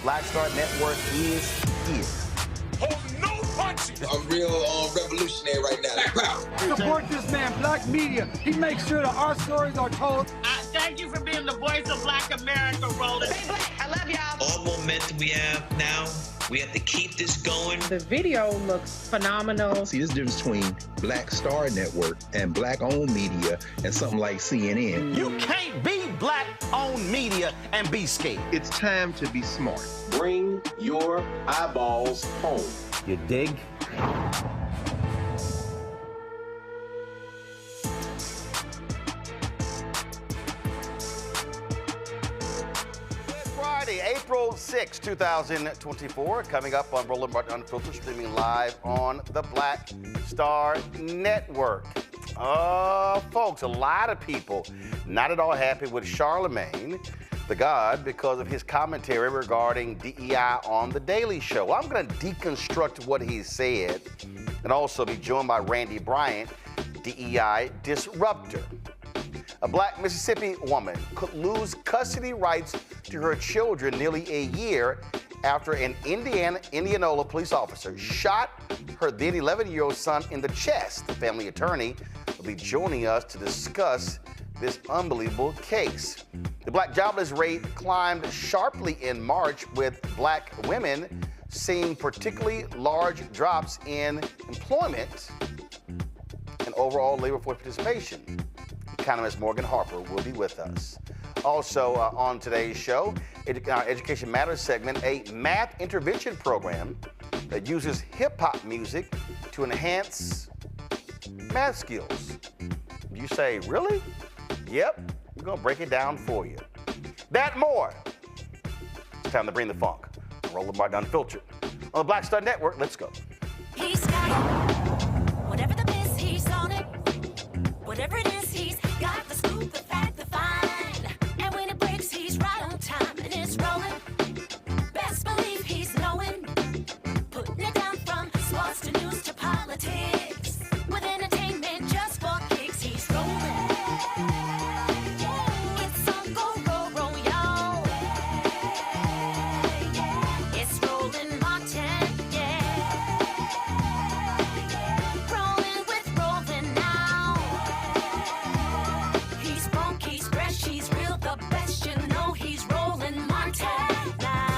Black Start Network is here. Hold no punches. I'm real revolutionary right now. Support this man, Black Media. He makes sure that our stories are told. Thank you for being the voice of Black America, Roland. Stay black. I love y'all. All momentum we have now, We have to keep this going. The video looks phenomenal. See, there's a difference between Black Star Network and Black-owned media and something like CNN. You can't be Black-owned media and be scared. It's time to be smart. Bring your eyeballs home. You dig? Friday, April 6, 2024, coming up on Roland Martin Unfiltered, streaming live on the Black Star Network. Folks, a lot of people not at all happy with Charlamagne, the God, because of his commentary regarding DEI on The Daily Show. I'm going to deconstruct what he said and also be joined by Randy Bryant, DEI disruptor. A Black Mississippi woman could lose custody rights to her children nearly a year after an Indianola police officer shot her then 11-year-old son in the chest. The family attorney will be joining us to discuss this unbelievable case. The Black jobless rate climbed sharply in March, with Black women seeing particularly large drops in employment and overall labor force participation. Economist Morgan Harper will be with us. Also on today's show, our Education Matters segment, a math intervention program that uses hip-hop music to enhance math skills. You say, really? Yep, we're gonna break it down for you. That more. It's time to bring the funk. Roland Martin Unfiltered. On the Black Star Network, let's go. He's got it. Whatever the biz, he's on it. Whatever it is, he's got the scoop, the fact, the find. And when it breaks, he's right on time and it's rolling. Best believe he's knowing. Putting it down from sports to news to politics. With entertainment just for kicks, he's rolling. It's on go, roll, y'all. It's Roland Martin, rolling with Roland now. He's funky, he's fresh, he's real, the best, you know he's Roland Martin now.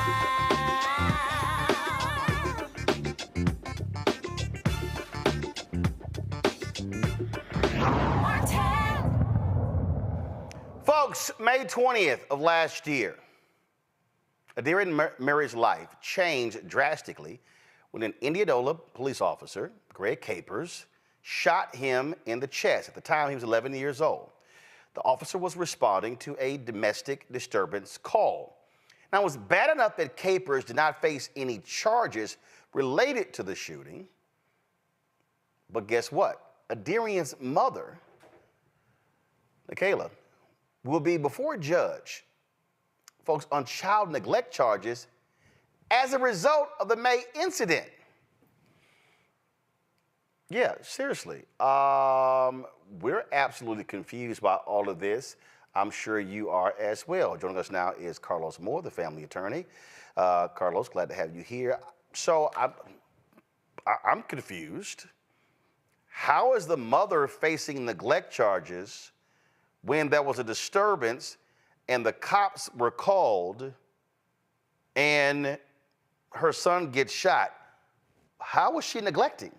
Martin. Folks, May 20th of last year, Nakayla Murry's life changed drastically when an Indianola police officer, Greg Capers, shot him in the chest. At the time, he was 11 years old. The officer was responding to a domestic disturbance call. Now, it was bad enough that Capers did not face any charges related to the shooting, but guess what? Adrian's mother, Nakayla, will be before a judge, folks, on child neglect charges as a result of the May incident. Yeah, seriously. We're absolutely confused by all of this. I'm sure you are as well. Joining us now is Carlos Moore, the family attorney. Carlos, glad to have you here. So I'm confused. How is the mother facing neglect charges when there was a disturbance and the cops were called and her son gets shot? How was she neglecting?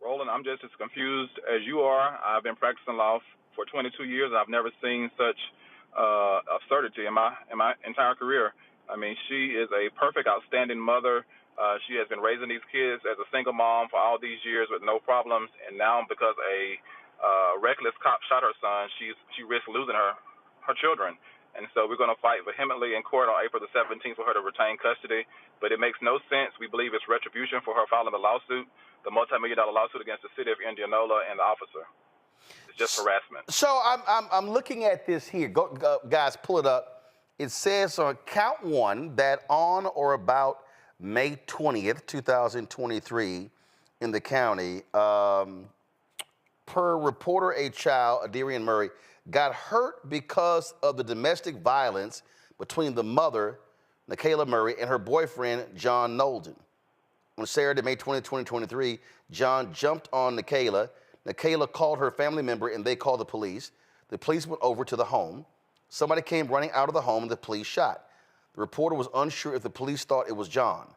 Roland, I'm just as confused as you are. I've been practicing law for 22 years. I've never seen such absurdity in my entire career. I mean, she is a perfect, outstanding mother. She has been raising these kids as a single mom for all these years with no problems, and now because a reckless cop shot her son, she risks losing her children. And so we're going to fight vehemently in court on April the 17th for her to retain custody. But it makes no sense. We believe it's retribution for her filing the lawsuit, the multi-million-dollar lawsuit against the city of Indianola and the officer. It's just harassment. So I'm looking at this here. Go, guys, pull it up. It says on count one that on or about May 20th, 2023, in the county, per reporter, a child, Nakayla Murry, got hurt because of the domestic violence between the mother, Nakayla Murry, and her boyfriend, John Nolden. On Saturday, May 20, 2023, John jumped on Nakayla. Nakayla called her family member and they called the police. The police went over to the home. Somebody came running out of the home and the police shot. The reporter was unsure if the police thought it was John.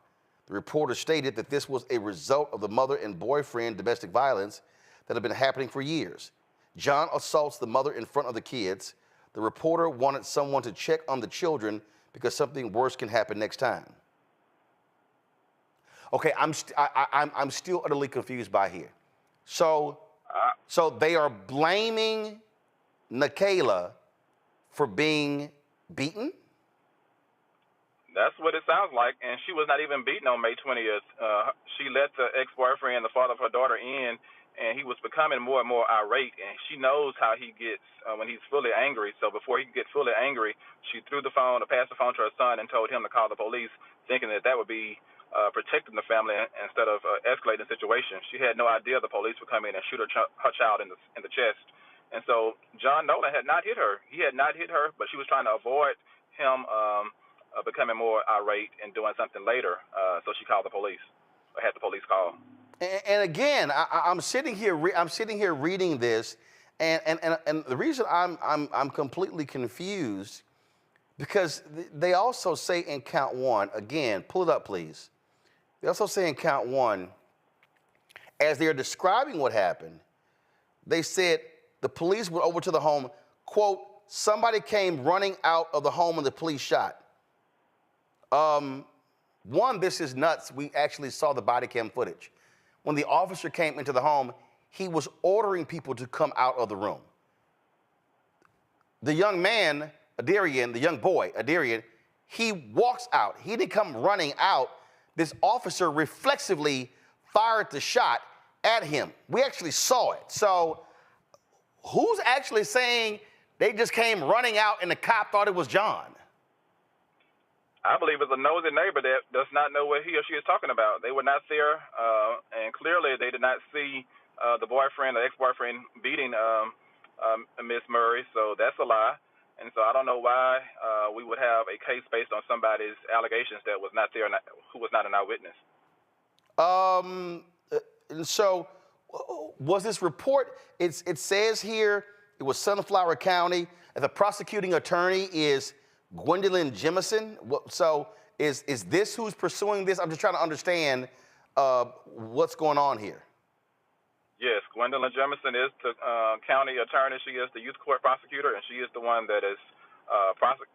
The reporter stated that this was a result of the mother and boyfriend domestic violence that had been happening for years. John assaults the mother in front of the kids. The reporter wanted someone to check on the children because something worse can happen next time. Okay, I'm still utterly confused by here. So they are blaming Nakayla for being beaten? That's what it sounds like, and she was not even beaten on May 20th. She let the ex-boyfriend, the father of her daughter, in, and he was becoming more and more irate, and she knows how he gets when he's fully angry. So before he could get fully angry, she threw the phone, or passed the phone to her son and told him to call the police, thinking that that would be protecting the family instead of escalating the situation. She had no idea the police would come in and shoot her child in the chest. And so John Nolan had not hit her. He had not hit her, but she was trying to avoid him becoming more irate and doing something later. So she called the police, or had the police call. And again, I'm sitting here reading this, and the reason I'm completely confused, because they also say in count one, again, pull it up, please. They also say in count one, as they're describing what happened, they said the police went over to the home, quote, somebody came running out of the home and the police shot. One, this is nuts. We actually saw the body cam footage. When the officer came into the home, he was ordering people to come out of the room. The young man, Adarian, the young boy, Adarian, he walks out. He didn't come running out. This officer reflexively fired the shot at him. We actually saw it. So who's actually saying they just came running out and the cop thought it was John? I believe it's a nosy neighbor that does not know what he or she is talking about. They were not there, and clearly they did not see the boyfriend or ex-boyfriend beating Miss Murray, so that's a lie. And so I don't know why we would have a case based on somebody's allegations that was not there, who was not an eyewitness. And so was this report, it says here it was Sunflower County, and the prosecuting attorney is Gwendolyn Jemison. So is this who's pursuing this? I'm just trying to understand what's going on here. Yes, Gwendolyn Jemison is the county attorney. She is the youth court prosecutor, and she is the one that is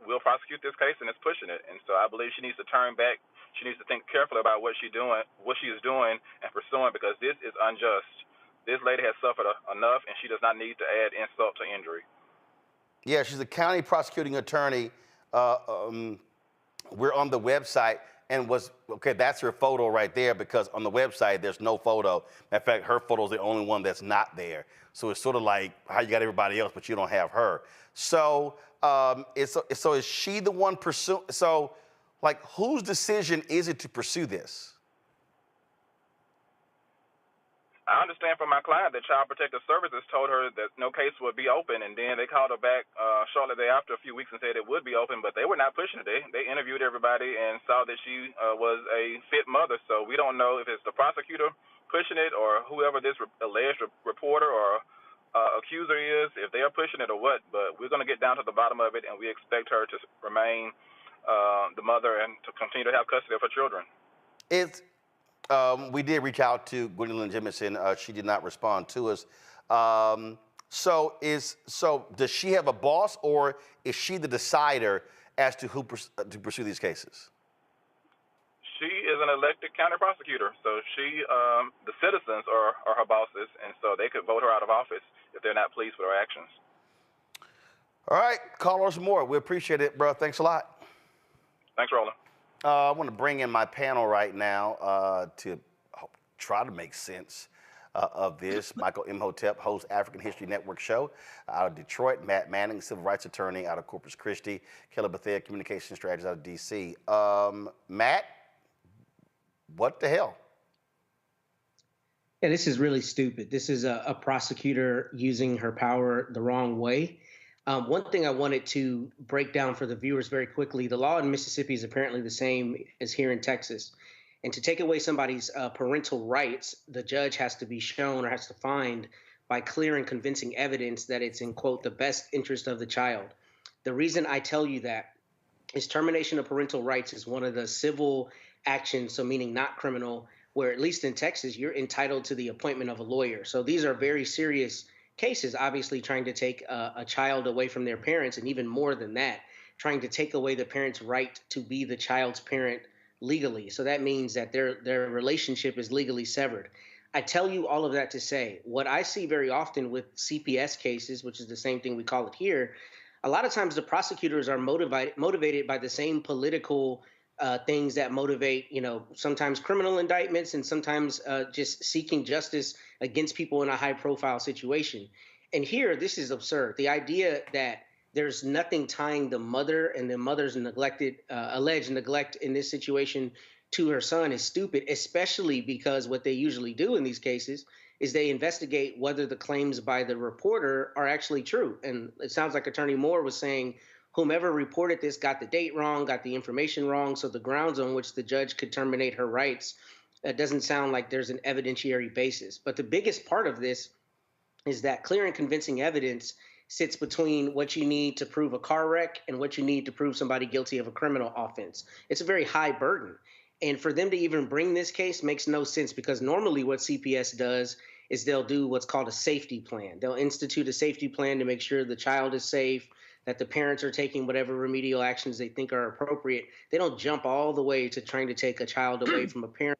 will prosecute this case and is pushing it. And so I believe she needs to turn back. She needs to think carefully about what she is doing and pursuing, because this is unjust. This lady has suffered enough, and she does not need to add insult to injury. Yeah, she's a county prosecuting attorney. We're on the website, and that's her photo right there, because on the website there's no photo. In fact, her photo is the only one that's not there. So it's sort of like how you got everybody else, but you don't have her. So so is she the one pursuing? So, like, whose decision is it to pursue this? I understand from my client that Child Protective Services told her that no case would be open, and then they called her back shortly thereafter, a few weeks, and said it would be open, but they were not pushing it. They interviewed everybody and saw that she was a fit mother, so we don't know if it's the prosecutor pushing it or whoever this alleged reporter or accuser is, if they are pushing it or what, but we're going to get down to the bottom of it, and we expect her to remain the mother and to continue to have custody of her children. We did reach out to Gwendolyn Jemison. She did not respond to us. So does she have a boss, or is she the decider as to who to pursue these cases? She is an elected county prosecutor, so the citizens are her bosses, and so they could vote her out of office if they're not pleased with her actions. All right, call us more. We appreciate it, bro. Thanks a lot. Thanks, Roland. I want to bring in my panel right now to try to make sense of this. Michael Imhotep hosts African History Network show out of Detroit. Matt Manning, civil rights attorney out of Corpus Christi. Kelly Bethea, communication strategist out of D.C. Matt, what the hell? Yeah, this is really stupid. This is a prosecutor using her power the wrong way. One thing I wanted to break down for the viewers very quickly, the law in Mississippi is apparently the same as here in Texas. And to take away somebody's parental rights, the judge has to be shown or has to find by clear and convincing evidence that it's in, quote, the best interest of the child. The reason I tell you that is termination of parental rights is one of the civil actions, so meaning not criminal, where at least in Texas, you're entitled to the appointment of a lawyer. So these are very serious cases, obviously trying to take a child away from their parents, and even more than that, trying to take away the parent's right to be the child's parent legally. So that means that their relationship is legally severed. I tell you all of that to say, what I see very often with CPS cases, which is the same thing we call it here, a lot of times the prosecutors are motivated by the same political things that motivate, sometimes criminal indictments and sometimes just seeking justice against people in a high-profile situation. And here, this is absurd. The idea that there's nothing tying the mother and the mother's alleged neglect in this situation to her son is stupid, especially because what they usually do in these cases is they investigate whether the claims by the reporter are actually true. And it sounds like Attorney Moore was saying whomever reported this got the date wrong, got the information wrong, so the grounds on which the judge could terminate her rights, it doesn't sound like there's an evidentiary basis. But the biggest part of this is that clear and convincing evidence sits between what you need to prove a car wreck and what you need to prove somebody guilty of a criminal offense. It's a very high burden. And for them to even bring this case makes no sense, because normally what CPS does is they'll do what's called a safety plan. They'll institute a safety plan to make sure the child is safe, that the parents are taking whatever remedial actions they think are appropriate. They don't jump all the way to trying to take a child away from a parent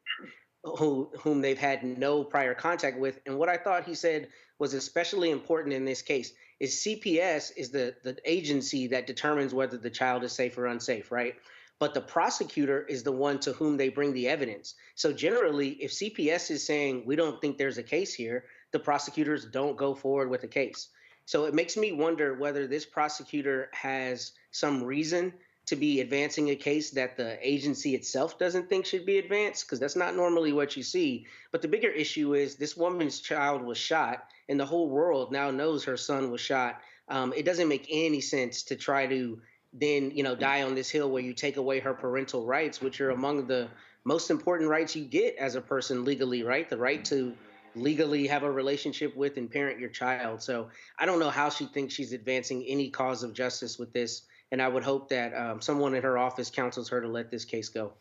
whom they've had no prior contact with. And what I thought he said was especially important in this case is CPS is the agency that determines whether the child is safe or unsafe, right? But the prosecutor is the one to whom they bring the evidence. So generally, if CPS is saying, we don't think there's a case here, the prosecutors don't go forward with the case. So it makes me wonder whether this prosecutor has some reason to be advancing a case that the agency itself doesn't think should be advanced, because that's not normally what you see. But the bigger issue is this woman's child was shot, and the whole world now knows her son was shot. It doesn't make any sense to try to then, die on this hill where you take away her parental rights, which are among the most important rights you get as a person legally, right? The right to legally have a relationship with and parent your child. So I don't know how she thinks she's advancing any cause of justice with this. And I would hope that someone in her office counsels her to let this case go.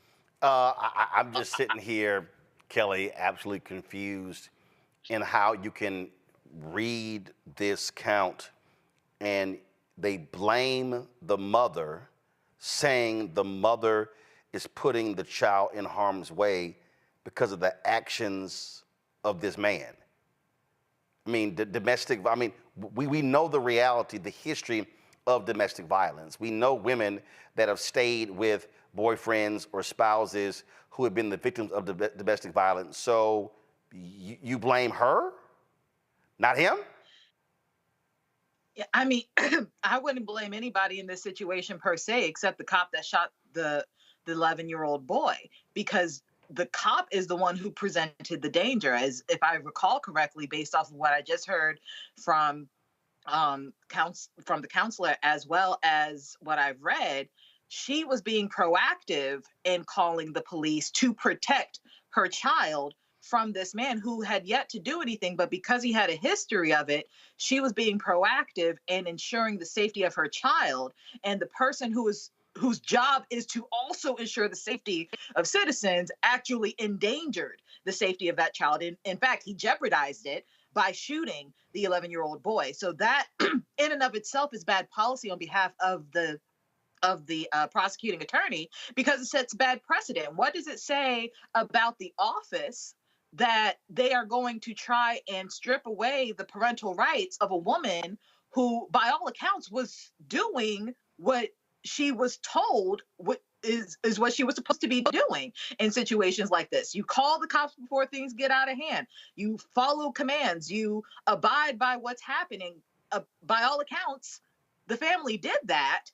I'm just sitting here, Kelly, absolutely confused in how you can read this count and they blame the mother, saying the mother is putting the child in harm's way because of the actions of this man. I mean, we know the reality, the history of domestic violence. We know women that have stayed with boyfriends or spouses who have been the victims of domestic violence. So you blame her, not him? Yeah, I mean, I wouldn't blame anybody in this situation per se, except the cop that shot the 11-year-old boy, because the cop is the one who presented the danger. As if I recall correctly, based off of what I just heard from the counselor, as well as what I've read, she was being proactive in calling the police to protect her child from this man who had yet to do anything, but because he had a history of it, she was being proactive in ensuring the safety of her child. And the person whose job is to also ensure the safety of citizens actually endangered the safety of that child. In fact, he jeopardized it by shooting the 11-year-old boy. So that in and of itself is bad policy on behalf of the prosecuting attorney, because it sets bad precedent. What does it say about the office that they are going to try and strip away the parental rights of a woman who, by all accounts, was doing what she was told is what she was supposed to be doing in situations like this? You call the cops before things get out of hand. You follow commands. You abide by what's happening. By all accounts, the family did that,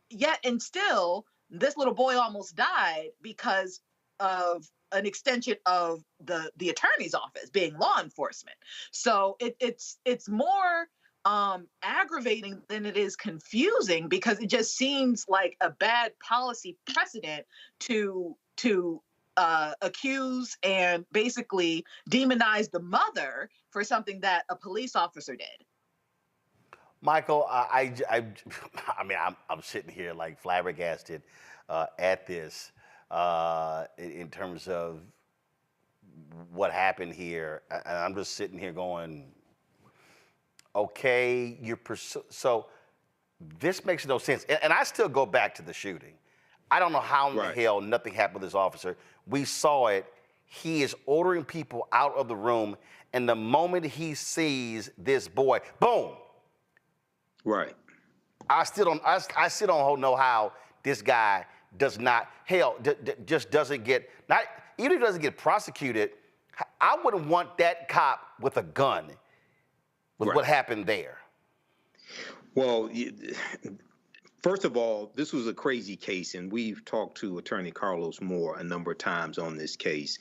yet and still, this little boy almost died because of an extension of the attorney's office being law enforcement. So it's more aggravating than it is confusing, because it just seems like a bad policy precedent to accuse and basically demonize the mother for something that a police officer did. Michael, I mean, I'm sitting here like flabbergasted at this in terms of what happened here. And I'm just sitting here going, okay, so this makes no sense. And I still go back to the shooting. I don't know how in the hell nothing happened with this officer. We saw it. He is ordering people out of the room, and the moment he sees this boy, boom. Right. I still don't know how this guy does not, just doesn't get, not even if he doesn't get prosecuted. I wouldn't want that cop with a gun with what happened there. Well, first of all, this was a crazy case, and we've talked to Attorney Carlos Moore a number of times on this case.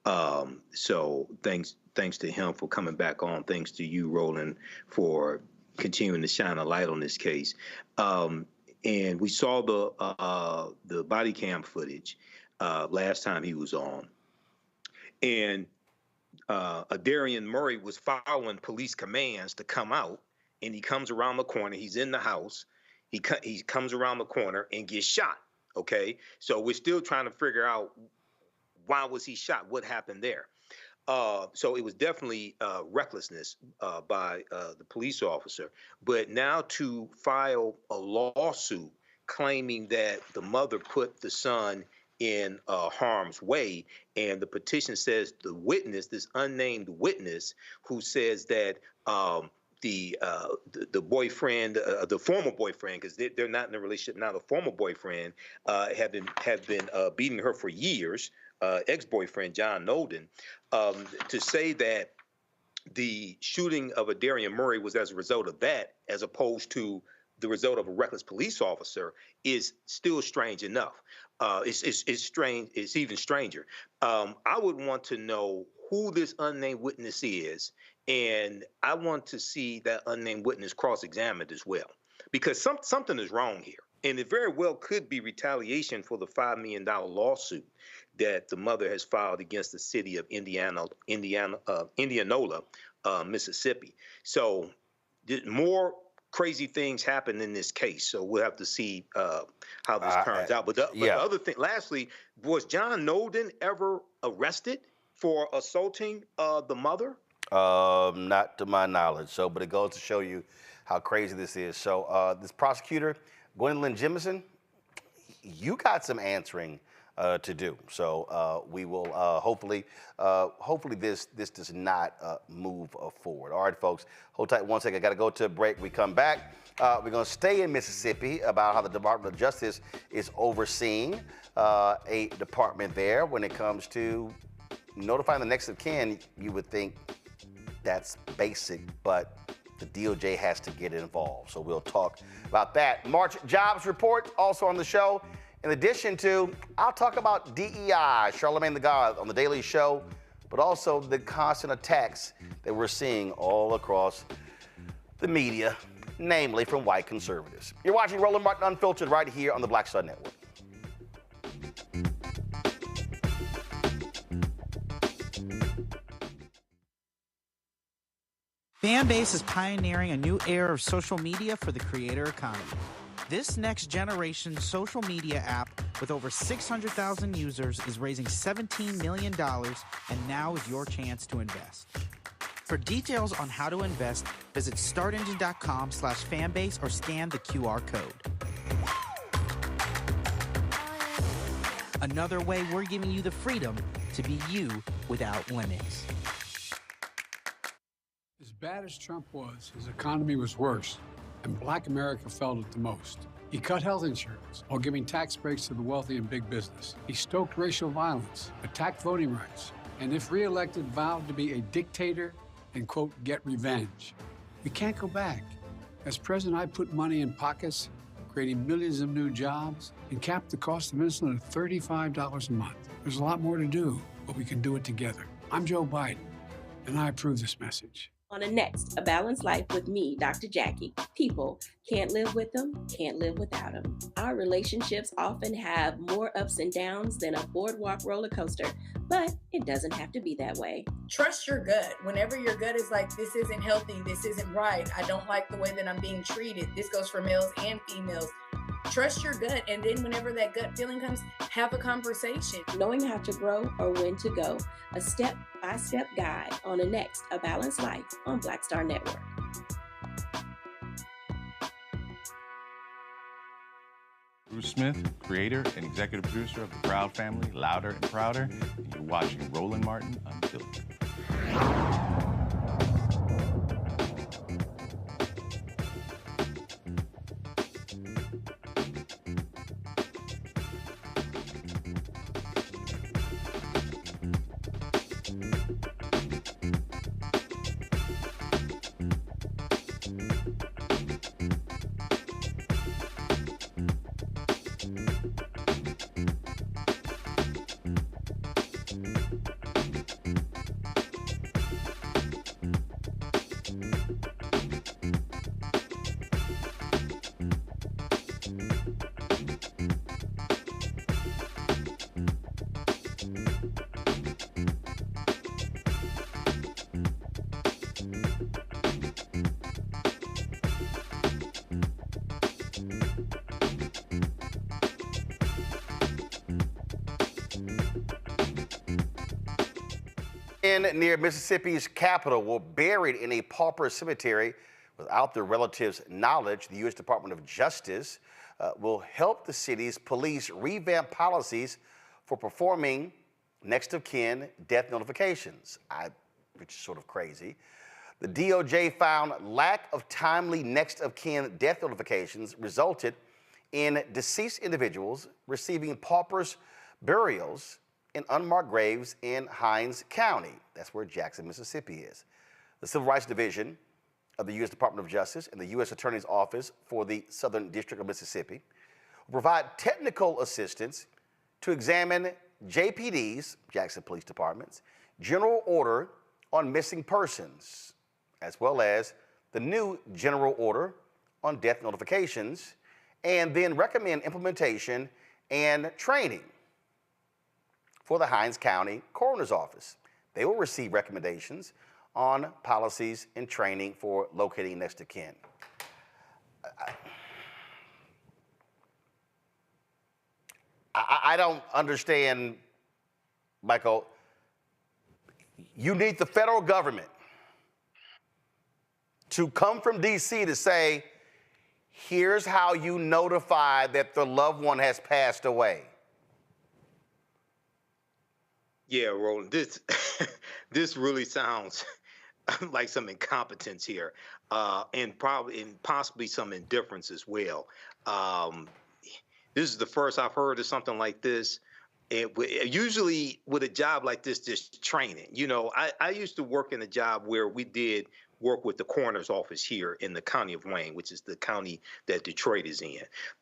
So thanks to him for coming back on. Thanks to you, Roland, for continuing to shine a light on this case. And we saw the body cam footage last time he was on, and Adarian Murray was following police commands to come out, and he comes around the corner. He's in the house. He comes around the corner and gets shot. Okay, so we're still trying to figure out why was he shot? What happened there? So it was definitely recklessness by the police officer. But now to file a lawsuit claiming that the mother put the son in harm's way, and the petition says the witness, this unnamed witness, who says that the boyfriend, the former boyfriend, because they're not in a relationship now, the former boyfriend have been beating her for years. Ex-boyfriend John Nolden, to say that the shooting of Adarian Murray was as a result of that, as opposed to the result of a reckless police officer, is still strange enough. It's strange. It's even stranger. I would want to know who this unnamed witness is, and I want to see that unnamed witness cross-examined as well, because something is wrong here. And it very well could be retaliation for the $5 million lawsuit that the mother has filed against the city of Indianola, Mississippi. So more crazy things happen in this case. So we'll have to see how this turns out. But the other thing, lastly, was John Nolden ever arrested for assaulting the mother? Not to my knowledge. So, but it goes to show you how crazy this is. So this prosecutor, Gwendolyn Jemison, you got some answering to do. So we will hopefully this does not move forward. All right, folks, hold tight 1 second. I got to go to a break. We come back. We're going to stay in Mississippi about how the Department of Justice is overseeing a department there when it comes to notifying the next of kin. You would think that's basic, but the DOJ has to get involved. So we'll talk about that. March jobs report also on the show. In addition to, I'll talk about DEI, Charlamagne the God on the Daily Show, but also the constant attacks that we're seeing all across the media, namely from white conservatives. You're watching Roland Martin Unfiltered right here on the Black Star Network. Fanbase is pioneering a new era of social media for the creator economy. This next generation social media app with over 600,000 users is raising $17 million, and now is your chance to invest. For details on how to invest, visit startengine.com/fanbase or scan the QR code. Another way we're giving you the freedom to be you without limits. As bad as Trump was, his economy was worse, and Black America felt it the most. He cut health insurance while giving tax breaks to the wealthy and big business. He stoked racial violence, attacked voting rights, and if reelected, vowed to be a dictator and, quote, get revenge. We can't go back. As president, I put money in pockets, creating millions of new jobs, and capped the cost of insulin at $35 a month. There's a lot more to do, but we can do it together. I'm Joe Biden, and I approve this message. On a Next, A Balanced Life with me, Dr. Jackie. People can't live with them, can't live without them. Our relationships often have more ups and downs than a boardwalk roller coaster, but it doesn't have to be that way. Trust your gut. Whenever your gut is like, this isn't healthy, this isn't right, I don't like the way that I'm being treated. This goes for males and females. Trust your gut, and then whenever that gut feeling comes, have a conversation. Knowing how to grow or when to go, a step-by-step guide on a Next, A Balanced Life on Black Star Network. Bruce Smith, creator and executive producer of The Proud Family, Louder and Prouder, and you're watching Roland Martin Unfiltered. Near Mississippi's capital were buried in a pauper cemetery without their relatives' knowledge. The U.S. Department of Justice will help the city's police revamp policies for performing next of kin death notifications, which is sort of crazy. The DOJ found lack of timely next of kin death notifications resulted in deceased individuals receiving paupers burials in unmarked graves in Hinds County. That's where Jackson, Mississippi is. The Civil Rights Division of the U.S. Department of Justice and the U.S. Attorney's Office for the Southern District of Mississippi will provide technical assistance to examine JPD's, Jackson Police Department's, General Order on Missing Persons, as well as the new General Order on Death Notifications, and then recommend implementation and training for the Hinds County Coroner's Office. They will receive recommendations on policies and training for locating next of kin. I don't understand, Michael. You need the federal government to come from D.C. to say, here's how you notify that the loved one has passed away. Yeah, Roland, this really sounds like some incompetence here, and possibly some indifference as well. This is the first I've heard of something like this. Usually with a job like this, just training. You know, I used to work in a job where we did work with the coroner's office here in the county of Wayne, which is the county that Detroit is in.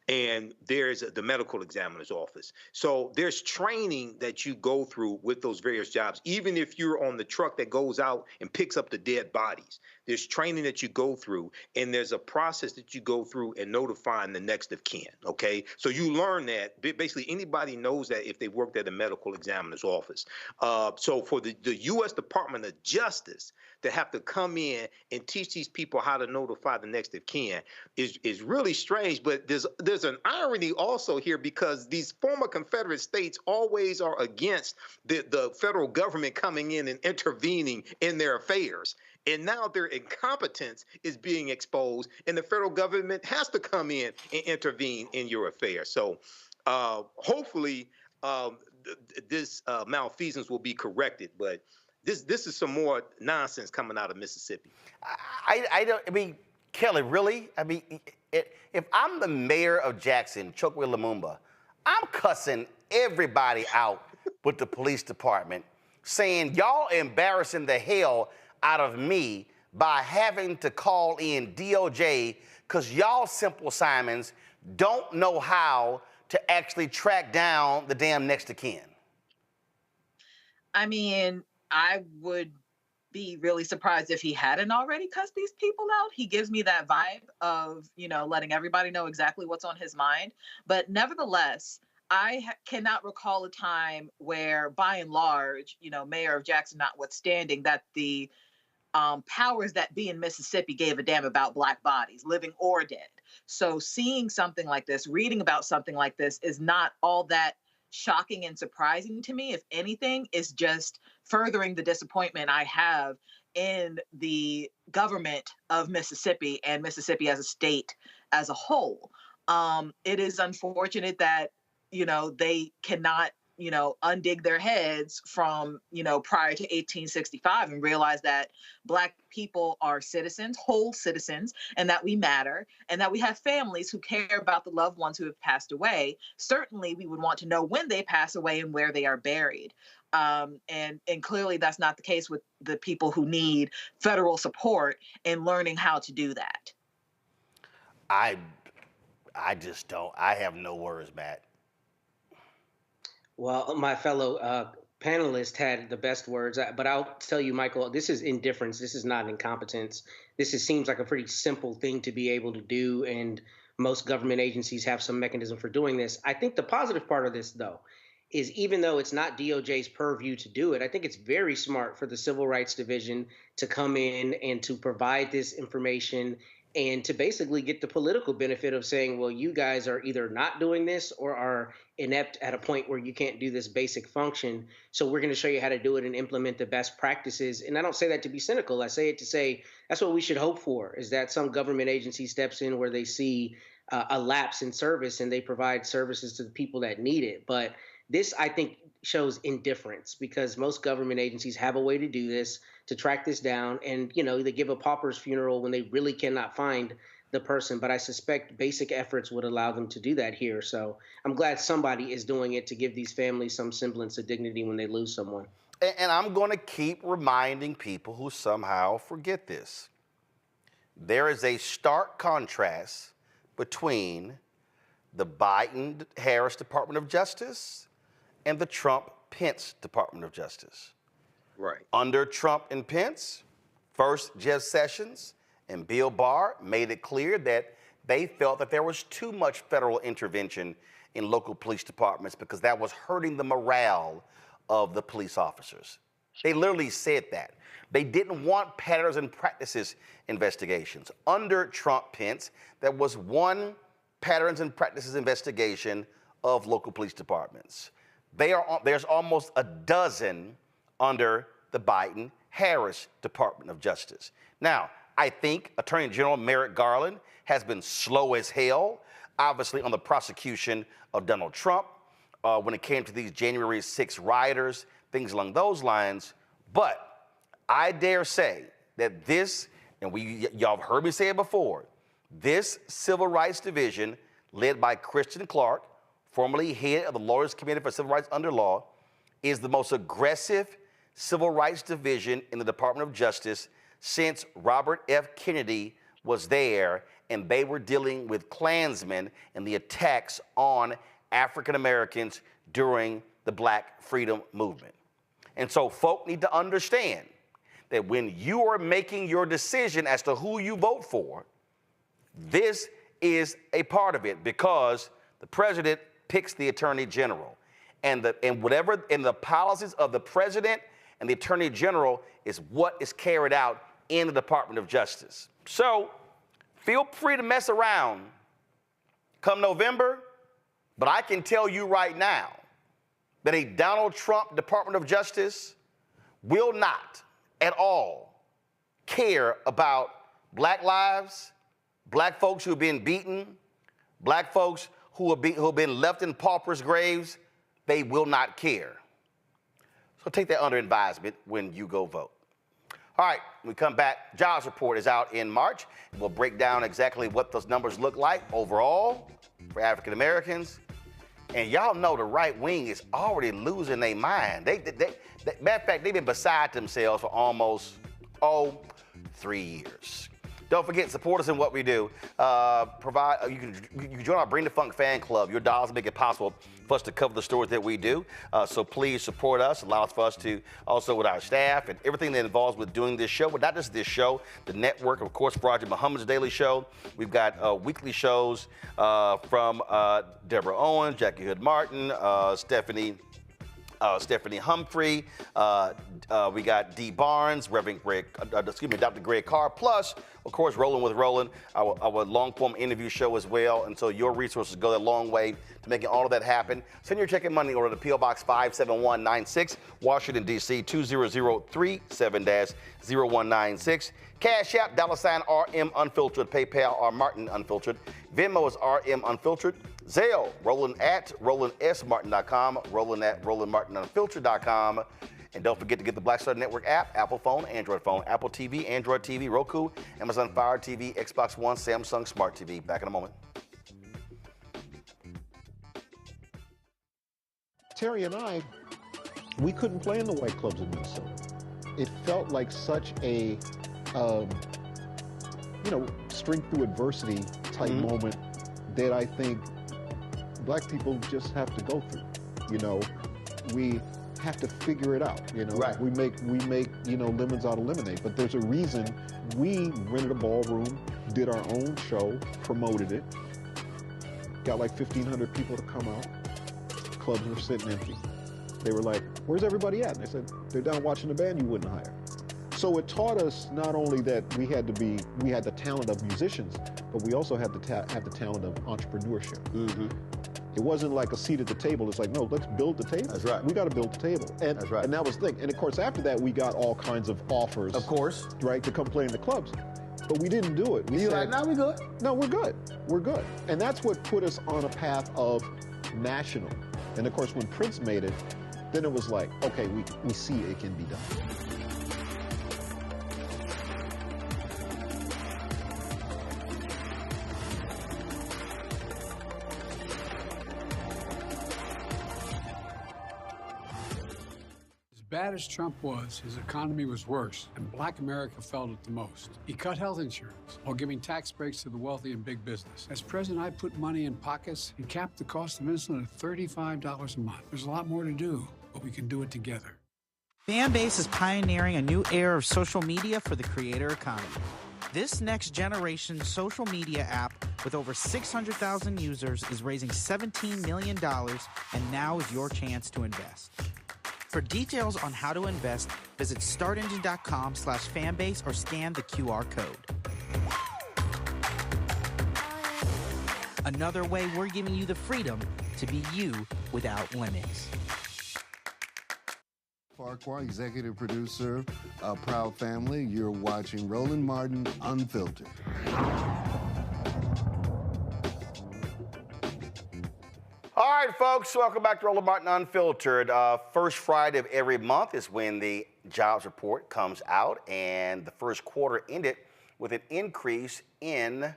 And there's the medical examiner's office. So there's training that you go through with those various jobs, even if you're on the truck that goes out and picks up the dead bodies. There's training that you go through, and there's a process that you go through in notifying the next of kin, okay? So you learn that. Basically, anybody knows that if they worked at a medical examiner's office. So for the U.S. Department of Justice to have to come in and teach these people how to notify the next of kin is really strange. But there's an irony also here, because these former Confederate states always are against the federal government coming in and intervening in their affairs. And now their incompetence is being exposed, and the federal government has to come in and intervene in your affairs. So hopefully this malfeasance will be corrected. But this is some more nonsense coming out of Mississippi. I mean, Kelly, really? I mean, if I'm the mayor of Jackson, Chokwe Lumumba, I'm cussing everybody out with the police department, saying y'all embarrassing the hell out of me by having to call in DOJ because y'all Simple Simons don't know how to actually track down the damn next of kin. I mean, I would be really surprised if he hadn't already cussed these people out. He gives me that vibe of, letting everybody know exactly what's on his mind. But nevertheless, I cannot recall a time where, by and large, Mayor of Jackson notwithstanding, that the powers that be in Mississippi gave a damn about Black bodies, living or dead. So seeing something like this, reading about something like this is not all that shocking and surprising to me. If anything, it's just furthering the disappointment I have in the government of Mississippi and Mississippi as a state as a whole. It is unfortunate that, they cannot, undig their heads from, prior to 1865 and realize that Black people are citizens, whole citizens, and that we matter, and that we have families who care about the loved ones who have passed away. Certainly, we would want to know when they pass away and where they are buried. And clearly that's not the case with the people who need federal support in learning how to do that. I just don't. I have no words, Matt. Well, my fellow panelist had the best words, but I'll tell you, Michael, this is indifference. This is not incompetence. Seems like a pretty simple thing to be able to do, and most government agencies have some mechanism for doing this. I think the positive part of this, though, is even though it's not DOJ's purview to do it, I think it's very smart for the Civil Rights Division to come in and to provide this information and to basically get the political benefit of saying, well, you guys are either not doing this or are inept at a point where you can't do this basic function. So we're going to show you how to do it and implement the best practices. And I don't say that to be cynical. I say it to say that's what we should hope for, is that some government agency steps in where they see a lapse in service and they provide services to the people that need it. But this, I think, shows indifference because most government agencies have a way to do this, to track this down. And, they give a pauper's funeral when they really cannot find the person. But I suspect basic efforts would allow them to do that here. So I'm glad somebody is doing it to give these families some semblance of dignity when they lose someone. And I'm going to keep reminding people who somehow forget this. There is a stark contrast between the Biden-Harris Department of Justice and the Trump-Pence Department of Justice. Right. Under Trump and Pence, first Jeff Sessions and Bill Barr made it clear that they felt that there was too much federal intervention in local police departments because that was hurting the morale of the police officers. They literally said that. They didn't want patterns and practices investigations. Under Trump-Pence, there was one patterns and practices investigation of local police departments. There's almost a dozen under the Biden-Harris Department of Justice. Now, I think Attorney General Merrick Garland has been slow as hell, obviously on the prosecution of Donald Trump when it came to these January 6 rioters, things along those lines. But I dare say that this, and y'all have heard me say it before, this Civil Rights Division led by Kristen Clark, formerly head of the Lawyers Committee for Civil Rights Under Law, is the most aggressive Civil Rights Division in the Department of Justice since Robert F. Kennedy was there and they were dealing with Klansmen and the attacks on African Americans during the Black Freedom Movement. And so folk need to understand that when you are making your decision as to who you vote for, this is a part of it because the president picks the attorney general. And the policies of the president and the attorney general is what is carried out in the Department of Justice. So feel free to mess around come November, but I can tell you right now that a Donald Trump Department of Justice will not at all care about Black lives, Black folks who have been beaten, Black folks who have been left in paupers' graves. They will not care. So take that under advisement when you go vote. All right, when we come back, jobs report is out in March. We'll break down exactly what those numbers look like overall for African Americans. And y'all know the right wing is already losing their mind. Matter of fact, they've been beside themselves for almost, 3 years. Don't forget, support us in what we do. You can join our Bring the Funk fan club. Your dollars make it possible for us to cover the stories that we do. So please support us. Allows for us to also with our staff and everything that involves with doing this show, but not just this show, the network, of course, Roger Muhammad's Daily Show. We've got weekly shows from Deborah Owens, Jackie Hood Martin, Stephanie Humphrey, we got Dee Barnes, Dr. Greg Carr, plus, of course, Rollin' with Rollin', our long-form interview show as well. And so your resources go a long way to making all of that happen. Send your check and money order to P.O. Box 57196, Washington, D.C. 20037-0196. Cash App, $RM Unfiltered, PayPal, R Martin Unfiltered. Venmo is RM Unfiltered. Zelle, rollin@rollinsmartin.com, rollin@rollinmartinunfiltered.com. And don't forget to get the Black Star Network app, Apple phone, Android phone, Apple TV, Android TV, Roku, Amazon Fire TV, Xbox One, Samsung Smart TV. Back in a moment. Terry and I, we couldn't play in the white clubs in Minnesota. It felt like such a, strength through adversity type moment that I think Black people just have to go through. We have to figure it out. Right. We make lemons out of lemonade. But there's a reason we rented a ballroom, did our own show, promoted it, got like 1,500 people to come out. Clubs were sitting empty. They were like, "Where's everybody at?" And they said, "They're down watching the band you wouldn't hire." So it taught us not only that we had the talent of musicians, but we also had have the talent of entrepreneurship. Mm-hmm. It wasn't like a seat at the table. It's like, no, let's build the table. That's right. We got to build the table. And, that's right. And that was the thing. And of course, after that, we got all kinds of offers. Of course. Right, to come play in the clubs. But we didn't do it. You like, no, we good. No, we're good. We're good. And that's what put us on a path of national. And of course, when Prince made it, then it was like, okay, we see it can be done. As bad as Trump was, his economy was worse, and Black America felt it the most. He cut health insurance while giving tax breaks to the wealthy and big business. As president, I put money in pockets and capped the cost of insulin at $35 a month. There's a lot more to do, but we can do it together. Fanbase is pioneering a new era of social media for the creator economy. This next generation social media app with over 600,000 users is raising $17 million, and now is your chance to invest. For details on how to invest, visit startengine.com/fanbase or scan the QR code. Another way we're giving you the freedom to be you without limits. Farquhar, executive producer of Proud Family. You're watching Roland Martin Unfiltered. All right, folks, welcome back to Roland Martin Unfiltered. First Friday of every month is when the jobs report comes out, and the first quarter ended with an increase in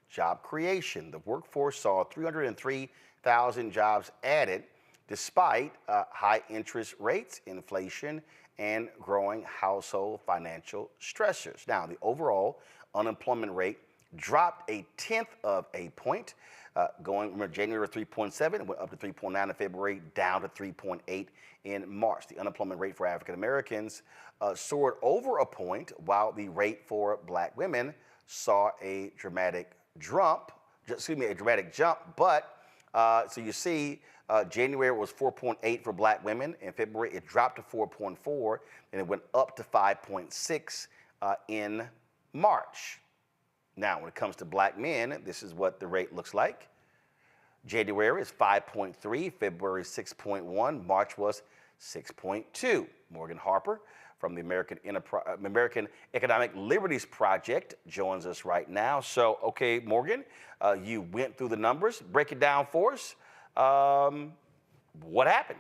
job creation. The workforce saw 303,000 jobs added, despite high interest rates, inflation, and growing household financial stressors. Now, the overall unemployment rate dropped 0.1 of a point, going from January 3.7, went up to 3.9 in February, down to 3.8 in March. The unemployment rate for African Americans soared over a point, while the rate for Black women saw a dramatic jump. But so you see, January was 4.8 for Black women. In February, it dropped to 4.4, and it went up to 5.6 in March. Now, when it comes to Black men, this is what the rate looks like. January is 5.3, February 6.1, March was 6.2. Morgan Harper from the American Economic Liberties Project joins us right now. So, okay, Morgan, you went through the numbers. Break it down for us. What happened?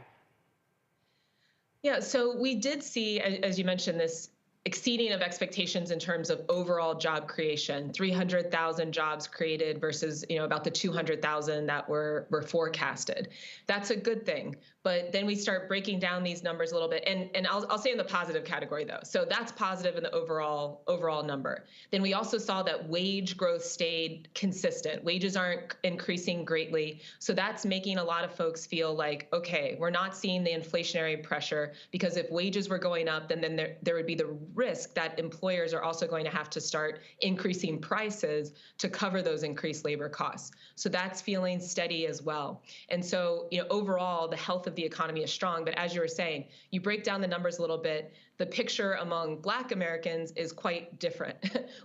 Yeah, so we did see, as you mentioned, this exceeding of expectations in terms of overall job creation, 300,000 jobs created versus, about the 200,000 that were forecasted. That's a good thing. But then we start breaking down these numbers a little bit, and I'll say in the positive category though. So that's positive in the overall number. Then we also saw that wage growth stayed consistent. Wages aren't increasing greatly. So that's making a lot of folks feel like, okay, we're not seeing the inflationary pressure, because if wages were going up, then there would be the risk that employers are also going to have to start increasing prices to cover those increased labor costs. So that's feeling steady as well. And so, overall, the health of the economy is strong. But as you were saying, you break down the numbers a little bit, the picture among Black Americans is quite different.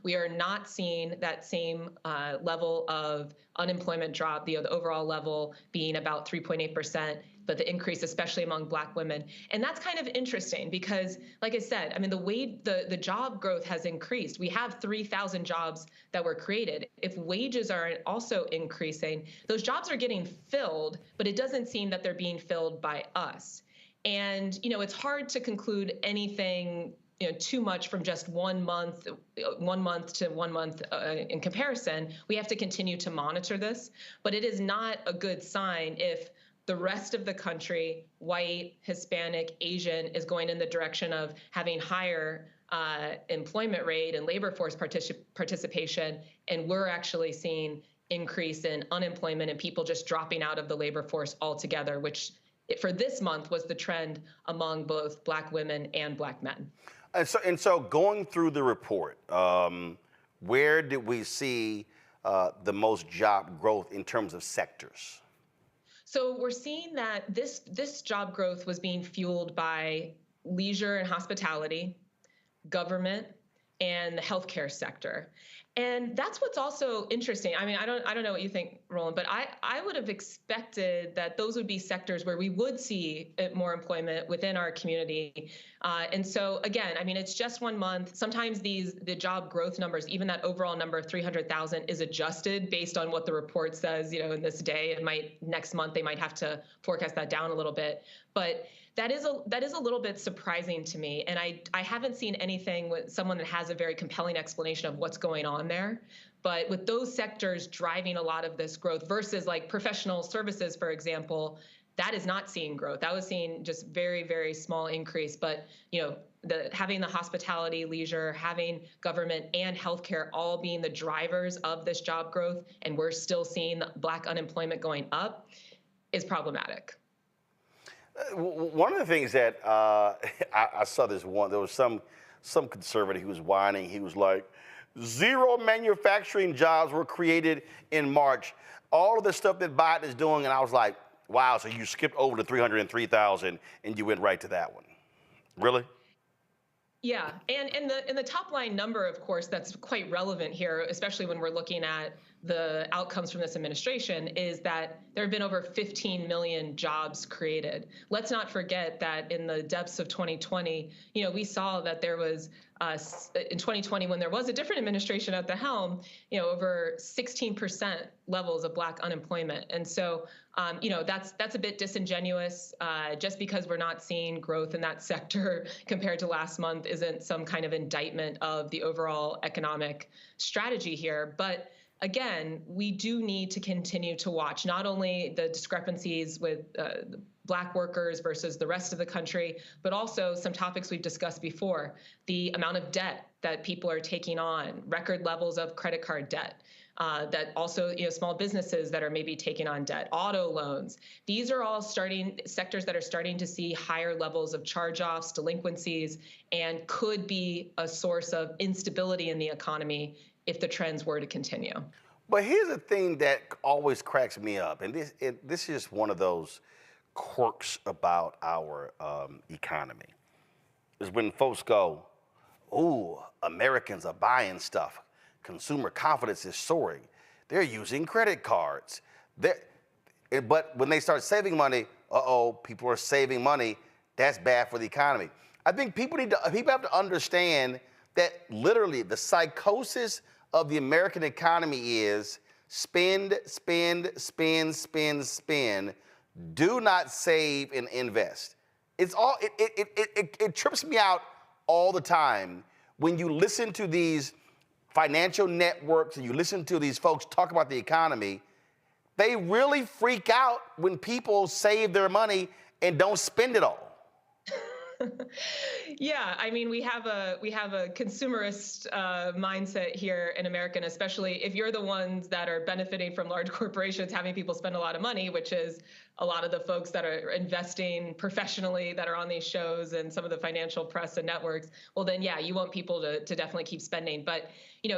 We are not seeing that same level of unemployment drop, the overall level being about 3.8%, but the increase, especially among Black women. And that's kind of interesting because, like I said, I mean, the job growth has increased. We have 3,000 jobs that were created. If wages are also increasing, those jobs are getting filled, but it doesn't seem that they're being filled by us. And, it's hard to conclude anything too much from just 1 month to 1 month in comparison. We have to continue to monitor this, but it is not a good sign if the rest of the country, white, Hispanic, Asian, is going in the direction of having higher employment rate and labor force participation, and we're actually seeing increase in unemployment and people just dropping out of the labor force altogether, which for this month was the trend among both Black women and Black men. And so going through the report, where did we see the most job growth in terms of sectors? So we're seeing that this job growth was being fueled by leisure and hospitality, government, and the healthcare sector. And that's what's also interesting. I mean, I don't know what you think, Roland, but I would have expected that those would be sectors where we would see more employment within our community. And so, again, I mean, it's just 1 month. Sometimes the job growth numbers, even that overall number of 300,000, is adjusted based on what the report says. In this day, next month they might have to forecast that down a little bit. But that is a little bit surprising to me, and I haven't seen anything with someone that has a very compelling explanation of what's going on there. But with those sectors driving a lot of this growth versus like professional services, for example, that is not seeing growth. That was seeing just very, very small increase. But having the hospitality, leisure, having government and healthcare all being the drivers of this job growth, and we're still seeing Black unemployment going up, is problematic. One of the things that I saw there was some conservative who was whining. He was like, 0 manufacturing jobs were created in March. All of the stuff that Biden is doing, and I was like, wow, so you skipped over the 303,000 and you went right to that one. Really? Yeah, and in the top line number, of course, that's quite relevant here, especially when we're looking at the outcomes from this administration, is that there have been over 15 million jobs created. Let's not forget that in the depths of 2020, we saw that there was, in 2020, when there was a different administration at the helm, over 16% levels of Black unemployment. And so, that's a bit disingenuous. Just because we're not seeing growth in that sector compared to last month isn't some kind of indictment of the overall economic strategy here. But again, we do need to continue to watch not only the discrepancies with Black workers versus the rest of the country, but also some topics we've discussed before, the amount of debt that people are taking on, record levels of credit card debt, that also, small businesses that are maybe taking on debt, auto loans. These are all sectors that are starting to see higher levels of charge-offs, delinquencies, and could be a source of instability in the economy if the trends were to continue. But here's the thing that always cracks me up, and this is one of those quirks about our economy, is when folks go, ooh, Americans are buying stuff. Consumer confidence is soaring. They're using credit cards. But when they start saving money, people are saving money. That's bad for the economy. I think people have to understand that literally the psychosis of the American economy is spend, spend, spend, spend, spend. Do not save and invest. It's all it trips me out all the time. When you listen to these financial networks and you listen to these folks talk about the economy, they really freak out when people save their money and don't spend it all. Yeah, I mean, we have a consumerist mindset here in America, and especially if you're the ones that are benefiting from large corporations having people spend a lot of money, which is a lot of the folks that are investing professionally that are on these shows and some of the financial press and networks. Well, then, yeah, you want people to definitely keep spending. But,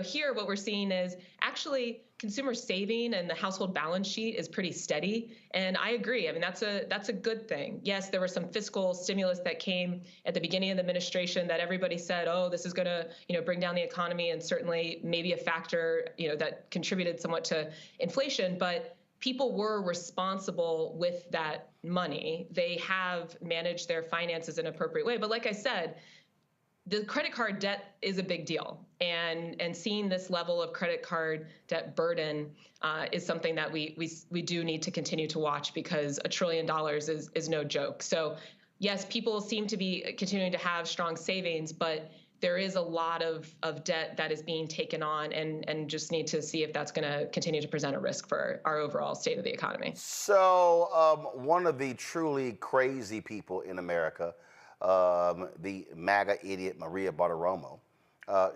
here what we're seeing is actually consumer saving and the household balance sheet is pretty steady. And I agree. I mean, that's a good thing. Yes, there was some fiscal stimulus that came at the beginning of the administration that everybody said, oh, this is going to, bring down the economy, and certainly maybe a factor, that contributed somewhat to inflation. But people were responsible with that money. They have managed their finances in an appropriate way. But like I said, the credit card debt is a big deal, and seeing this level of credit card debt burden is something that we do need to continue to watch, because $1 trillion is no joke. So yes, people seem to be continuing to have strong savings, but there is a lot of debt that is being taken on, and just need to see if that's going to continue to present a risk for our overall state of the economy. So one of the truly crazy people in America, the MAGA idiot Maria Bartiromo,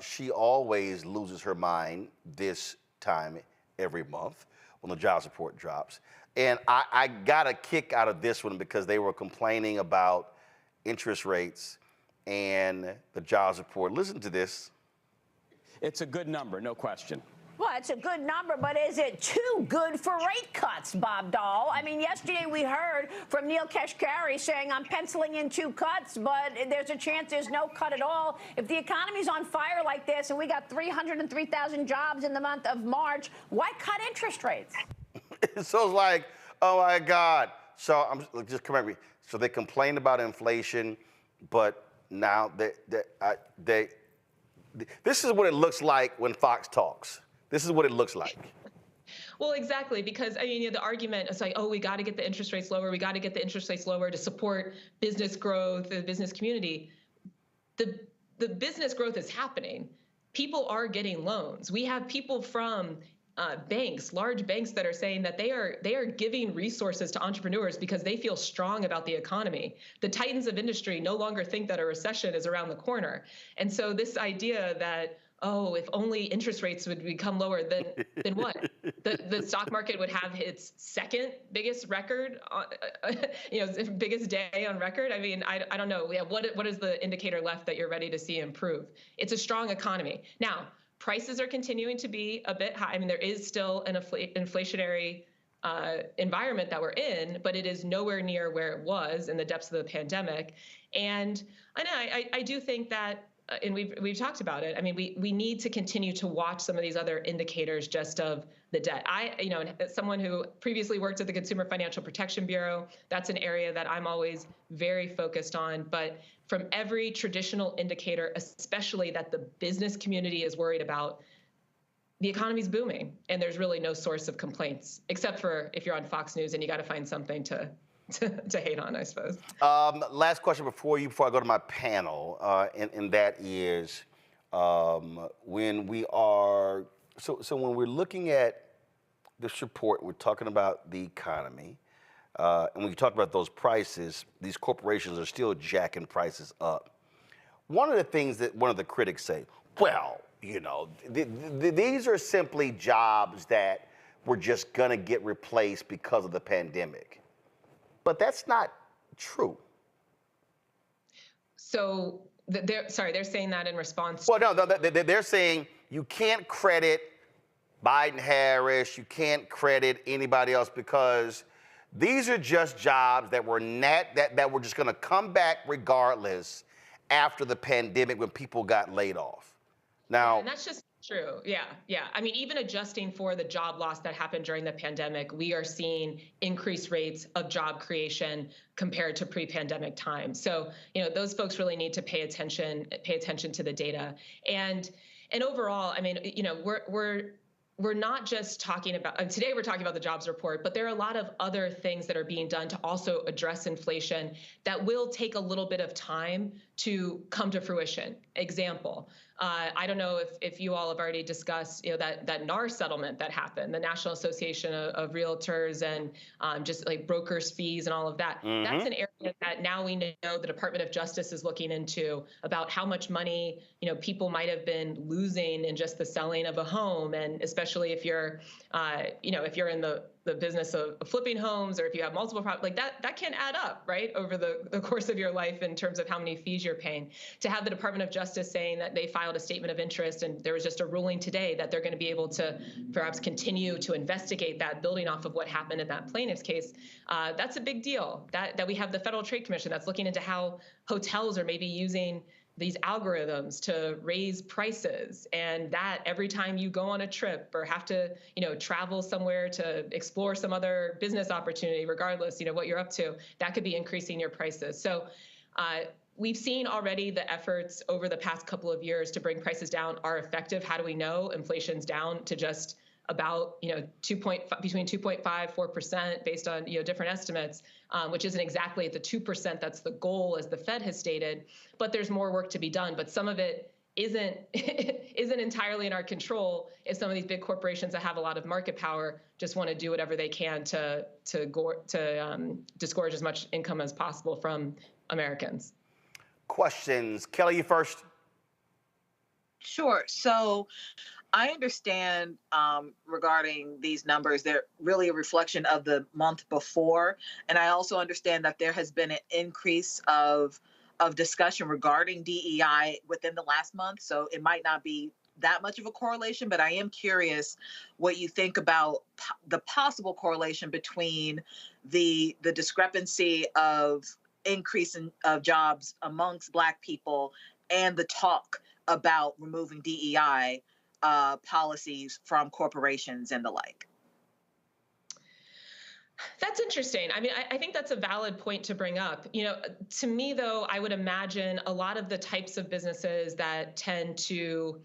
she always loses her mind this time every month when the jobs report drops. And I got a kick out of this one because they were complaining about interest rates and the jobs report. Listen to this. It's a good number, no question. Well, it's a good number, but is it too good for rate cuts, Bob Dahl? I mean, yesterday we heard from Neil Kashkari saying, I'm penciling in 2 cuts, but there's a chance there's no cut at all. If the economy's on fire like this and we got 303,000 jobs in the month of March, why cut interest rates? So it's like, oh my God. So just correct me. So they complained about inflation, but now this is what it looks like when Fox talks. This is what it looks like. Well, exactly, because I mean, the argument is like, oh, we got to get the interest rates lower. We got to get the interest rates lower to support business growth, the business community. The business growth is happening. People are getting loans. We have people from banks, large banks, that are saying that they are giving resources to entrepreneurs because they feel strong about the economy. The titans of industry no longer think that a recession is around the corner. And so this idea that, oh, if only interest rates would become lower, then what? The stock market would have its second biggest record, biggest day on record. I mean, I don't know. Yeah, what is the indicator left that you're ready to see improve? It's a strong economy. Now, prices are continuing to be a bit high. I mean, there is still an inflationary environment that we're in, but it is nowhere near where it was in the depths of the pandemic. And I do think that, and we've talked about it. I mean, we need to continue to watch some of these other indicators just of the debt. As someone who previously worked at the Consumer Financial Protection Bureau, that's an area that I'm always very focused on. But from every traditional indicator, especially that the business community is worried about, the economy's booming, and there's really no source of complaints, except for if you're on Fox News and you got to find something to hate on, I suppose. Last question before I go to my panel, and that is when we're looking at this report, we're talking about the economy, and when you talk about those prices, these corporations are still jacking prices up. One of the things that one of the critics say, well, these are simply jobs that were just gonna get replaced because of the pandemic. But that's not true. So they're saying that in response. Well, no, they're saying you can't credit Biden, Harris, you can't credit anybody else because these are just jobs that were that were just going to come back regardless after the pandemic when people got laid off. Now, and that's just true. Yeah. I mean, even adjusting for the job loss that happened during the pandemic, we are seeing increased rates of job creation compared to pre-pandemic times. So, those folks really need to pay attention to the data. And overall, I mean, we're not just talking about, today we're talking about the jobs report, but there are a lot of other things that are being done to also address inflation that will take a little bit of time to come to fruition. Example, I don't know if you all have already discussed, that NAR settlement that happened, the National Association of Realtors, and just like brokers' fees and all of that. Mm-hmm. That's an area that now we know the Department of Justice is looking into, about how much money people might have been losing in just the selling of a home, and especially if you're if you're in the business of flipping homes, or if you have multiple properties, like that can add up, right, over the course of your life in terms of how many fees you're paying. To have the Department of Justice saying that they filed a statement of interest, and there was just a ruling today that they're going to be able to perhaps continue to investigate that, building off of what happened in that plaintiff's case, that's a big deal. That we have the Federal Trade Commission that's looking into how hotels are maybe using these algorithms to raise prices, and that every time you go on a trip or have to, travel somewhere to explore some other business opportunity, regardless, what you're up to, that could be increasing your prices. So we've seen already the efforts over the past couple of years to bring prices down are effective. How do we know inflation's down to just about, between 2.5, 4% based on, different estimates, which isn't exactly at the 2% that's the goal, as the Fed has stated, but there's more work to be done. But some of it isn't entirely in our control if some of these big corporations that have a lot of market power just want to do whatever they can to disgorge as much income as possible from Americans. Questions. Kelly, you first. Sure. So I understand regarding these numbers, they're really a reflection of the month before. And I also understand that there has been an increase of discussion regarding DEI within the last month. So it might not be that much of a correlation, but I am curious what you think about the possible correlation between the discrepancy of increase of jobs amongst Black people and the talk about removing DEI policies from corporations and the like. That's interesting. I mean, I think that's a valid point to bring up. To me, though, I would imagine a lot of the types of businesses that tend to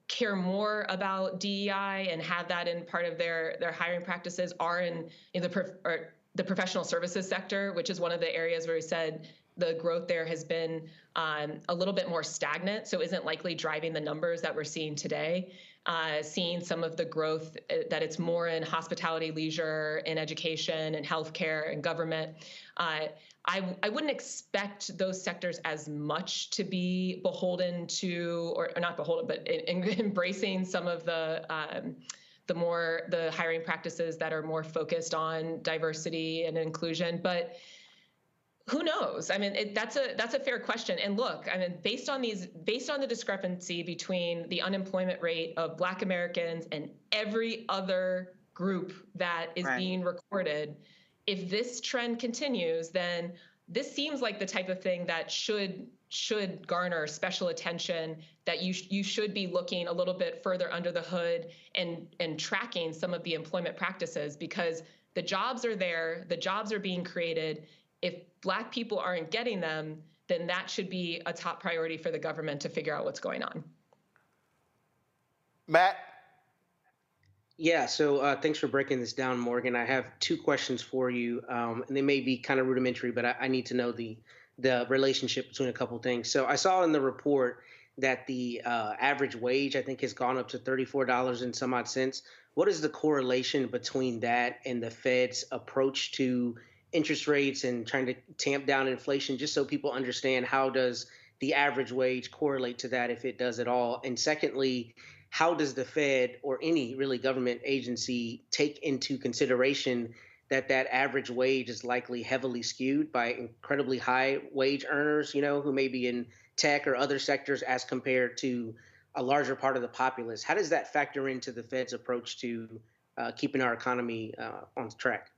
care more about DEI and have that in part of their hiring practices are in the professional services sector, which is one of the areas where we said the growth there has been a little bit more stagnant, so isn't likely driving the numbers that we're seeing today. Seeing some of the growth that it's more in hospitality, leisure, in education, and healthcare, and government. I wouldn't expect those sectors as much to be beholden to, or not beholden, but embracing some of the hiring practices that are more focused on diversity and inclusion. But who knows? I mean, that's a fair question. And look, I mean, based on the discrepancy between the unemployment rate of Black Americans and every other group that is being recorded, if this trend continues, then this seems like the type of thing that should garner special attention, that you should be looking a little bit further under the hood and tracking some of the employment practices, because the jobs are there, the jobs are being created. If Black people aren't getting them, then that should be a top priority for the government to figure out what's going on. Matt? Yeah, so thanks for breaking this down, Morgan. I have two questions for you, and they may be kind of rudimentary, but I need to know the relationship between a couple things. So I saw in the report that the average wage, I think, has gone up to $34 and some odd cents. What is the correlation between that and the Fed's approach to interest rates and trying to tamp down inflation, just so people understand how does the average wage correlate to that, if it does at all? And secondly, how does the Fed or any really government agency take into consideration that average wage is likely heavily skewed by incredibly high wage earners, who may be in tech or other sectors, as compared to a larger part of the populace? How does that factor into the Fed's approach to keeping our economy on track?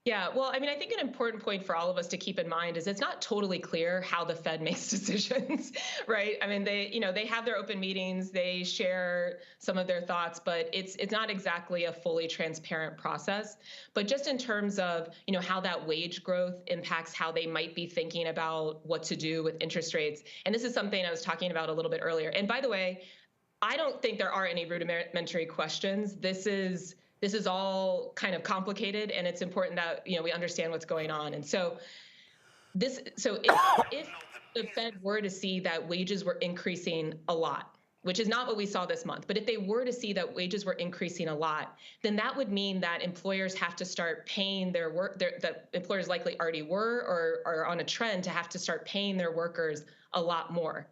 Yeah, well, I mean, I think an important point for all of us to keep in mind is it's not totally clear how the Fed makes decisions, right? I mean, they have their open meetings, they share some of their thoughts, but it's not exactly a fully transparent process. But just in terms of, how that wage growth impacts how they might be thinking about what to do with interest rates. And this is something I was talking about a little bit earlier. And by the way, I don't think there are any rudimentary questions. This is all kind of complicated, and it's important that we understand what's going on. And so If the Fed were to see that wages were increasing a lot, which is not what we saw this month, but if they were to see that wages were increasing a lot, then that would mean that employers have to start paying their work, that employers likely already were or are on a trend to have to start paying their workers a lot more.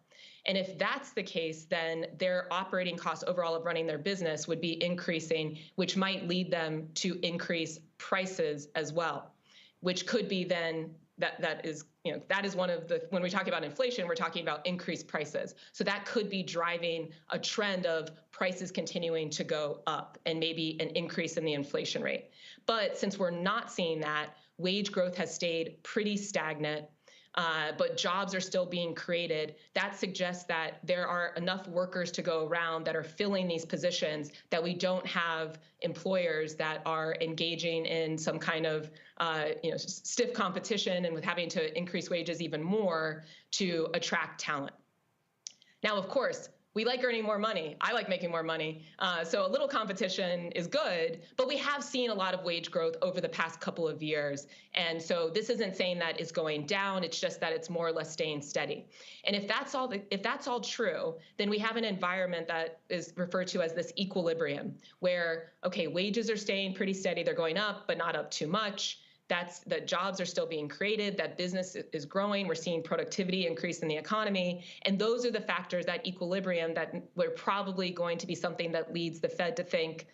And if that's the case, then their operating costs overall of running their business would be increasing, which might lead them to increase prices as well, which could be then that is one of the, when we talk about inflation, we're talking about increased prices. So that could be driving a trend of prices continuing to go up and maybe an increase in the inflation rate. But since we're not seeing that, wage growth has stayed pretty stagnant. But jobs are still being created. That suggests that there are enough workers to go around that are filling these positions, that we don't have employers that are engaging in some kind of stiff competition and with having to increase wages even more to attract talent. Now, of course, we like earning more money. I like making more money. So a little competition is good, but we have seen a lot of wage growth over the past couple of years. And so this isn't saying that it's going down. It's just that it's more or less staying steady. And if that's all true, then we have an environment that is referred to as this equilibrium, where, okay, wages are staying pretty steady. They're going up, but not up too much. That jobs are still being created, that business is growing, we're seeing productivity increase in the economy. And those are the factors, that equilibrium, that we're probably going to be something that leads the Fed to think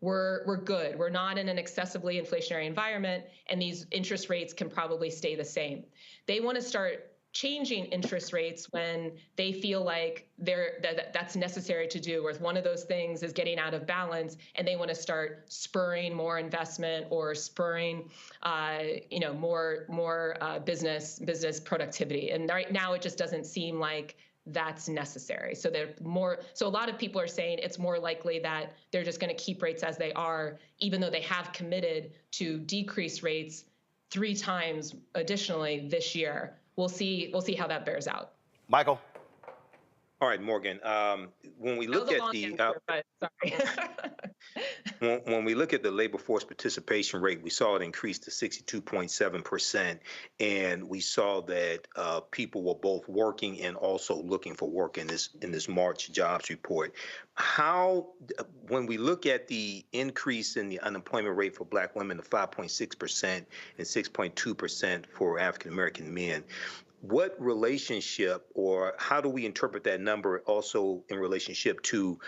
we're good. We're not in an excessively inflationary environment, and these interest rates can probably stay the same. They want to start changing interest rates when they feel like that's necessary to do, or if one of those things is getting out of balance and they want to start spurring more investment or spurring more business productivity. And right now it just doesn't seem like that's necessary. So a lot of people are saying it's more likely that they're just going to keep rates as they are, even though they have committed to decrease rates 3 times additionally this year. We'll see how that bears out. Michael. All right, Morgan. When we look at when we look at the labor force participation rate, we saw it increase to 62.7%, and we saw that people were both working and also looking for work in this March jobs report. When we look at the increase in the unemployment rate for Black women to 5.6% and 6.2% for African American men, what relationship, or how do we interpret that number also in relationship to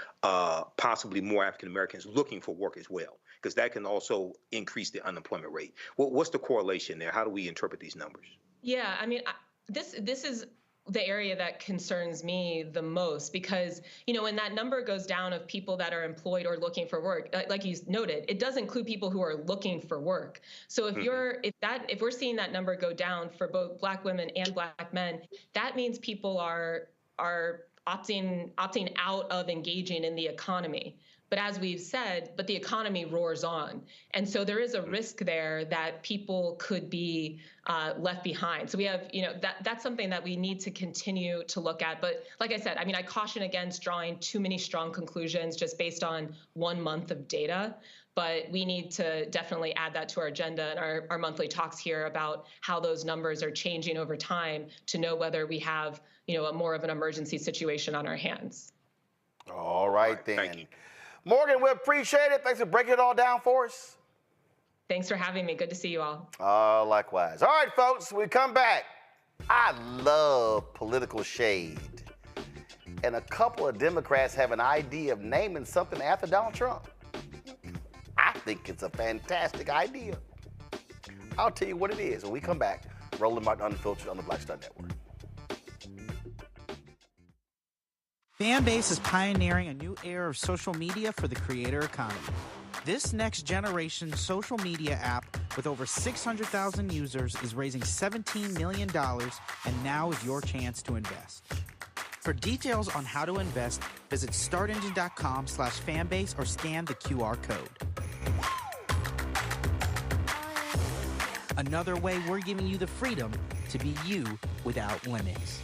possibly more African Americans looking for work as well? Because that can also increase the unemployment rate. What's the correlation there? How do we interpret these numbers? Yeah, I mean, this is the area that concerns me the most, because, when that number goes down of people that are employed or looking for work, like you noted, it does include people who are looking for work. So if we're seeing that number go down for both Black women and Black men, that means people are opting out of engaging in the economy. But as we've said, the economy roars on. And so there is a risk there that people could be left behind. So we have, that's something that we need to continue to look at. But like I said, I caution against drawing too many strong conclusions just based on 1 month of data. But we need to definitely add that to our agenda and our monthly talks here about how those numbers are changing over time to know whether we have, a more of an emergency situation on our hands. All right, then. Thank you. Morgan, we appreciate it. Thanks for breaking it all down for us. Thanks for having me. Good to see you all. Likewise. All right, folks, we come back. I love political shade. And a couple of Democrats have an idea of naming something after Donald Trump. I think it's a fantastic idea. I'll tell you what it is when we come back. Roland Martin Unfiltered on the Black Star Network. Fanbase is pioneering a new era of social media for the creator economy. This next generation social media app with over 600,000 users is raising $17 million, and now is your chance to invest. For details on how to invest, visit startengine.com/fanbase or scan the QR code. Another way we're giving you the freedom to be you without limits.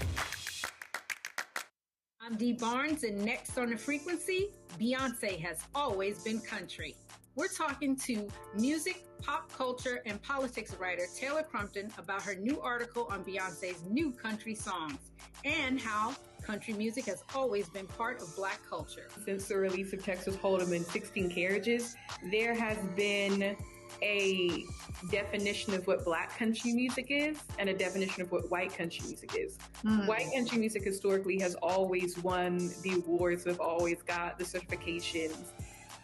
I'm Dee Barnes, and next on The Frequency, Beyonce has always been country. We're talking to music, pop culture, and politics writer Taylor Crumpton about her new article on Beyonce's new country songs and how country music has always been part of Black culture. Since the release of Texas Hold'em and 16 Carriages, there has been a definition of what Black country music is and a definition of what white country music is. White country music historically has always won the awards, have always got the certifications.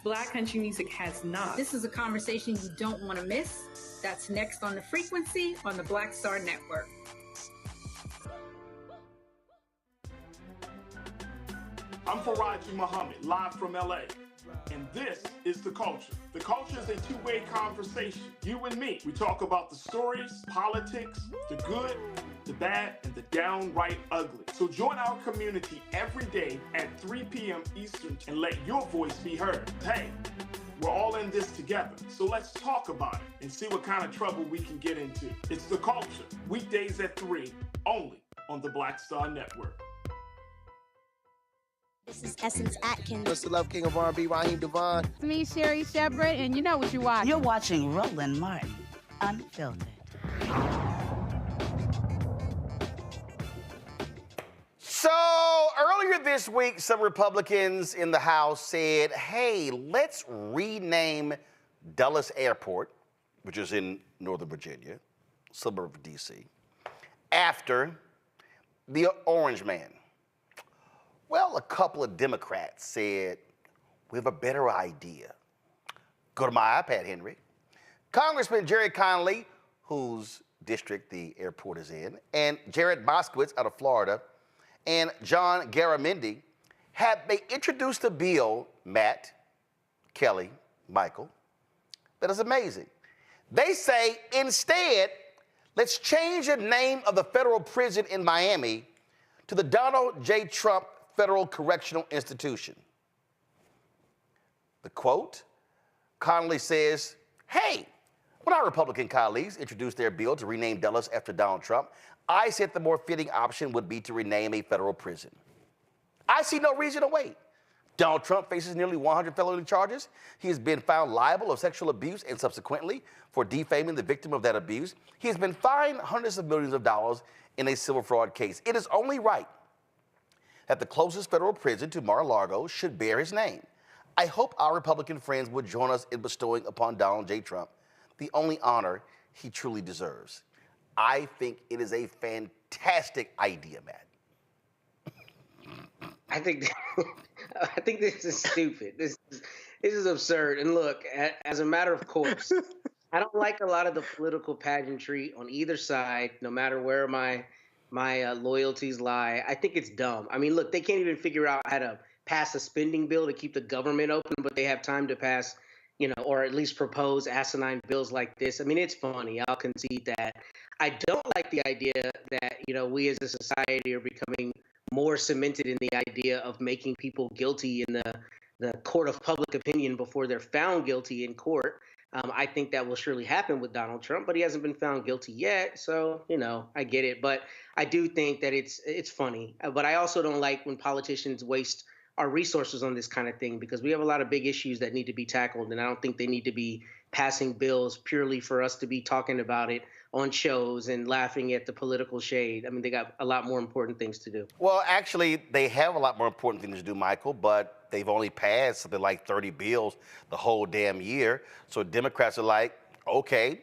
Black country music has not. This is a conversation you don't want to miss. That's next on The Frequency on the Black Star Network. I'm Faraji Muhammad, live from LA. And this is The Culture. The Culture is a two-way conversation. You and me. We talk about the stories, politics, the good, the bad, and the downright ugly. So join our community every day at 3 p.m. Eastern and let your voice be heard. Hey, we're all in this together. So let's talk about it and see what kind of trouble we can get into. It's The Culture, weekdays at 3, only on the Black Star Network. This is Essence Atkins. Mr. Love King of R&B, Raheem Devon. It's me, Sherry Shepherd, and you know what you watch. You're watching Roland Martin, Unfiltered. So earlier this week, some Republicans in the House said, hey, let's rename Dulles Airport, which is in Northern Virginia, suburb of D.C., after the Orange Man. Well, a couple of Democrats said, we have a better idea. Go to my iPad, Henry. Congressman Jerry Connolly, whose district the airport is in, and Jared Moskowitz out of Florida, and John Garamendi, they introduced a bill, Matt, Kelly, Michael, that is amazing. They say, instead, let's change the name of the federal prison in Miami to the Donald J. Trump Federal Correctional Institution. The quote, Connolly says, hey, when our Republican colleagues introduced their bill to rename Dulles after Donald Trump, I said the more fitting option would be to rename a federal prison. I see no reason to wait. Donald Trump faces nearly 100 felony charges. He has been found liable of sexual abuse and subsequently for defaming the victim of that abuse. He has been fined hundreds of millions of dollars in a civil fraud case. It is only right that the closest federal prison to Mar-a-Lago should bear his name. I hope our Republican friends would join us in bestowing upon Donald J. Trump the only honor he truly deserves. I think it is a fantastic idea, Matt. I think this is stupid. This is absurd. And look, as a matter of course, I don't like a lot of the political pageantry on either side, no matter where my loyalties lie. I think it's dumb. I mean, look, they can't even figure out how to pass a spending bill to keep the government open, but they have time to pass, or at least propose asinine bills like this. I mean, it's funny. I'll concede that. I don't like the idea that, we as a society are becoming more cemented in the idea of making people guilty in the court of public opinion before they're found guilty in court. I think that will surely happen with Donald Trump, but he hasn't been found guilty yet. So, I get it. But I do think that it's funny. But I also don't like when politicians waste our resources on this kind of thing because we have a lot of big issues that need to be tackled. And I don't think they need to be passing bills purely for us to be talking about it on shows and laughing at the political shade. I mean, they got a lot more important things to do. Well, actually, they have a lot more important things to do, Michael, but they've only passed something like 30 bills the whole damn year. So Democrats are like, okay,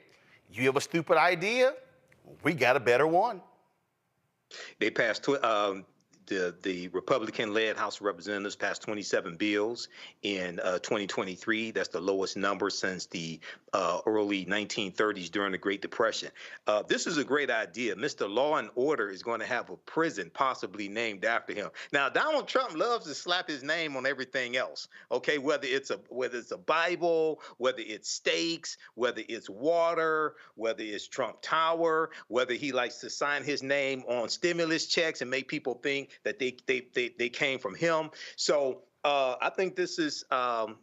you have a stupid idea, we got a better one. They passed the Republican-led House of Representatives passed 27 bills in 2023. That's the lowest number since the early 1930s during the Great Depression. This is a great idea. Mr. Law and Order is going to have a prison possibly named after him. Now, Donald Trump loves to slap his name on everything else. Okay, whether it's a Bible, whether it's steaks, whether it's water, whether it's Trump Tower, whether he likes to sign his name on stimulus checks and make people think that they came from him. So I think this is a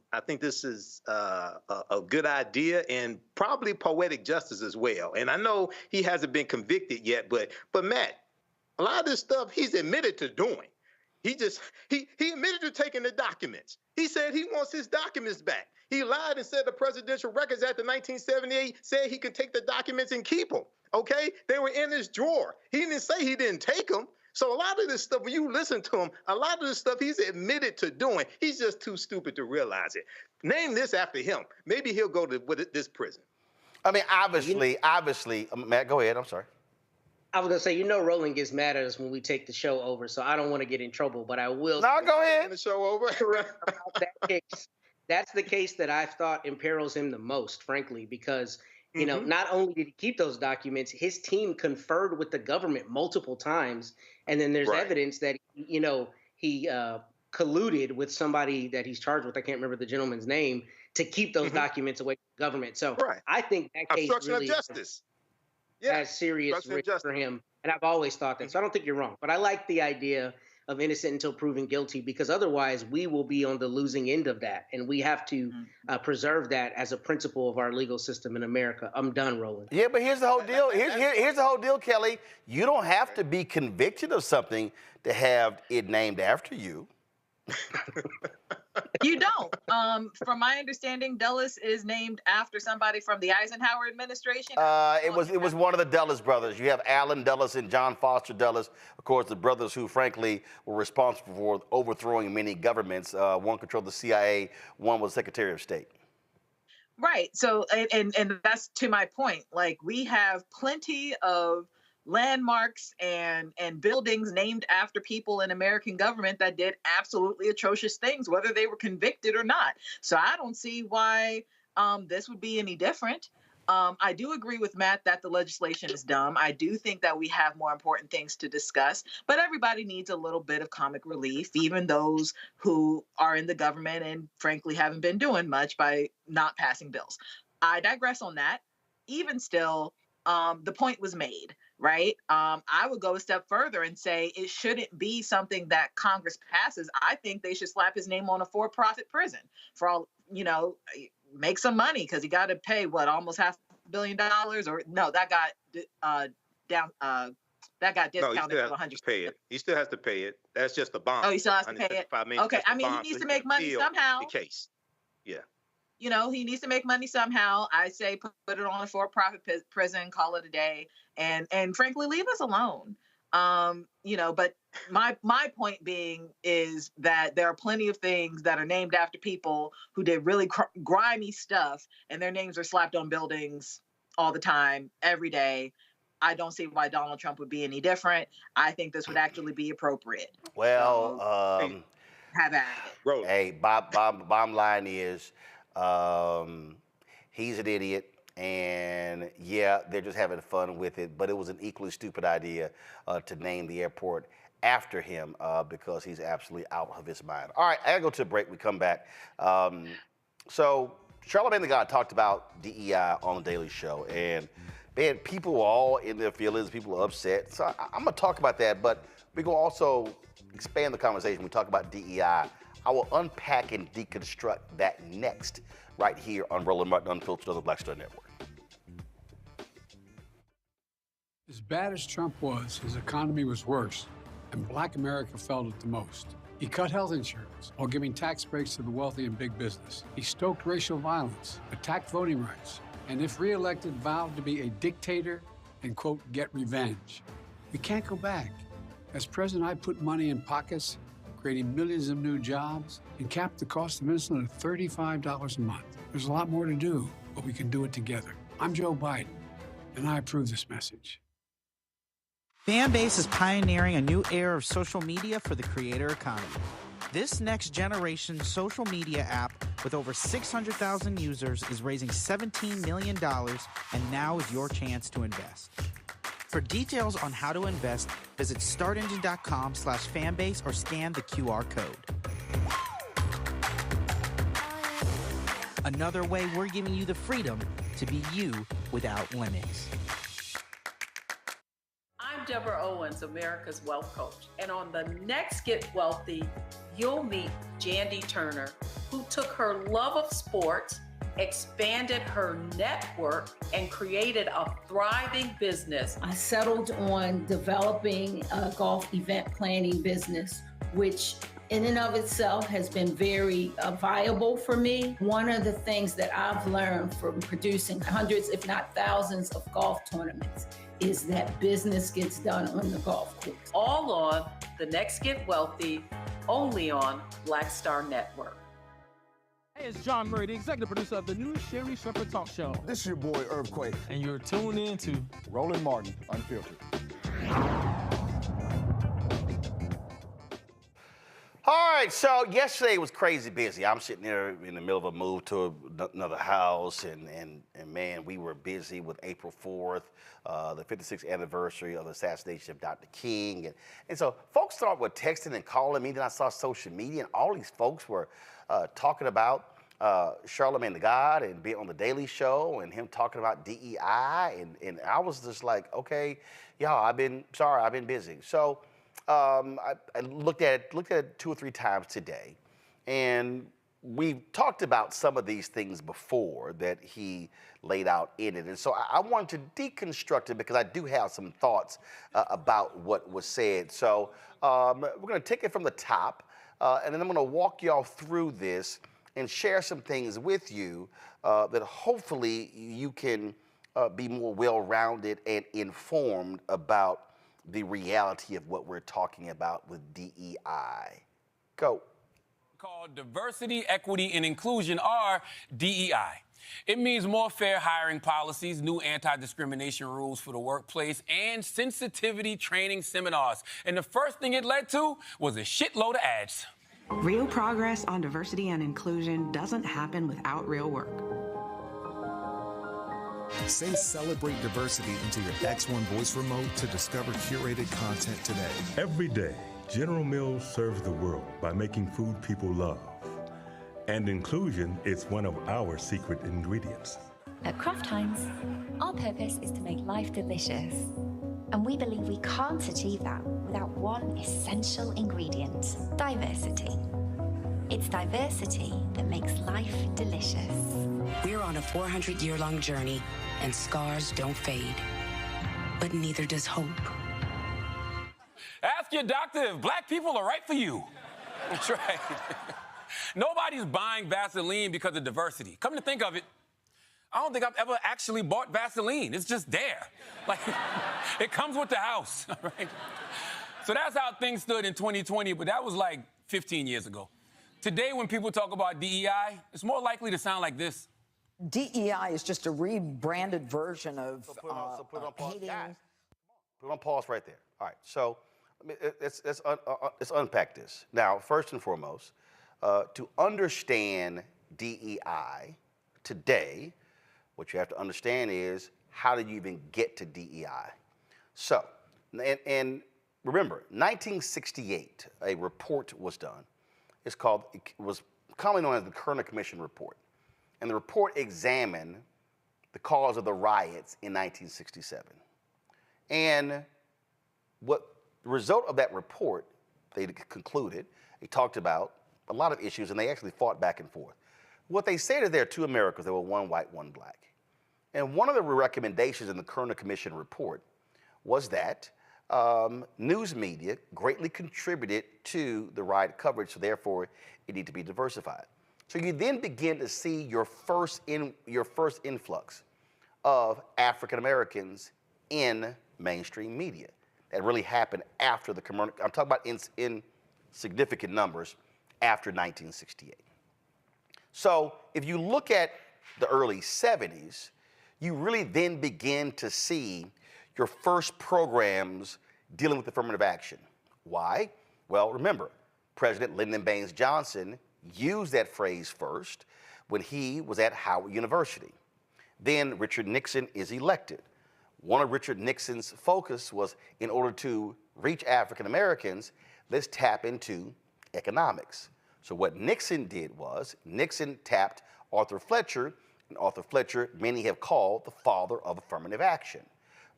good idea and probably poetic justice as well. And I know he hasn't been convicted yet, but Matt, a lot of this stuff he's admitted to doing. He admitted to taking the documents. He said he wants his documents back. He lied and said the Presidential Records Act of 1978 said he could take the documents and keep them. Okay? They were in his drawer. He didn't say he didn't take them. So a lot of this stuff, when you listen to him, a lot of this stuff he's admitted to doing. He's just too stupid to realize it. Name this after him. Maybe he'll go to this prison. I mean, obviously, Matt, go ahead. I'm sorry. I was going to say, Roland gets mad at us when we take the show over, so I don't want to get in trouble, but I will. No, go ahead. The show over. that case. That's the case that I thought imperils him the most, frankly, because, not only did he keep those documents, his team conferred with the government multiple times. And then there's evidence that, he colluded with somebody that he's charged with. I can't remember the gentleman's name to keep those documents away from the government. So I think that case really justice. has serious risk for him. And I've always thought that. So I don't think you're wrong. But I like the idea of innocent until proven guilty, because otherwise we will be on the losing end of that. And we have to preserve that as a principle of our legal system in America. I'm done, Roland. Yeah, but here's the whole deal. Here's the whole deal, Kelly. You don't have to be convicted of something to have it named after you. You don't. From my understanding, Dulles is named after somebody from the Eisenhower administration. It was one of the Dulles brothers. You have Allen Dulles and John Foster Dulles, of course, the brothers who, frankly, were responsible for overthrowing many governments. One controlled the CIA, one was Secretary of State. Right. So, and that's to my point. Like, we have plenty of landmarks and buildings named after people in American government that did absolutely atrocious things, whether they were convicted or not. So I don't see why this would be any different. I do agree with Matt that the legislation is dumb. I do think that we have more important things to discuss, but everybody needs a little bit of comic relief, even those who are in the government and frankly haven't been doing much by not passing bills. I digress on that. Even still, the point was made. Right. I would go a step further and say it shouldn't be something that Congress passes. I think they should slap his name on a for-profit prison for all, make some money, because he got to pay almost $500 million, or no, that got discounted to 100. Pay it. He still has to pay it. That's just a bond. Oh, he still has to pay it. Okay. I mean, he needs to make money somehow. The case. Yeah. He needs to make money somehow. I say put it on a for-profit prison, call it a day, and frankly, leave us alone. But my point being is that there are plenty of things that are named after people who did really grimy stuff, and their names are slapped on buildings all the time, every day. I don't see why Donald Trump would be any different. I think this would actually be appropriate. Well, have at it. Hey, bottom line is, he's an idiot, and yeah, they're just having fun with it, but it was an equally stupid idea to name the airport after him because he's absolutely out of his mind. All right, I gotta go to a break. We come back. So Charlamagne the God talked about DEI on the Daily Show, and man, people were all in their feelings, people were upset. So I'm gonna talk about that, but we're gonna also expand the conversation. We talk about DEI. I will unpack and deconstruct that next, right here on Roland Martin Unfiltered on the Black Star Network. As bad as Trump was, his economy was worse, and Black America felt it the most. He cut health insurance while giving tax breaks to the wealthy and big business. He stoked racial violence, attacked voting rights, and if reelected, vowed to be a dictator and, quote, get revenge. We can't go back. As president, I put money in pockets, creating millions of new jobs, and capped the cost of insulin at $35 a month. There's a lot more to do, but we can do it together. I'm Joe Biden, and I approve this message. Fanbase is pioneering a new era of social media for the creator economy. This next generation social media app with over 600,000 users is raising $17 million, and now is your chance to invest. For details on how to invest, visit startengine.com/fanbase or scan the QR code. Another way we're giving you the freedom to be you without limits. I'm Deborah Owens, America's Wealth Coach. And on the next Get Wealthy, you'll meet Jandy Turner, who took her love of sports expanded her network, and created a thriving business. I settled on developing a golf event planning business, which in and of itself has been very viable for me. One of the things that I've learned from producing hundreds, if not thousands, of golf tournaments is that business gets done on the golf course. All on The Next Get Wealthy, only on Black Star Network. Hey, it's John Murray, the executive producer of the new Sherry Shepherd Talk Show. This is your boy, Earthquake. And you're tuned in to Roland Martin, Unfiltered. All right, so yesterday was crazy busy. I'm sitting there in the middle of a move to another house, and man, we were busy with April 4th, the 56th anniversary of the assassination of Dr. King. And so folks started with texting and calling me. Then I saw social media, and all these folks were talking about Charlamagne the God and being on the Daily Show and him talking about DEI. And I was just like, okay, y'all, I've been busy. So I looked at it 2 or 3 times today, and we've talked about some of these things before that he laid out in it. And so I wanted to deconstruct it because I do have some thoughts about what was said. So we're going to take it from the top, and then I'm going to walk y'all through this and share some things with you that hopefully you can be more well-rounded and informed about the reality of what we're talking about with DEI. Go. Called Diversity, Equity, and Inclusion, or DEI. It means more fair hiring policies, new anti-discrimination rules for the workplace, and sensitivity training seminars. And the first thing it led to was a shitload of ads. Real progress on diversity and inclusion doesn't happen without real work. Say Celebrate Diversity into your X1 voice remote to discover curated content today. Every day, General Mills serves the world by making food people love. And inclusion is one of our secret ingredients. At Kraft Heinz, our purpose is to make life delicious. And we believe we can't achieve that without one essential ingredient: diversity. It's diversity that makes life delicious. We're on a 400-year-long journey, and scars don't fade. But neither does hope. Ask your doctor if black people are right for you. That's right. Nobody's buying Vaseline because of diversity. Come to think of it, I don't think I've ever actually bought Vaseline. It's just there. Like, it comes with the house, right? So that's how things stood in 2020, but that was like 15 years ago. Today, when people talk about DEI, it's more likely to sound like this. DEI is just a rebranded version of put on pause. Guys, put on pause right there. All right, so let's unpack this. Now, first and foremost, to understand DEI today, what you have to understand is, how did you even get to DEI? So, and remember, 1968, a report was done. It was commonly known as the Kerner Commission Report. And the report examined the cause of the riots in 1967. And what the result of that report, they concluded, they talked about a lot of issues, and they actually fought back and forth. What they said is there are 2 Americas. There were 1 white, 1 black. And one of the recommendations in the Kerner Commission report was that news media greatly contributed to the riot coverage, so therefore it needed to be diversified. So you then begin to see your first influx of African Americans in mainstream media. That really happened after the I'm talking about in significant numbers after 1968. So if you look at the early 70s, you really then begin to see your first programs dealing with affirmative action. Why? Well, remember, President Lyndon Baines Johnson used that phrase first when he was at Howard University. Then Richard Nixon is elected. One of Richard Nixon's focus was, in order to reach African Americans, let's tap into economics. So what Nixon did was, Nixon tapped Arthur Fletcher, and Arthur Fletcher many have called the father of affirmative action.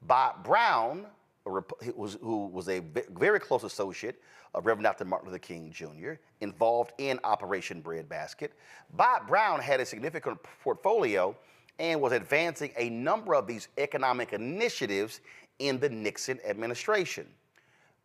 Bob Brown who was a very close associate of Reverend Dr. Martin Luther King Jr., involved in Operation Breadbasket. Bob Brown had a significant portfolio and was advancing a number of these economic initiatives in the Nixon administration.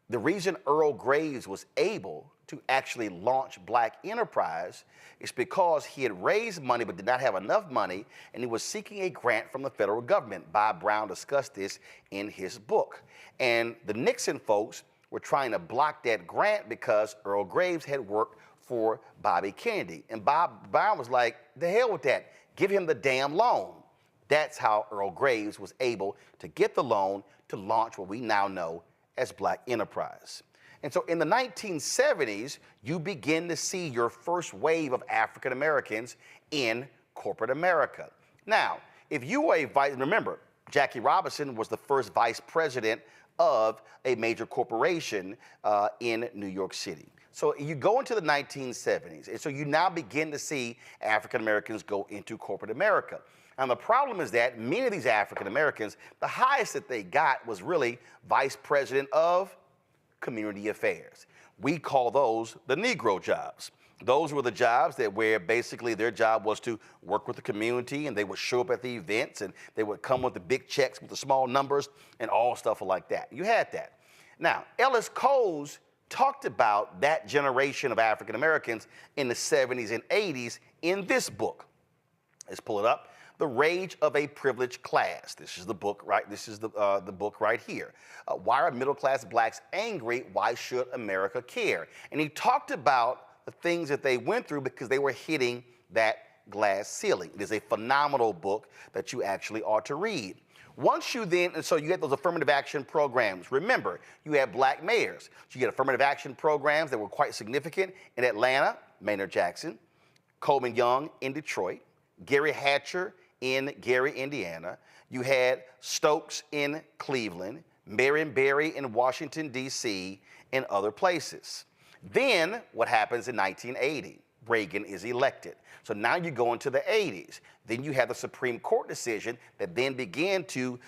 The reason Earl Graves was able to actually launch Black Enterprise is because he had raised money but did not have enough money, and he was seeking a grant from the federal government. Bob Brown discussed this in his book. And the Nixon folks were trying to block that grant because Earl Graves had worked for Bobby Kennedy. And Bob Brown was like, the hell with that, give him the damn loan. That's how Earl Graves was able to get the loan to launch what we now know as Black Enterprise. And so in the 1970s, you begin to see your first wave of African Americans in corporate America. Now, if you were remember, Jackie Robinson was the first vice president of a major corporation in New York City. So you go into the 1970s, and so you now begin to see African Americans go into corporate America. And the problem is that many of these African Americans, the highest that they got was really vice president of community affairs. We call those the Negro jobs. Those were the jobs where basically their job was to work with the community, and they would show up at the events, and they would come with the big checks with the small numbers and all stuff like that. You had that. Now, Ellis Coles talked about that generation of African Americans in the 70s and 80s in this book. Let's pull it up. The Rage of a Privileged Class. This is the book, right? This is the book right here. Why are middle-class blacks angry? Why should America care? And he talked about the things that they went through because they were hitting that glass ceiling. It is a phenomenal book that you actually ought to read. Once you and so you get those affirmative action programs. Remember, you had black mayors. So you get affirmative action programs that were quite significant in Atlanta, Maynard Jackson, Coleman Young in Detroit, Gary Hatcher in Gary, Indiana. You had Stokes in Cleveland, Marion Barry in Washington, D.C., and other places. Then what happens in 1980? Reagan is elected. So now you go into the 80s. Then you have the Supreme Court decision that then began to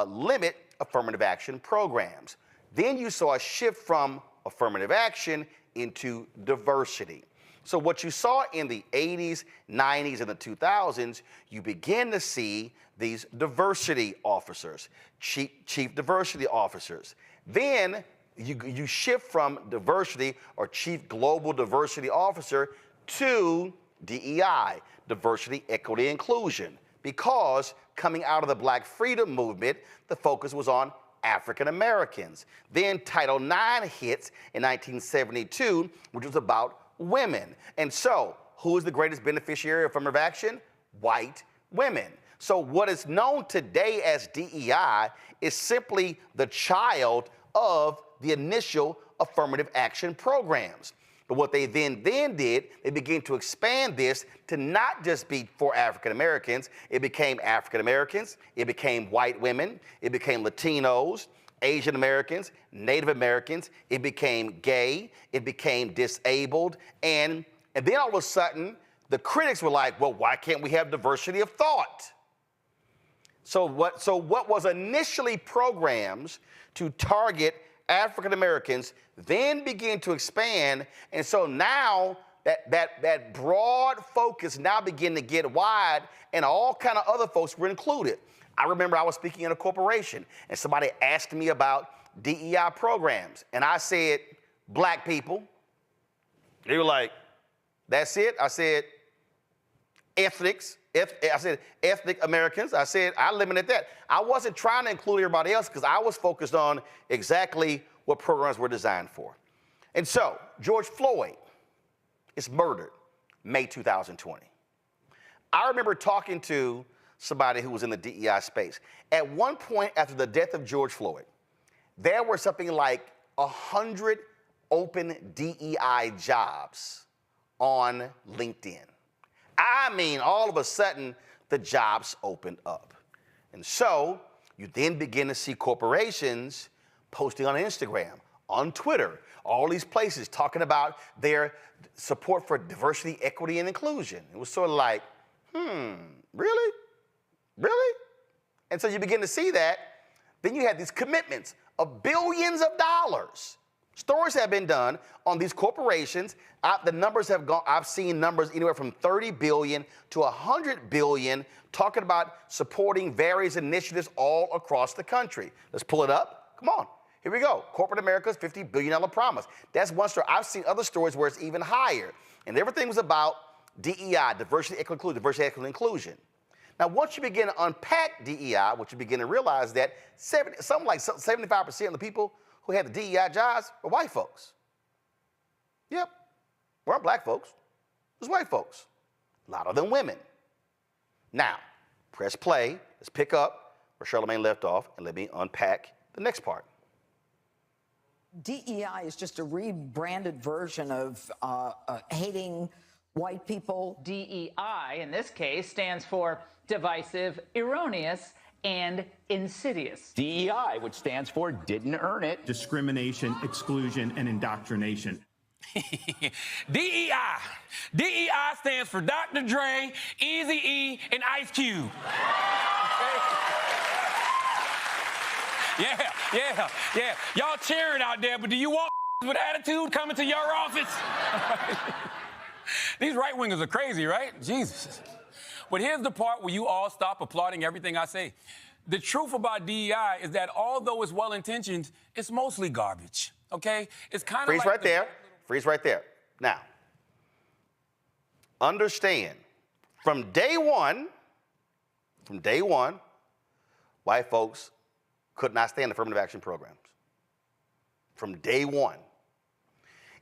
limit affirmative action programs. Then you saw a shift from affirmative action into diversity. So what you saw in the 80s, 90s, and the 2000s, you begin to see these diversity officers, chief diversity officers. Then you shift from diversity or chief global diversity officer to DEI, diversity, equity, inclusion, because coming out of the Black Freedom Movement, the focus was on African Americans. Then Title IX hits in 1972, which was about women. And so, who is the greatest beneficiary of affirmative action? White women. So what is known today as DEI is simply the child of the initial affirmative action programs. But what they then did, they began to expand this to not just be for African Americans. It became African Americans, it became white women, it became Latinos, Asian Americans, Native Americans, it became gay, it became disabled, and then all of a sudden, the critics were like, well, why can't we have diversity of thought? So what was initially programs to target African Americans then began to expand, and so now that broad focus now began to get wide, and all kind of other folks were included. I remember I was speaking in a corporation, and somebody asked me about DEI programs, and I said, black people. They were like, that's it? I said, ethnics. I said, ethnic Americans. I said, I limited that. I wasn't trying to include everybody else because I was focused on exactly what programs were designed for. And so, George Floyd is murdered May 2020. I remember talking to somebody who was in the DEI space. At one point after the death of George Floyd, there were something like 100 open DEI jobs on LinkedIn. I mean, all of a sudden, the jobs opened up. And so you then begin to see corporations posting on Instagram, on Twitter, all these places talking about their support for diversity, equity, and inclusion. It was sort of like, really? Really? And so you begin to see that. Then you have these commitments of billions of dollars. Stories have been done on these corporations. The numbers have gone, I've seen numbers anywhere from 30 billion to 100 billion talking about supporting various initiatives all across the country. Let's pull it up. Come on. Here we go. Corporate America's $50 billion promise. That's one story. I've seen other stories where it's even higher. And everything was about DEI, diversity, equity, inclusion. Now, once you begin to unpack DEI, what you begin to realize that something like 75% of the people who had the DEI jobs were white folks. Yep. Weren't black folks. It was white folks. A lot of them women. Now, press play. Let's pick up where Charlamagne left off, and let me unpack the next part. DEI is just a rebranded version of hating white people. DEI, in this case, stands for divisive, erroneous, and insidious. DEI, which stands for didn't earn it. Discrimination, exclusion, and indoctrination. DEI. DEI stands for Dr. Dre, Eazy-E, and Ice Cube. Yeah. Y'all cheering out there, but do you want with attitude coming to your office? These right-wingers are crazy, right? Jesus. But here's the part where you all stop applauding everything I say. The truth about DEI is that although it's well-intentioned, it's mostly garbage, okay? It's kind of Freeze like right there. Freeze right there. Now, understand, from day one, white folks could not stand affirmative action programs. From day one.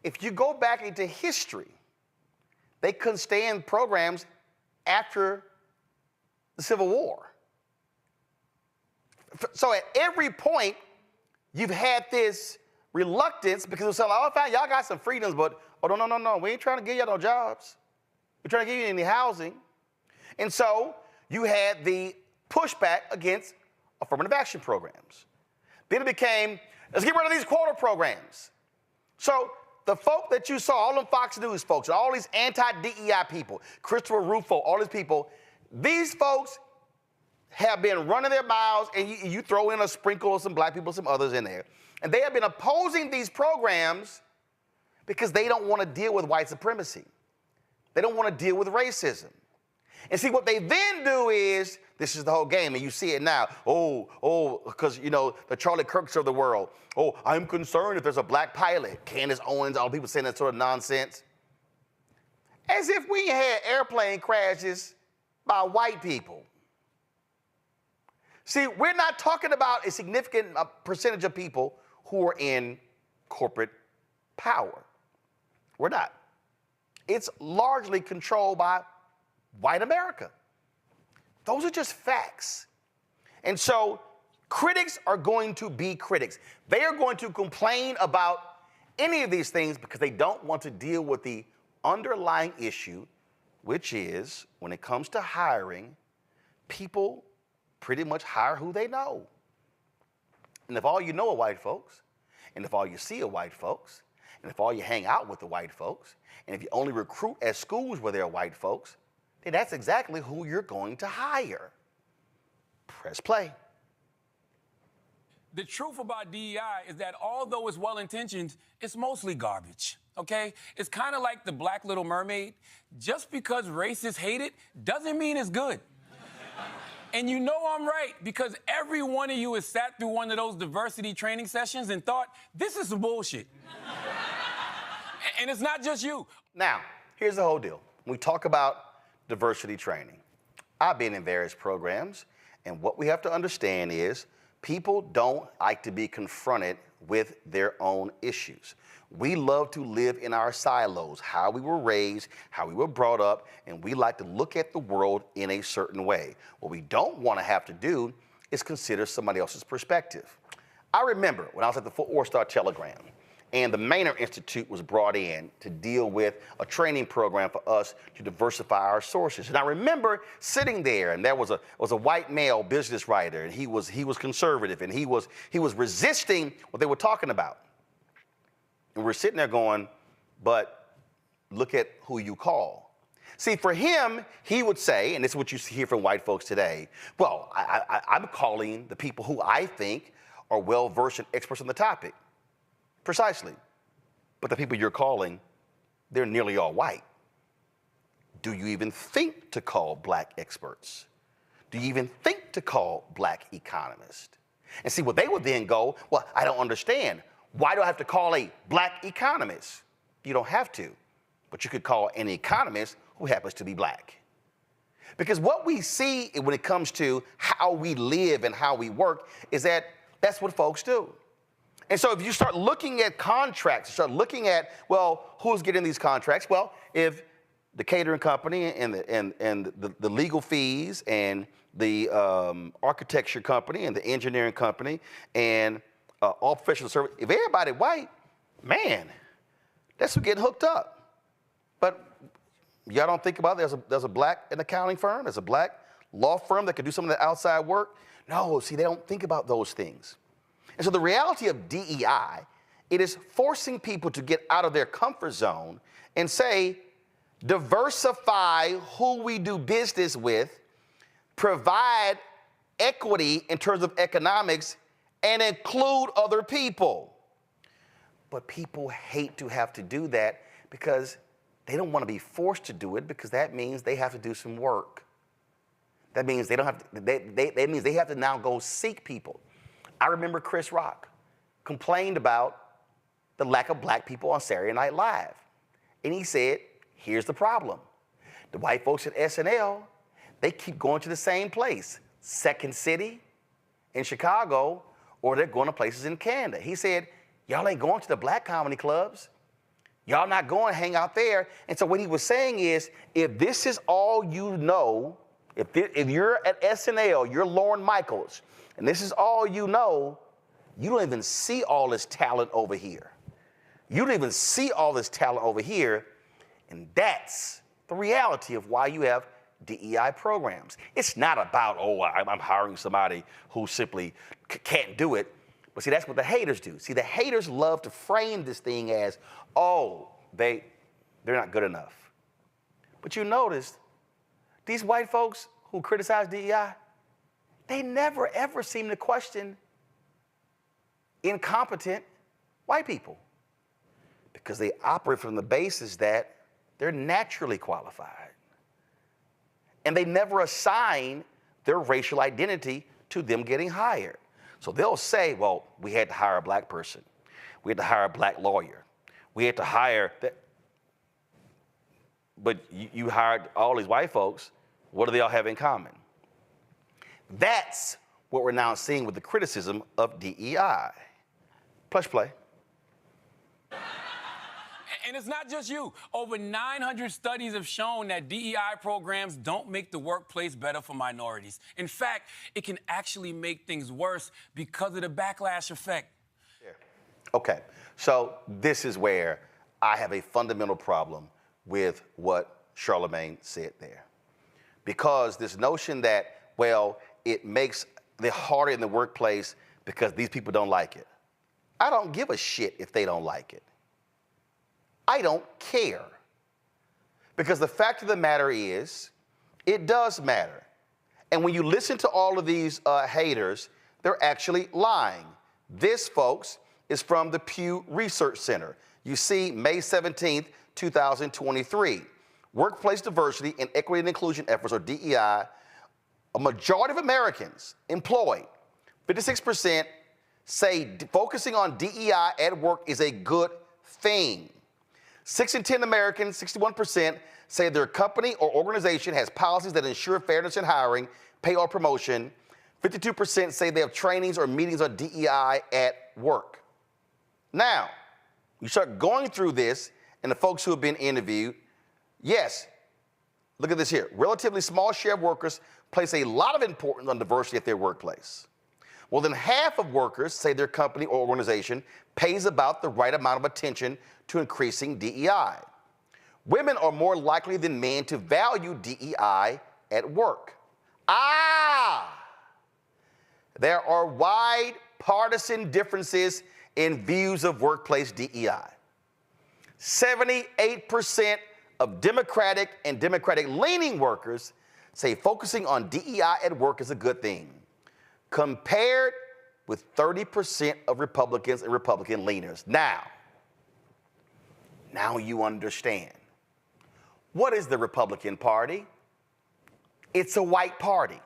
If you go back into history, they couldn't stand programs after the Civil War. So at every point, you've had this reluctance because it's like, oh, fine, y'all got some freedoms, but no, we ain't trying to give y'all no jobs. We're trying to give you any housing. And so you had the pushback against affirmative action programs. Then it became, let's get rid of these quota programs. So the folk that you saw, all them Fox News folks, all these anti-DEI people, Christopher Rufo, all these people, these folks have been running their mouths, and you throw in a sprinkle of some black people, some others in there. And they have been opposing these programs because they don't want to deal with white supremacy. They don't want to deal with racism. And see, what they then do is, this is the whole game, and you see it now. Because, the Charlie Kirks of the world. Oh, I'm concerned if there's a black pilot. Candace Owens, all people saying that sort of nonsense. As if we had airplane crashes by white people. See, we're not talking about a significant percentage of people who are in corporate power. We're not. It's largely controlled by white America. Those are just facts. And so critics are going to be critics. They are going to complain about any of these things because they don't want to deal with the underlying issue, which is when it comes to hiring, people pretty much hire who they know. And if all you know are white folks, and if all you see are white folks, and if all you hang out with are white folks, and if you only recruit at schools where there are white folks, then that's exactly who you're going to hire. Press play. The truth about DEI is that although it's well-intentioned, it's mostly garbage, okay? It's kind of like the Black Little Mermaid. Just because racists hate it doesn't mean it's good. And you know I'm right, because every one of you has sat through one of those diversity training sessions and thought, this is some bullshit. And it's not just you. Now, here's the whole deal. When we talk about diversity training, I've been in various programs, and what we have to understand is people don't like to be confronted with their own issues. We love to live in our silos, how we were raised, how we were brought up, and we like to look at the world in a certain way. What we don't want to have to do is consider somebody else's perspective. I remember when I was at the Fort Worth Star-Telegram, and the Maynard Institute was brought in to deal with a training program for us to diversify our sources. And I remember sitting there, and there was a white male business writer, and he was conservative, and he was resisting what they were talking about. And we're sitting there going, but look at who you call. See, for him, he would say, and this is what you hear from white folks today, well, I'm calling the people who I think are well-versed and experts on the topic. Precisely. But the people you're calling, they're nearly all white. Do you even think to call black experts? Do you even think to call black economists? And see, well, they would then go, well, I don't understand. Why do I have to call a black economist? You don't have to, but you could call an economist who happens to be black. Because what we see when it comes to how we live and how we work is that that's what folks do. And so if you start looking at contracts, start looking at, well, who's getting these contracts? Well, if the catering company and the legal fees and the architecture company and the engineering company and all professional service, if everybody white, man, that's what's getting hooked up. But y'all don't think about it. There's a black accounting firm, there's a black law firm that can do some of the outside work. No, see, they don't think about those things. And so the reality of DEI, it is forcing people to get out of their comfort zone and say, diversify who we do business with, provide equity in terms of economics, and include other people. But people hate to have to do that because they don't want to be forced to do it, because that means they have to do some work. That means they don't have to, that means they have to now go seek people. I remember Chris Rock complained about the lack of black people on Saturday Night Live. And he said, here's the problem. The white folks at SNL, they keep going to the same place, Second City in Chicago, or they're going to places in Canada. He said, y'all ain't going to the black comedy clubs. Y'all not going to hang out there. And so what he was saying is, if this is all you know, if you're at SNL, you're Lorne Michaels, and this is all you know, you don't even see all this talent over here. You don't even see all this talent over here, and that's the reality of why you have DEI programs. It's not about, oh, I'm hiring somebody who simply can't do it. But see, that's what the haters do. See, the haters love to frame this thing as, oh, they're not good enough. But you notice, these white folks who criticize DEI, they never, ever seem to question incompetent white people, because they operate from the basis that they're naturally qualified. And they never assign their racial identity to them getting hired. So they'll say, well, we had to hire a black person. We had to hire a black lawyer. We had to hire that. But you hired all these white folks. What do they all have in common? That's what we're now seeing with the criticism of DEI. Plush play. And it's not just you. Over 900 studies have shown that DEI programs don't make the workplace better for minorities. In fact, it can actually make things worse because of the backlash effect. Yeah. Okay, so this is where I have a fundamental problem with what Charlamagne said there. Because this notion that, well, it makes it harder in the workplace because these people don't like it. I don't give a shit if they don't like it. I don't care. Because the fact of the matter is, it does matter. And when you listen to all of these haters, they're actually lying. This, folks, is from the Pew Research Center. You see, May 17th, 2023. Workplace diversity and equity and inclusion efforts, or DEI, a majority of Americans employed, 56%, say focusing on DEI at work is a good thing. 6 in 10 Americans, 61%, say their company or organization has policies that ensure fairness in hiring, pay, or promotion. 52% say they have trainings or meetings on DEI at work. Now, you start going through this, and the folks who have been interviewed, yes, look at this here. Relatively small share of workers place a lot of importance on diversity at their workplace. More than half of workers say their company or organization pays about the right amount of attention to increasing DEI. Women are more likely than men to value DEI at work. There are wide partisan differences in views of workplace DEI. 78% of Democratic and Democratic-leaning workers say focusing on DEI at work is a good thing, compared with 30% of Republicans and Republican leaners. Now you understand. What is the Republican Party? It's a white party.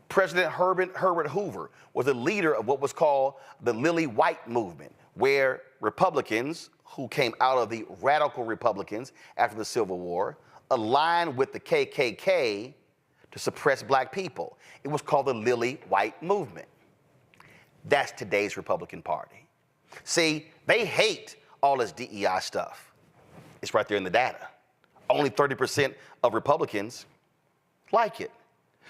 President Herbert Hoover was a leader of what was called the Lily White movement, where Republicans who came out of the radical Republicans after the Civil War aligned with the KKK to suppress black people. It was called the Lily White movement. That's today's Republican Party. See, they hate all this DEI stuff. It's right there in the data. Only 30% of Republicans like it.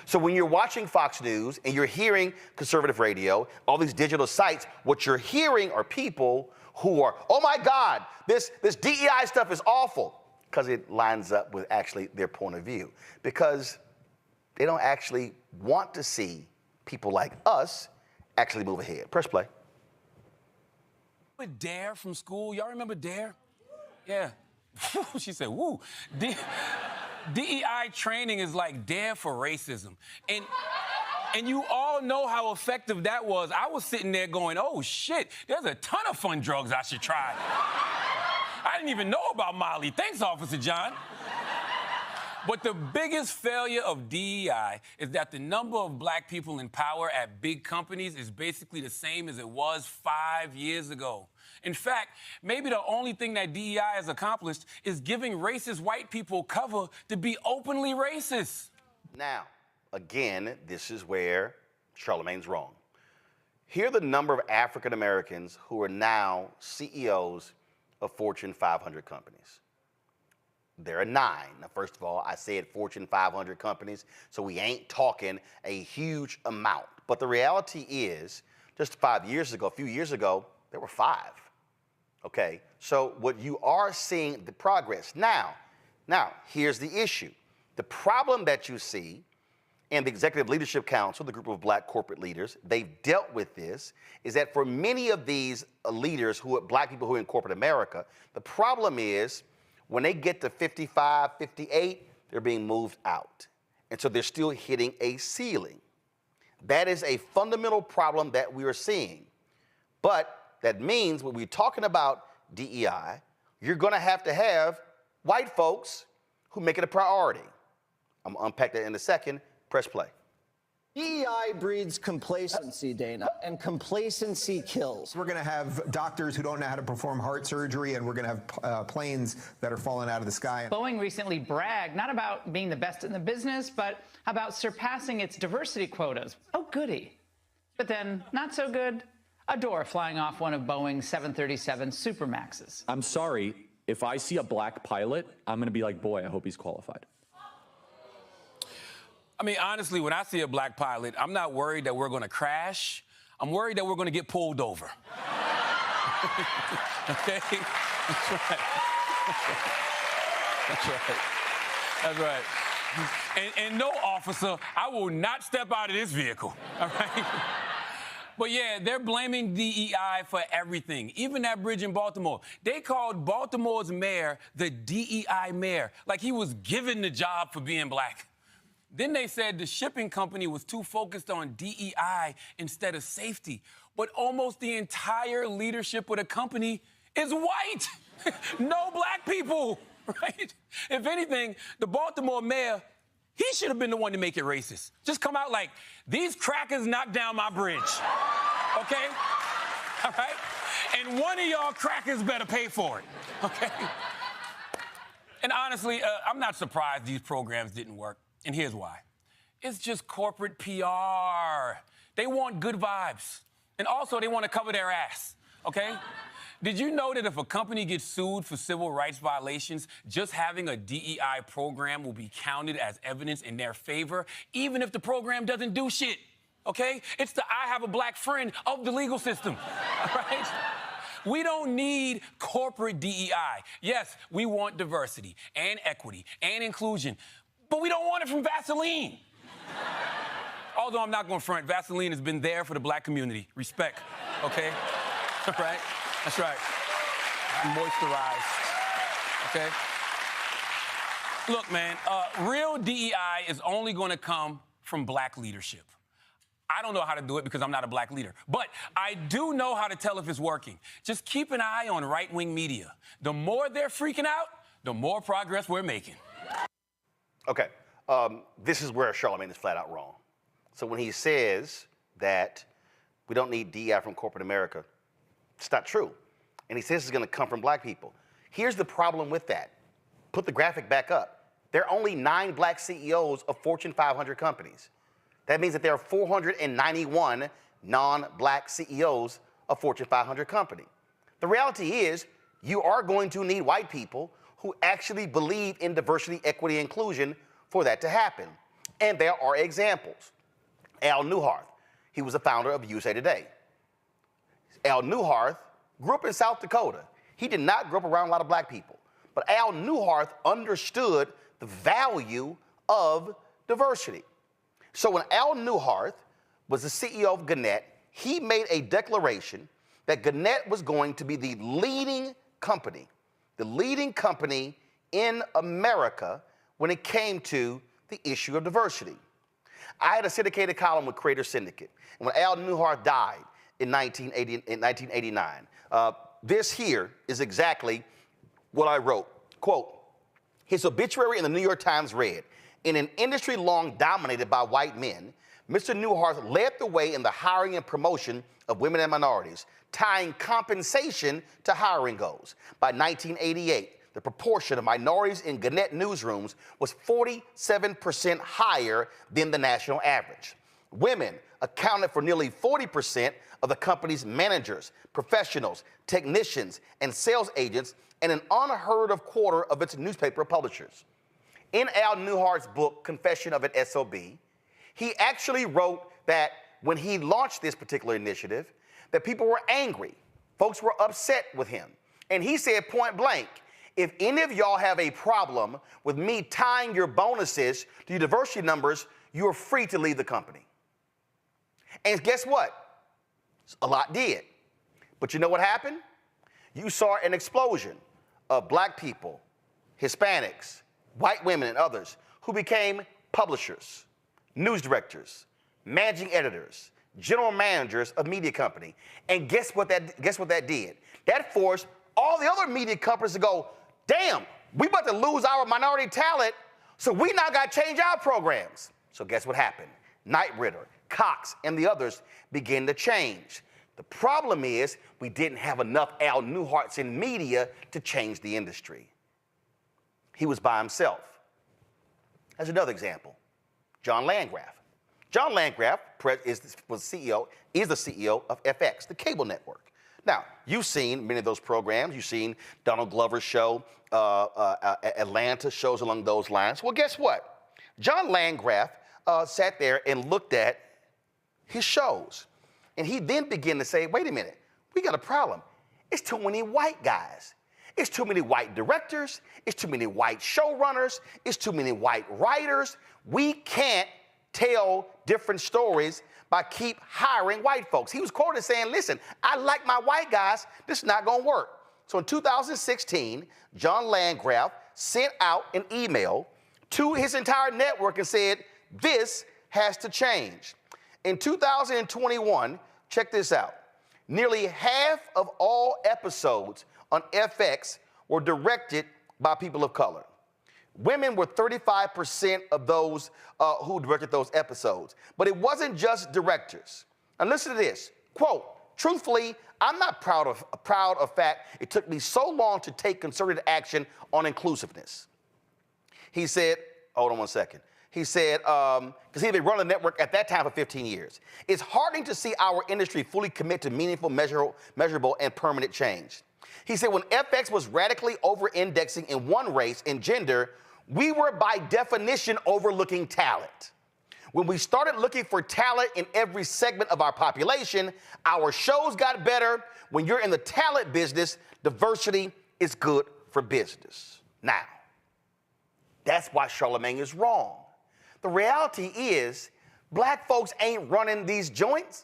So when you're watching Fox News and you're hearing conservative radio, all these digital sites, what you're hearing are people who are, oh my God, this DEI stuff is awful, because it lines up with actually their point of view. Because they don't actually want to see people like us actually move ahead. Press play. DARE from school? Y'all remember DARE? Yeah. She said, woo. DEI training is like DARE for racism. And you all know how effective that was. I was sitting there going, oh, shit, there's a ton of fun drugs I should try. I didn't even know about Molly. Thanks, Officer John. But the biggest failure of DEI is that the number of black people in power at big companies is basically the same as it was 5 years ago. In fact, maybe the only thing that DEI has accomplished is giving racist white people cover to be openly racist. Now, again, this is where Charlamagne's wrong. Here are the number of African Americans who are now CEOs of Fortune 500 companies. There are 9. Now, first of all, I said Fortune 500 companies, so we ain't talking a huge amount. But the reality is, just 5 years ago, a few years ago, there were 5. Okay, so what you are seeing, the progress. Now, here's the issue. The problem that you see in the Executive Leadership Council, the group of black corporate leaders, they've dealt with this, is that for many of these leaders who are black people who are in corporate America, the problem is when they get to 55, 58, they're being moved out. And so they're still hitting a ceiling. That is a fundamental problem that we are seeing. But that means when we're talking about DEI, you're going to have white folks who make it a priority. I'm going to unpack that in a second. Press play. DEI breeds complacency, Dana, and complacency kills. We're going to have doctors who don't know how to perform heart surgery, and we're going to have planes that are falling out of the sky. Boeing recently bragged not about being the best in the business, but about surpassing its diversity quotas. Oh, goody. But then, not so good. A door flying off one of Boeing's 737 Supermaxes. I'm sorry, if I see a black pilot, I'm going to be like, boy, I hope he's qualified. I mean, honestly, when I see a black pilot, I'm not worried that we're going to crash. I'm worried that we're going to get pulled over. Okay? That's right. That's right. That's right. And no, officer, I will not step out of this vehicle. All right? But yeah, they're blaming DEI for everything, even that bridge in Baltimore. They called Baltimore's mayor the DEI mayor, like he was given the job for being black. Then they said the shipping company was too focused on DEI instead of safety. But almost the entire leadership of the company is white. No black people, right? If anything, the Baltimore mayor, he should have been the one to make it racist. Just come out like, these crackers knocked down my bridge, okay? All right? And one of y'all crackers better pay for it, okay? And honestly, I'm not surprised these programs didn't work. And here's why. It's just corporate PR. They want good vibes. And also, they want to cover their ass, okay? Did you know that if a company gets sued for civil rights violations, just having a DEI program will be counted as evidence in their favor, even if the program doesn't do shit, okay? It's the I have a black friend of the legal system, right? We don't need corporate DEI. Yes, we want diversity and equity and inclusion, but we don't want it from Vaseline. Although I'm not going to front, Vaseline has been there for the black community. Respect, okay? Right? That's right. Moisturized, okay? Look, man, real DEI is only going to come from black leadership. I don't know how to do it because I'm not a black leader. But I do know how to tell if it's working. Just keep an eye on right-wing media. The more they're freaking out, the more progress we're making. Okay, this is where Charlamagne is flat out wrong. So when he says that we don't need DEI from corporate America, it's not true. And he says it's going to come from black people. Here's the problem with that. Put the graphic back up. There are only 9 black CEOs of Fortune 500 companies. That means that there are 491 non-black CEOs of Fortune 500 company. The reality is you are going to need white people who actually believe in diversity, equity, and inclusion for that to happen. And there are examples. Al Newharth, he was the founder of USA Today. Al Newharth grew up in South Dakota. He did not grow up around a lot of black people. But Al Newharth understood the value of diversity. So when Al Newharth was the CEO of Gannett, he made a declaration that Gannett was going to be the leading company in America when it came to the issue of diversity. I had a syndicated column with Creator Syndicate. And when Al Newharth died in 1989, this here is exactly what I wrote. Quote, his obituary in the New York Times read, in an industry long dominated by white men, Mr. Newharth led the way in the hiring and promotion of women and minorities, tying compensation to hiring goals. By 1988, the proportion of minorities in Gannett newsrooms was 47% higher than the national average. Women accounted for nearly 40% of the company's managers, professionals, technicians, and sales agents, and an unheard of quarter of its newspaper publishers. In Al Newhart's book, Confession of an SOB, he actually wrote that when he launched this particular initiative, that people were angry. Folks were upset with him. And he said point blank, if any of y'all have a problem with me tying your bonuses to your diversity numbers, you're free to leave the company. And guess what? A lot did. But you know what happened? You saw an explosion of black people, Hispanics, white women, and others who became publishers, news directors, managing editors, general managers of media company. And guess what that did? That forced all the other media companies to go, damn, we about to lose our minority talent, so we now got to change our programs. So guess what happened? Knight Ridder, Cox, and the others began to change. The problem is we didn't have enough Al Newharts in media to change the industry. He was by himself. As another example, John Landgraf. John Landgraf is the CEO of FX, the cable network. Now, you've seen many of those programs. You've seen Donald Glover's show, Atlanta, shows along those lines. Well, guess what? John Landgraf sat there and looked at his shows. And he then began to say, wait a minute, we got a problem. It's too many white guys. It's too many white directors. It's too many white showrunners. It's too many white writers. We can't tell different stories by keep hiring white folks. He was quoted saying, listen, I like my white guys. This is not going to work. So in 2016, John Landgraf sent out an email to his entire network and said, this has to change. In 2021, check this out. Nearly half of all episodes on FX were directed by people of color. Women were 35% of those who directed those episodes. But it wasn't just directors. And listen to this, quote, truthfully, I'm not proud of fact it took me so long to take concerted action on inclusiveness. He said, hold on one second. He said, because he had been running the network at that time for 15 years. It's heartening to see our industry fully commit to meaningful, measurable, and permanent change. He said, when FX was radically over-indexing in one race and gender, we were by definition overlooking talent. When we started looking for talent in every segment of our population, our shows got better. When you're in the talent business, diversity is good for business. Now, that's why Charlamagne is wrong. The reality is, black folks ain't running these joints.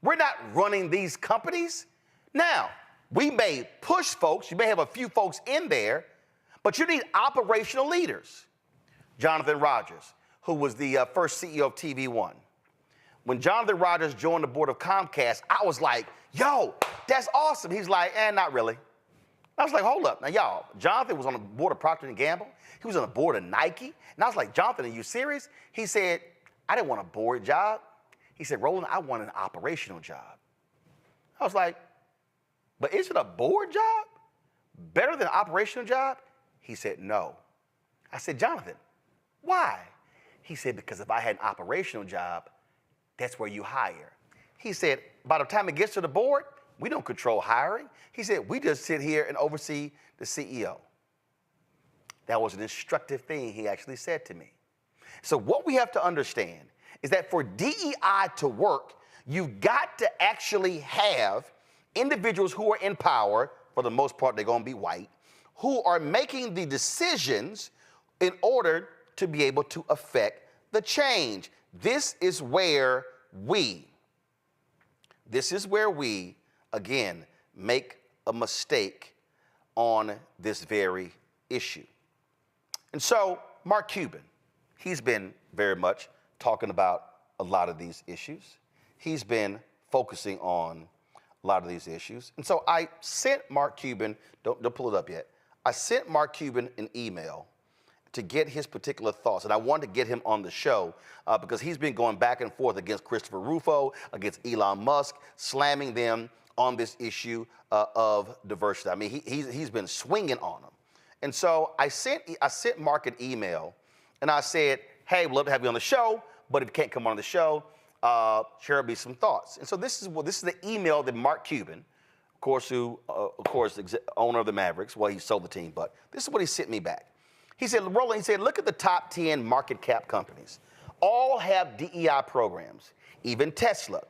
We're not running these companies. Now, we may push folks, you may have a few folks in there, but you need operational leaders. Jonathan Rogers, who was the first CEO of TV One. When Jonathan Rogers joined the board of Comcast, I was like, yo, that's awesome. He's like, not really. I was like, hold up. Now, y'all, Jonathan was on the board of Procter & Gamble. He was on the board of Nike. And I was like, Jonathan, are you serious? He said, I didn't want a board job. He said, Roland, I want an operational job. I was like, but is it a board job better than an operational job? He said, no. I said, Jonathan, why? He said, because if I had an operational job, that's where you hire. He said, by the time it gets to the board, we don't control hiring. He said, we just sit here and oversee the CEO. That was an instructive thing he actually said to me. So what we have to understand is that for DEI to work, you've got to actually have individuals who are in power, for the most part they're gonna be white, who are making the decisions in order to be able to affect the change. This is where we, again, make a mistake on this very issue. And so, Mark Cuban, he's been very much talking about a lot of these issues. He's been focusing on a lot of these issues. And so I sent Mark Cuban, don't pull it up yet, I sent Mark Cuban an email to get his particular thoughts. And I wanted to get him on the show because he's been going back and forth against Christopher Rufo, against Elon Musk, slamming them on this issue of diversity. I mean, he's been swinging on them. And so I sent Mark an email, and I said, hey, we'd love to have you on the show, but if you can't come on the show, share me some thoughts. And so this is the email that Mark Cuban, of course, who, owner of the Mavericks, well, he sold the team, but this is what he sent me back. He said, Roland, look at the top 10 market cap companies. All have DEI programs, even Tesla.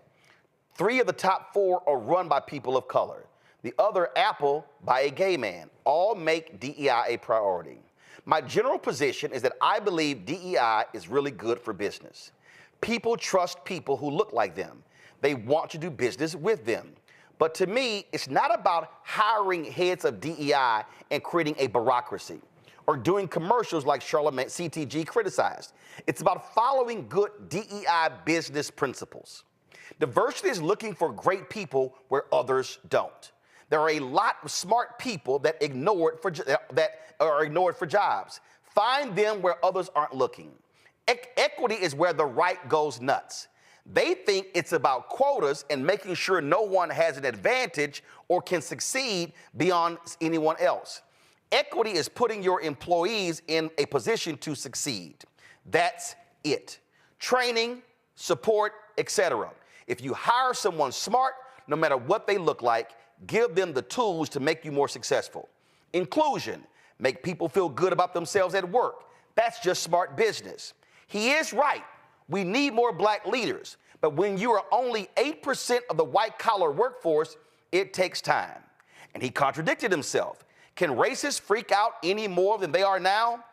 3 of the top 4 are run by people of color. The other, Apple, by a gay man. All make DEI a priority. My general position is that I believe DEI is really good for business. People trust people who look like them. They want to do business with them. But to me, it's not about hiring heads of DEI and creating a bureaucracy or doing commercials like Charlamagne CTG criticized. It's about following good DEI business principles. Diversity is looking for great people where others don't. There are a lot of smart people that are ignored for jobs. Find them where others aren't looking. Equity is where the right goes nuts. They think it's about quotas and making sure no one has an advantage or can succeed beyond anyone else. Equity is putting your employees in a position to succeed. That's it. Training, support, etc. If you hire someone smart, no matter what they look like, give them the tools to make you more successful. Inclusion, make people feel good about themselves at work. That's just smart business. He is right. We need more black leaders. But when you are only 8% of the white-collar workforce, it takes time. And he contradicted himself. Can racists freak out any more than they are now?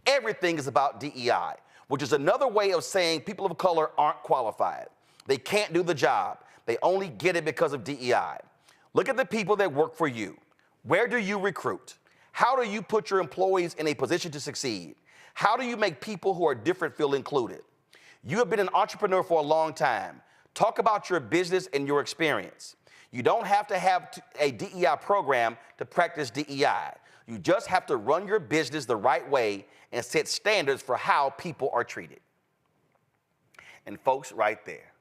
Everything is about DEI, which is another way of saying people of color aren't qualified. They can't do the job. They only get it because of DEI. Look at the people that work for you. Where do you recruit? How do you put your employees in a position to succeed? How do you make people who are different feel included? You have been an entrepreneur for a long time. Talk about your business and your experience. You don't have to have a DEI program to practice DEI. You just have to run your business the right way and set standards for how people are treated. And folks, right there,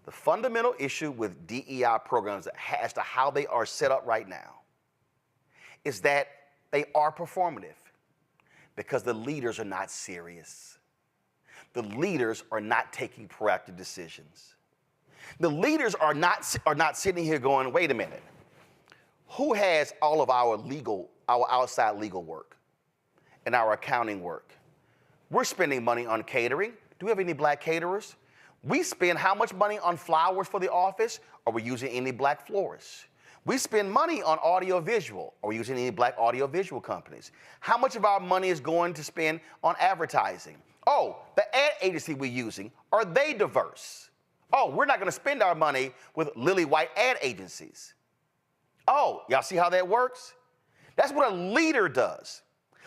the fundamental issue with DEI programs as to how they are set up right now is that they are performative because the leaders are not serious. The leaders are not taking proactive decisions. The leaders are not sitting here going, wait a minute, who has all of our outside legal work and our accounting work? We're spending money on catering. Do we have any black caterers? We spend how much money on flowers for the office? Are we using any black florists? We spend money on audiovisual. Are we using any black audiovisual companies? How much of our money is going to spend on advertising? Oh, the ad agency we're using, are they diverse? Oh, we're not going to spend our money with lily white ad agencies. Oh, y'all see how that works? That's what a leader does.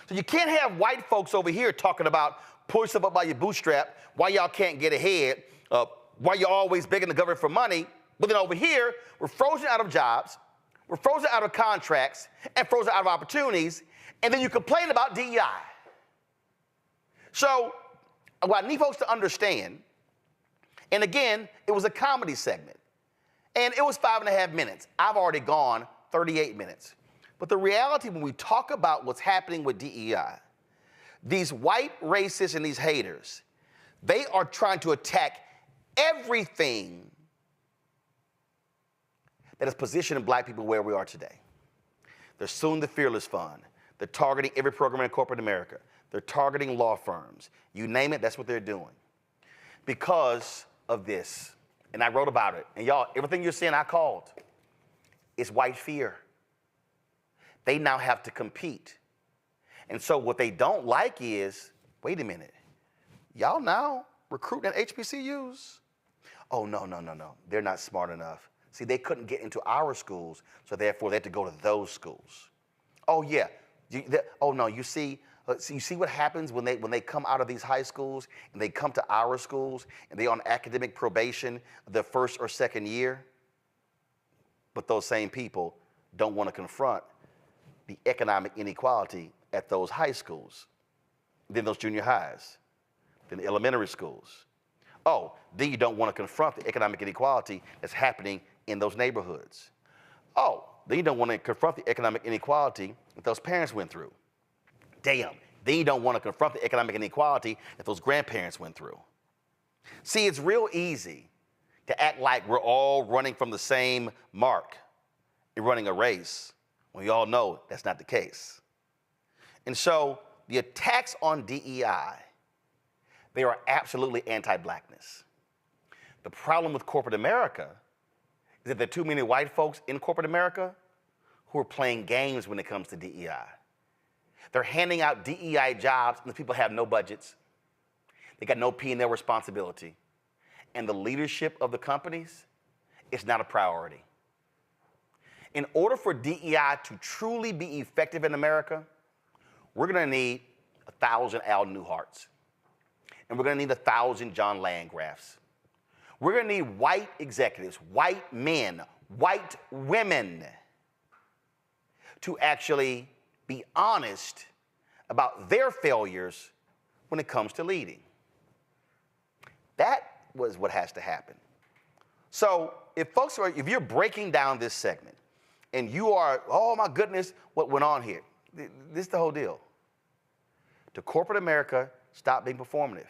So you can't have white folks over here talking about pull yourself up by your bootstrap, why y'all can't get ahead, why you're always begging the government for money, but then over here, we're frozen out of jobs, we're frozen out of contracts, and frozen out of opportunities, and then you complain about DEI. So what I need folks to understand, and again, it was a comedy segment, and it was 5.5 minutes. I've already gone 38 minutes. But the reality when we talk about what's happening with DEI, these white racists and these haters, they are trying to attack everything that is positioning black people where we are today. They're suing the Fearless Fund. They're targeting every program in corporate America. They're targeting law firms. You name it, that's what they're doing. Because of this. And I wrote about it. And y'all, everything you're seeing, I called. It's white fear. They now have to compete. And so what they don't like is, wait a minute, y'all now recruiting at HBCUs? Oh, no. They're not smart enough. See, they couldn't get into our schools, so therefore they had to go to those schools. Oh, yeah. You see what happens when they come out of these high schools and they come to our schools and they're on academic probation the first or second year? But those same people don't want to confront the economic inequality at those high schools, then those junior highs, then the elementary schools. Oh, then you don't want to confront the economic inequality that's happening in those neighborhoods. Oh, then you don't want to confront the economic inequality that those parents went through. Damn, then you don't want to confront the economic inequality that those grandparents went through. See, it's real easy to act like we're all running from the same mark and running a race when we all know that's not the case. And so the attacks on DEI, they are absolutely anti-blackness. The problem with corporate America is that there are too many white folks in corporate America who are playing games when it comes to DEI. They're handing out DEI jobs and the people have no budgets. They got no P&L responsibility. And the leadership of the companies is not a priority. In order for DEI to truly be effective in America, we're gonna need 1,000 Al Newharts. And we're gonna need 1,000 John Landgrafs. We're gonna need white executives, white men, white women to actually be honest about their failures when it comes to leading. That was what has to happen. So if you're breaking down this segment and you are, oh my goodness, what went on here? This is the whole deal. To corporate America, stop being performative.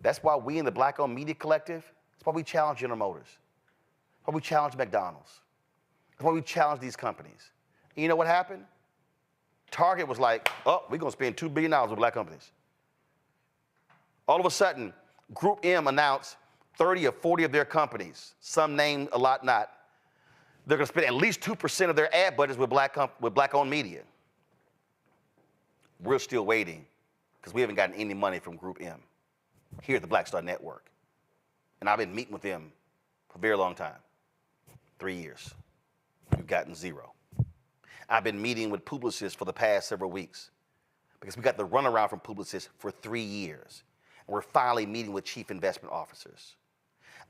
That's why we in the Black-owned media collective, that's why we challenge General Motors. That's why we challenge McDonald's. That's why we challenge these companies. And you know what happened? Target was like, oh, we're gonna spend $2 billion with black companies. All of a sudden, Group M announced 30 or 40 of their companies, some named, a lot not. They're gonna spend at least 2% of their ad budgets with black-owned media. We're still waiting because we haven't gotten any money from Group M here at the Black Star Network. And I've been meeting with them for a very long time, 3 years. We've gotten zero. I've been meeting with Publicis for the past several weeks because we got the runaround from Publicis for 3 years. And we're finally meeting with chief investment officers.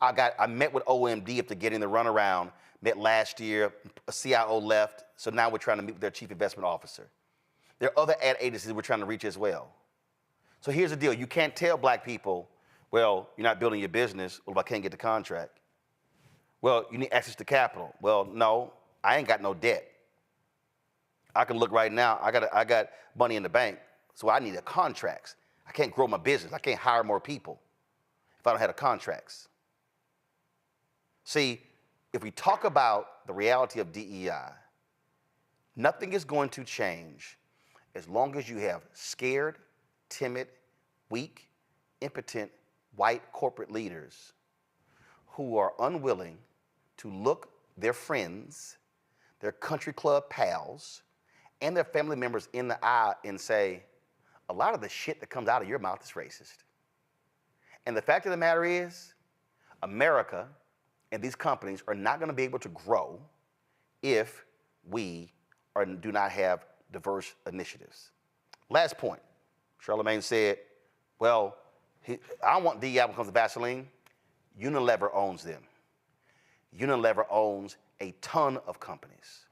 I met with OMD after getting the runaround, met last year, a CIO left, so now we're trying to meet with their chief investment officer. There are other ad agencies we're trying to reach as well. So here's the deal. You can't tell black people, well, you're not building your business. Well, if I can't get the contract. Well, you need access to capital. Well, no, I ain't got no debt. I can look right now. I got money in the bank, so I need a contracts. I can't grow my business. I can't hire more people if I don't have the contracts. See, if we talk about the reality of DEI, nothing is going to change as long as you have scared, timid, weak, impotent, white corporate leaders who are unwilling to look their friends, their country club pals, and their family members in the eye and say, a lot of the shit that comes out of your mouth is racist. And the fact of the matter is, America and these companies are not going to be able to grow if we do not have diverse initiatives. Last point. Charlamagne said, well, I don't want DEI when it comes to Vaseline. Unilever owns them. Unilever owns a ton of companies.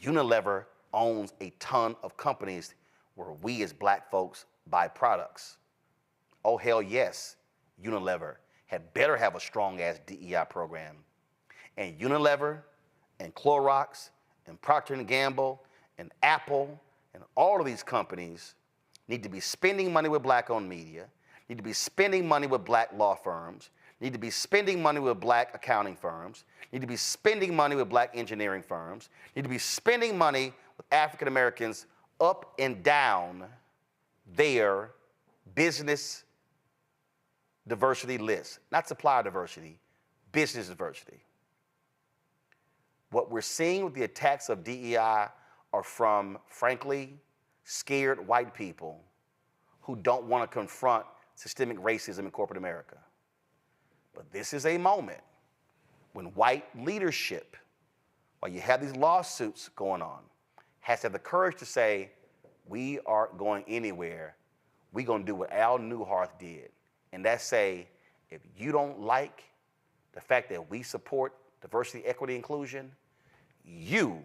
Unilever owns a ton of companies where we as black folks buy products. Oh, hell yes, Unilever had better have a strong-ass DEI program. And Unilever and Clorox and Procter & Gamble and Apple and all of these companies need to be spending money with black-owned media, need to be spending money with black law firms, need to be spending money with black accounting firms, need to be spending money with black engineering firms, need to be spending money with African Americans up and down their business diversity list. Not supplier diversity, business diversity. What we're seeing with the attacks of DEI are from, frankly, scared white people who don't want to confront systemic racism in corporate America. But this is a moment when white leadership, while you have these lawsuits going on, has to have the courage to say, we aren't going anywhere. We're going to do what Al Newhart did. And that's say, if you don't like the fact that we support diversity, equity, inclusion, you,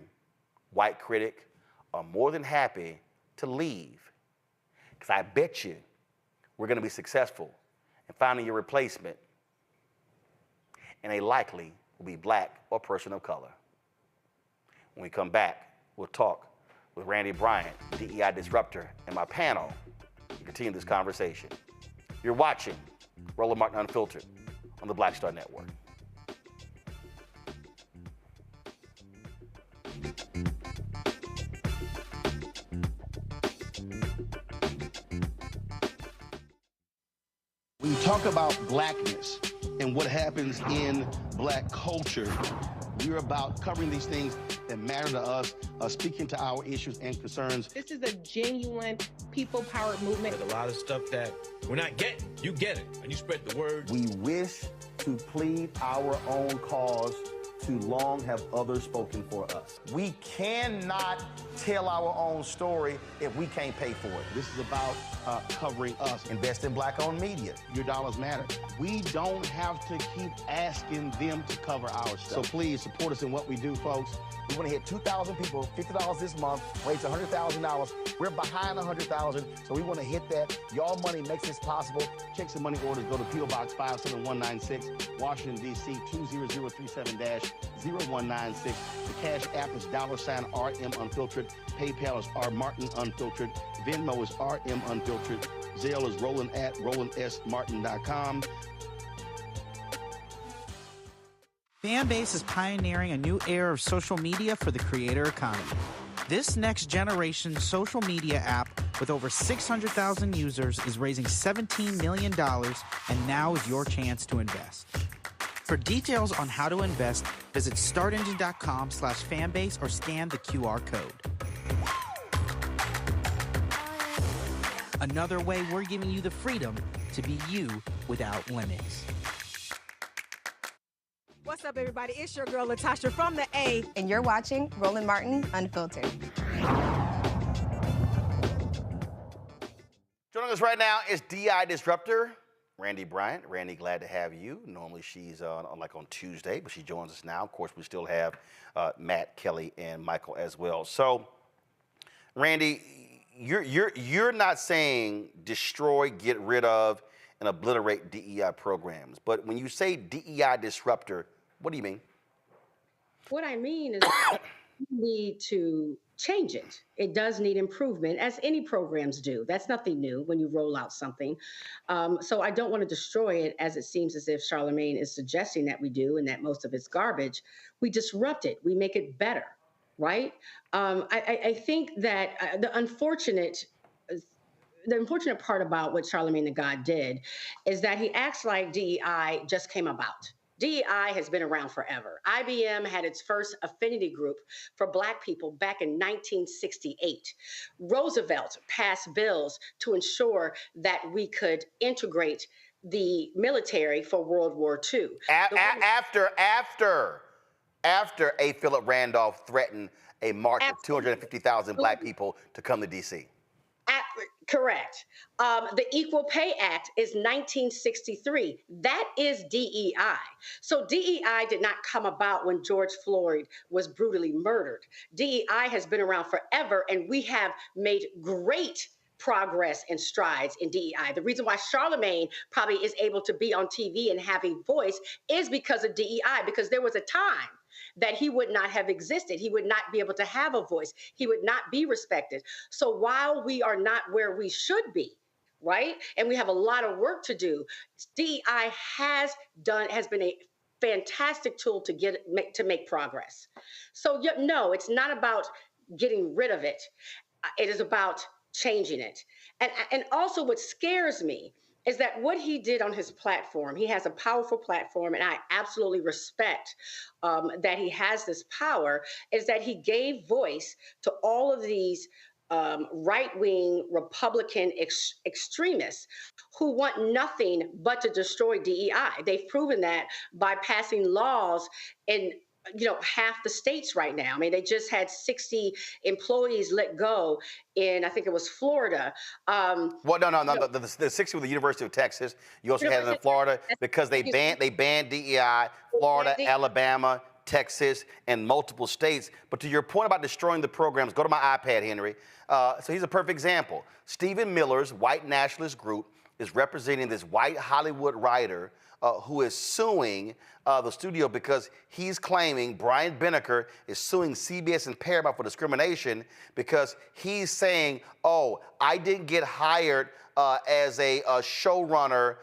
white critic, are more than happy to leave. Because I bet you we're going to be successful in finding your replacement, and they likely will be black or person of color. When we come back, we'll talk with Randy Bryant, DEI disruptor, and my panel to continue this conversation. You're watching Roland Martin Unfiltered on the Black Star Network. When you talk about blackness and what happens in black culture, we're about covering these things that matter to us, speaking to our issues and concerns. This is a genuine people-powered movement. There's a lot of stuff that we're not getting. You get it, and you spread the word. We wish to plead our own cause. Too long have others spoken for us. We cannot tell our own story if we can't pay for it. This is about covering us. Invest in black-owned media. Your dollars matter. We don't have to keep asking them to cover our stuff. So please support us in what we do, folks. We want to hit 2,000 people, $50 this month, raise $100,000. We're behind 100,000, so we want to hit that. Y'all money makes this possible. Checks and money orders go to P.O. Box 57196, Washington, D.C. 20037-0196. The Cash App is $RM Unfiltered. PayPal is R Martin Unfiltered. Venmo is RM Unfiltered. Zelle is Roland@RolandSMartin.com. Fanbase is pioneering a new era of social media for the creator economy. This next generation social media app with over 600,000 users is raising $17 million, and now is your chance to invest. For details on how to invest, visit startengine.com/fanbase or scan the QR code. Another way we're giving you the freedom to be you without limits. What's up, everybody? It's your girl, Latasha from the A. And you're watching Roland Martin Unfiltered. Joining us right now is DEI disruptor, Randy Bryant. Randy, glad to have you. Normally she's on Tuesday, but she joins us now. Of course, we still have Matt, Kelly, and Michael as well. So, Randy, you're not saying destroy, get rid of, and obliterate DEI programs. But when you say DEI disruptor, what do you mean? What I mean is you need to change it. It does need improvement, as any programs do. That's nothing new when you roll out something. So I don't want to destroy it, as it seems as if Charlamagne is suggesting that we do, and that most of it's garbage. We disrupt it. We make it better, right? I think that the unfortunate part about what Charlamagne the God did is that he acts like DEI just came about. DEI has been around forever. IBM had its first affinity group for Black people back in 1968. Roosevelt passed bills to ensure that we could integrate the military for World War II. After A. Philip Randolph threatened a march of 250,000 Black people to come to D.C. Correct. The Equal Pay Act is 1963. That is DEI. So DEI did not come about when George Floyd was brutally murdered. DEI has been around forever, and we have made great progress and strides in DEI. The reason why Charlamagne probably is able to be on TV and have a voice is because of DEI, because there was a time that he would not have existed. He would not be able to have a voice. He would not be respected. So while we are not where we should be, right, and we have a lot of work to do, DEI has been a fantastic tool to make progress. So no, it's not about getting rid of it. It is about changing it. And also what scares me is that what he did on his platform, he has a powerful platform, and I absolutely respect that he has this power, is that he gave voice to all of these right-wing Republican extremists who want nothing but to destroy DEI. They've proven that by passing laws in half the states right now. I mean, they just had 60 employees let go in, I think it was Florida. Well, no. The 60 with the University of Texas. You also had it in Florida because they banned DEI, Florida, Alabama, Texas, and multiple states. But to your point about destroying the programs, go to my iPad, Henry. So here's a perfect example. Stephen Miller's white nationalist group is representing this white Hollywood writer who is suing the studio because he's claiming Brian Benecker is suing CBS and Paramount for discrimination because he's saying, oh, I didn't get hired as a showrunner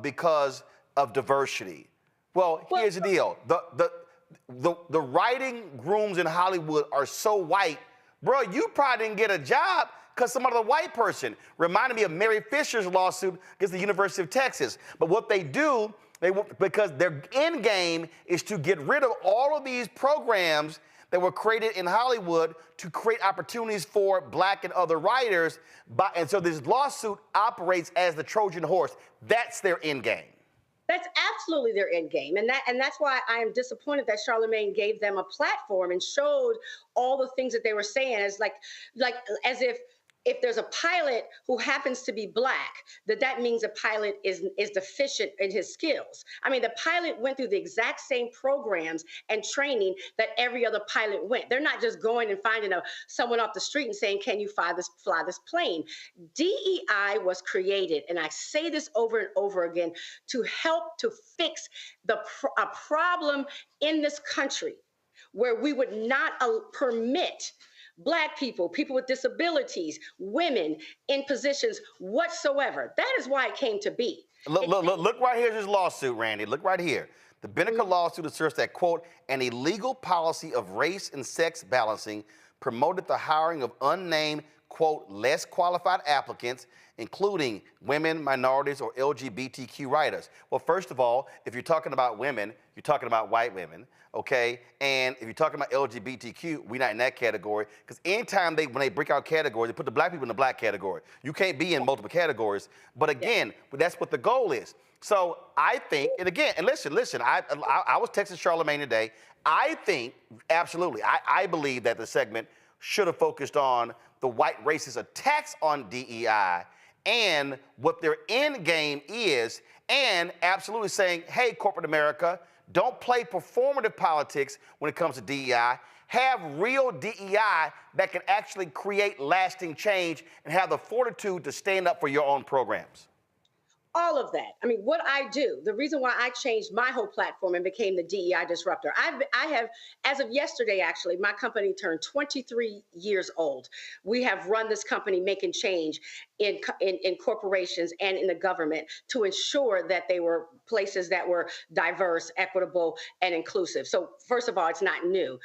because of diversity. Well, here's the deal. The writing rooms in Hollywood are so white, bro, you probably didn't get a job because some other white person. Reminded me of Mary Fisher's lawsuit against the University of Texas. But what they do, because their end game is to get rid of all of these programs that were created in Hollywood to create opportunities for black and other writers. And so this lawsuit operates as the Trojan horse. That's their end game. That's absolutely their end game. And that's why I am disappointed that Charlamagne gave them a platform and showed all the things that they were saying as as if there's a pilot who happens to be black, that means the pilot is deficient in his skills. I mean, the pilot went through the exact same programs and training that every other pilot went. They're not just going and finding someone off the street and saying, can you fly this plane? DEI was created, and I say this over and over again, to help to fix a problem in this country where we would not permit Black people, people with disabilities, women in positions whatsoever. That is why it came to be. Look right here, this lawsuit, Randy. Look right here. The Benecker lawsuit asserts that, quote, an illegal policy of race and sex balancing promoted the hiring of unnamed, quote, less qualified applicants, including women, minorities, or LGBTQ writers. Well, first of all, if you're talking about women, you're talking about white women, okay? And if you're talking about LGBTQ, we're not in that category, because anytime when they break out categories, they put the black people in the black category. You can't be in multiple categories. But again, that's what the goal is. So I think, and again, and listen, I was texting Charlamagne today. I think, absolutely, I believe that the segment should have focused on the white racist attacks on DEI and what their end game is, and absolutely saying, hey, corporate America, don't play performative politics when it comes to DEI. Have real DEI that can actually create lasting change and have the fortitude to stand up for your own programs. All of that. I mean, what I do, the reason why I changed my whole platform and became the DEI disruptor, I have, as of yesterday, actually, my company turned 23 years old. We have run this company making change in corporations and in the government to ensure that they were places that were diverse, equitable, and inclusive. So first of all, it's not new.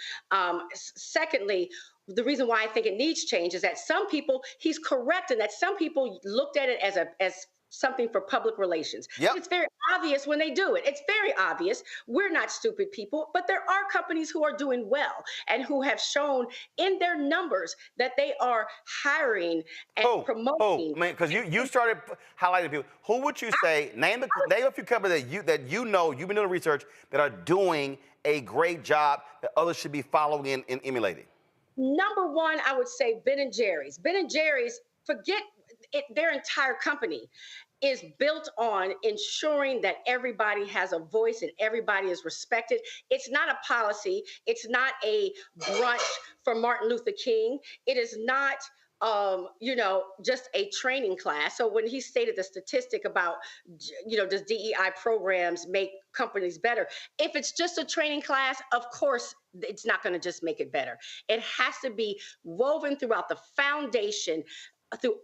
Secondly, the reason why I think it needs change is that some people, he's correct in that some people looked at it as something for public relations. Yep. It's very obvious when they do it. It's very obvious. We're not stupid people, but there are companies who are doing well and who have shown in their numbers that they are hiring and promoting. Oh, man, because you started highlighting people. Who would you say, name a few companies that you know, you've been doing research, that are doing a great job that others should be following and emulating? Number one, I would say Ben & Jerry's. Ben & Jerry's, forget their entire company is built on ensuring that everybody has a voice and everybody is respected. It's not a policy. It's not a brunch for Martin Luther King. It is not, just a training class. So when he stated the statistic about, does DEI programs make companies better? If it's just a training class, of course, it's not going to just make it better. It has to be woven throughout the foundation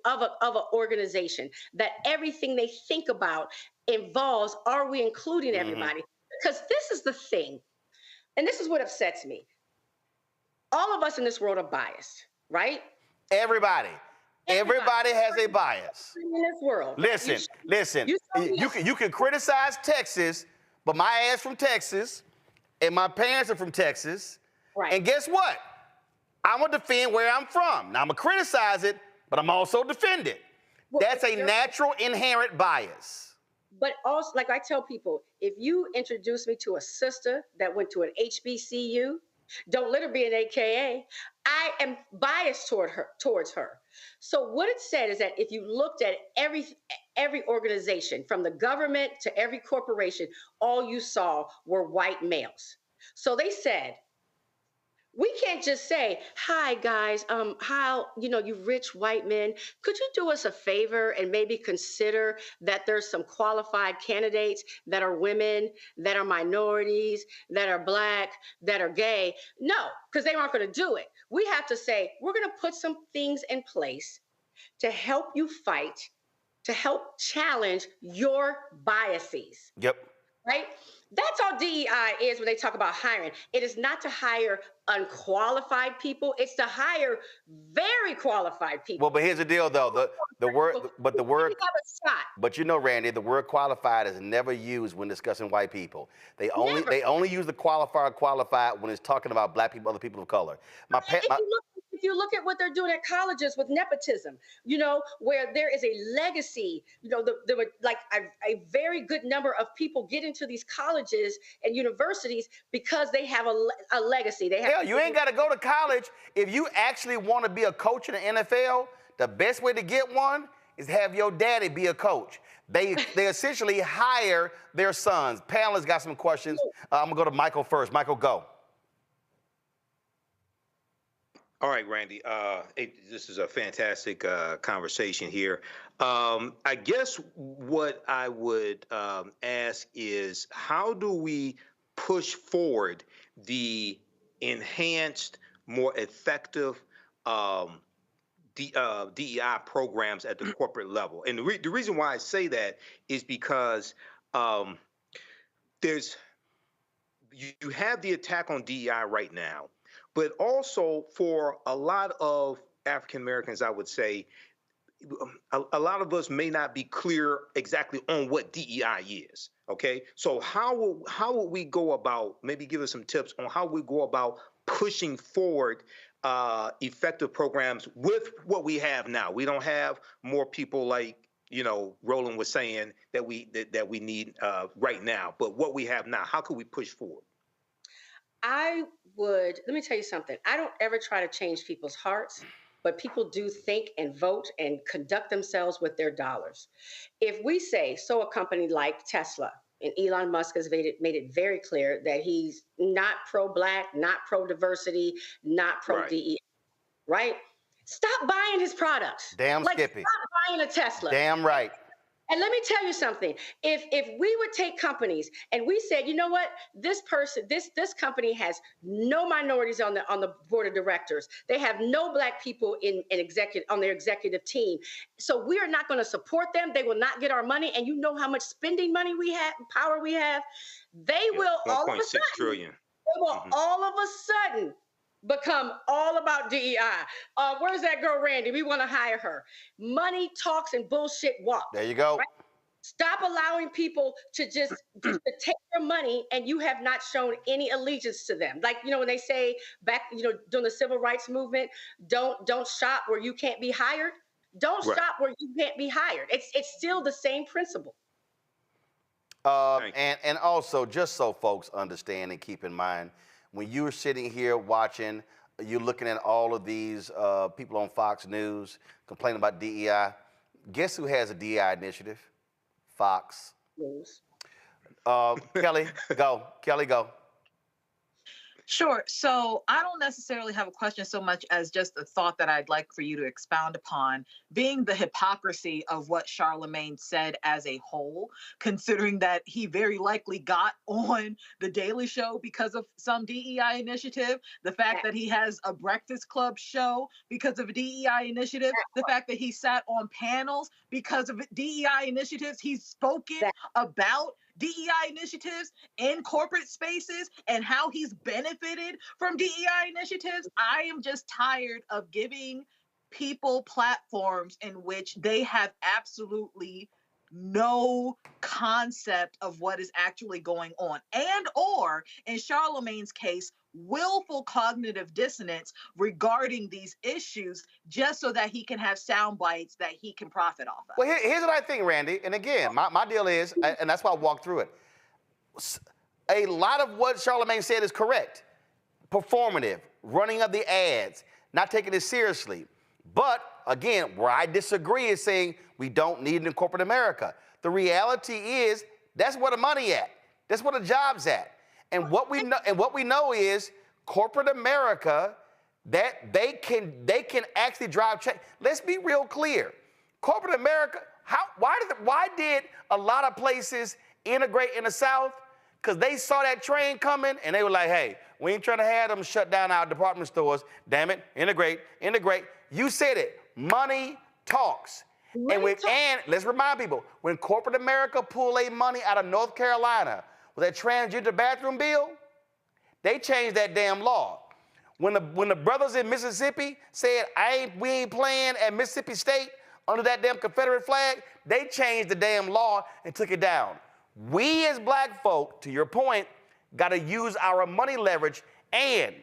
of an organization, that everything they think about involves, are we including everybody? Because this is the thing, and this is what upsets me. All of us in this world are biased, right? Everybody has a bias. In this world. Listen. You can criticize Texas, but my ass from Texas, and my parents are from Texas. Right. And guess what? I'm going to defend where I'm from. Now, I'm going to criticize it, but I'm also defend it. Well, that's a natural, inherent bias. But also, like I tell people, if you introduce me to a sister that went to an HBCU, don't let her be an AKA. I am biased towards her. So what it said is that if you looked at every organization, from the government to every corporation, all you saw were white males. So they said, we can't just say, hi, guys, you rich white men, could you do us a favor and maybe consider that there's some qualified candidates that are women, that are minorities, that are Black, that are gay? No, because they aren't going to do it. We have to say, we're going to put some things in place to help you fight, to help challenge your biases. Yep. Right? That's all DEI is when they talk about hiring. It is not to hire unqualified people. It's to hire very qualified people. Well, but here's the deal, though. The word, but Randy, the word qualified is never used when discussing white people. They only use the qualified when it's talking about Black people, other people of color. If you look at what they're doing at colleges with nepotism, where there is a legacy, there were like a very good number of people get into these colleges and universities because they have a legacy. Hell, you ain't got to go to college. If you actually want to be a coach in the NFL, the best way to get one is have your daddy be a coach. They essentially hire their sons. Panelists got some questions. I'm going to go to Michael first. Michael, go. All right, Randy, this is a fantastic conversation here. I guess what I would ask is, how do we push forward the enhanced, more effective DEI programs at the corporate level? And the reason why I say that is because you have the attack on DEI right now. But also for a lot of African Americans, I would say, a lot of us may not be clear exactly on what DEI is. Okay, so how would we go about? Maybe give us some tips on how we go about pushing forward effective programs with what we have now. We don't have more people like Roland was saying that we need right now. But what we have now, how can we push forward? Let me tell you something. I don't ever try to change people's hearts, but people do think and vote and conduct themselves with their dollars. If we say, so a company like Tesla, and Elon Musk has made it very clear that he's not pro-Black, not pro-diversity, not pro-DEI, right? Stop buying his products. Damn Skippy. Stop buying a Tesla. Damn right. And let me tell you something. If we would take companies and we said, you know what, this company has no minorities on the board of directors. They have no Black people on their executive team. So we are not going to support them. They will not get our money. And you know how much spending money we have, power we have. They will all of a sudden. $1.6 trillion. They will all of a sudden become all about DEI. Where's that girl, Randy? We want to hire her. Money talks and bullshit walks. There you go. Right? Stop allowing people to just to take your money and you have not shown any allegiance to them. Like, when they say back, during the civil rights movement, don't shop where you can't be hired. Don't shop where you can't be hired. It's still the same principle. And also, just so folks understand and keep in mind, when you're sitting here watching, you're looking at all of these people on Fox News complaining about DEI, Guess who has a DEI initiative? Fox. News. Kelly, go. Kelly, go. Sure. So I don't necessarily have a question so much as just a thought that I'd like for you to expound upon, being the hypocrisy of what Charlamagne said as a whole, considering that he very likely got on The Daily Show because of some DEI initiative, the fact that he has a Breakfast Club show because of a DEI initiative, the fact that he sat on panels because of DEI initiatives, he's spoken about DEI initiatives in corporate spaces and how he's benefited from DEI initiatives. I am just tired of giving people platforms in which they have absolutely no concept of what is actually going on, and or in Charlamagne's case, willful cognitive dissonance regarding these issues just so that he can have sound bites that he can profit off of. Well, here's what I think, Randy. And again, my deal is, and that's why I walked through it. A lot of what Charlamagne said is correct. Performative, running of the ads, not taking it seriously. But again, where I disagree is saying we don't need it in corporate America. The reality is that's where the money at. That's where the job's at. And what we know is corporate America, that they can actually drive change. Let's be real clear. Corporate America, why did a lot of places integrate in the South? Because they saw that train coming and they were like, hey, we ain't trying to have them shut down our department stores. Damn it, integrate. You said it, money talks. And let's remind people, when corporate America pulled their money out of North Carolina with that transgender bathroom bill, they changed that damn law. When the brothers in Mississippi said, we ain't playing at Mississippi State under that damn Confederate flag, they changed the damn law and took it down. We as black folk, to your point, got to use our money leverage, and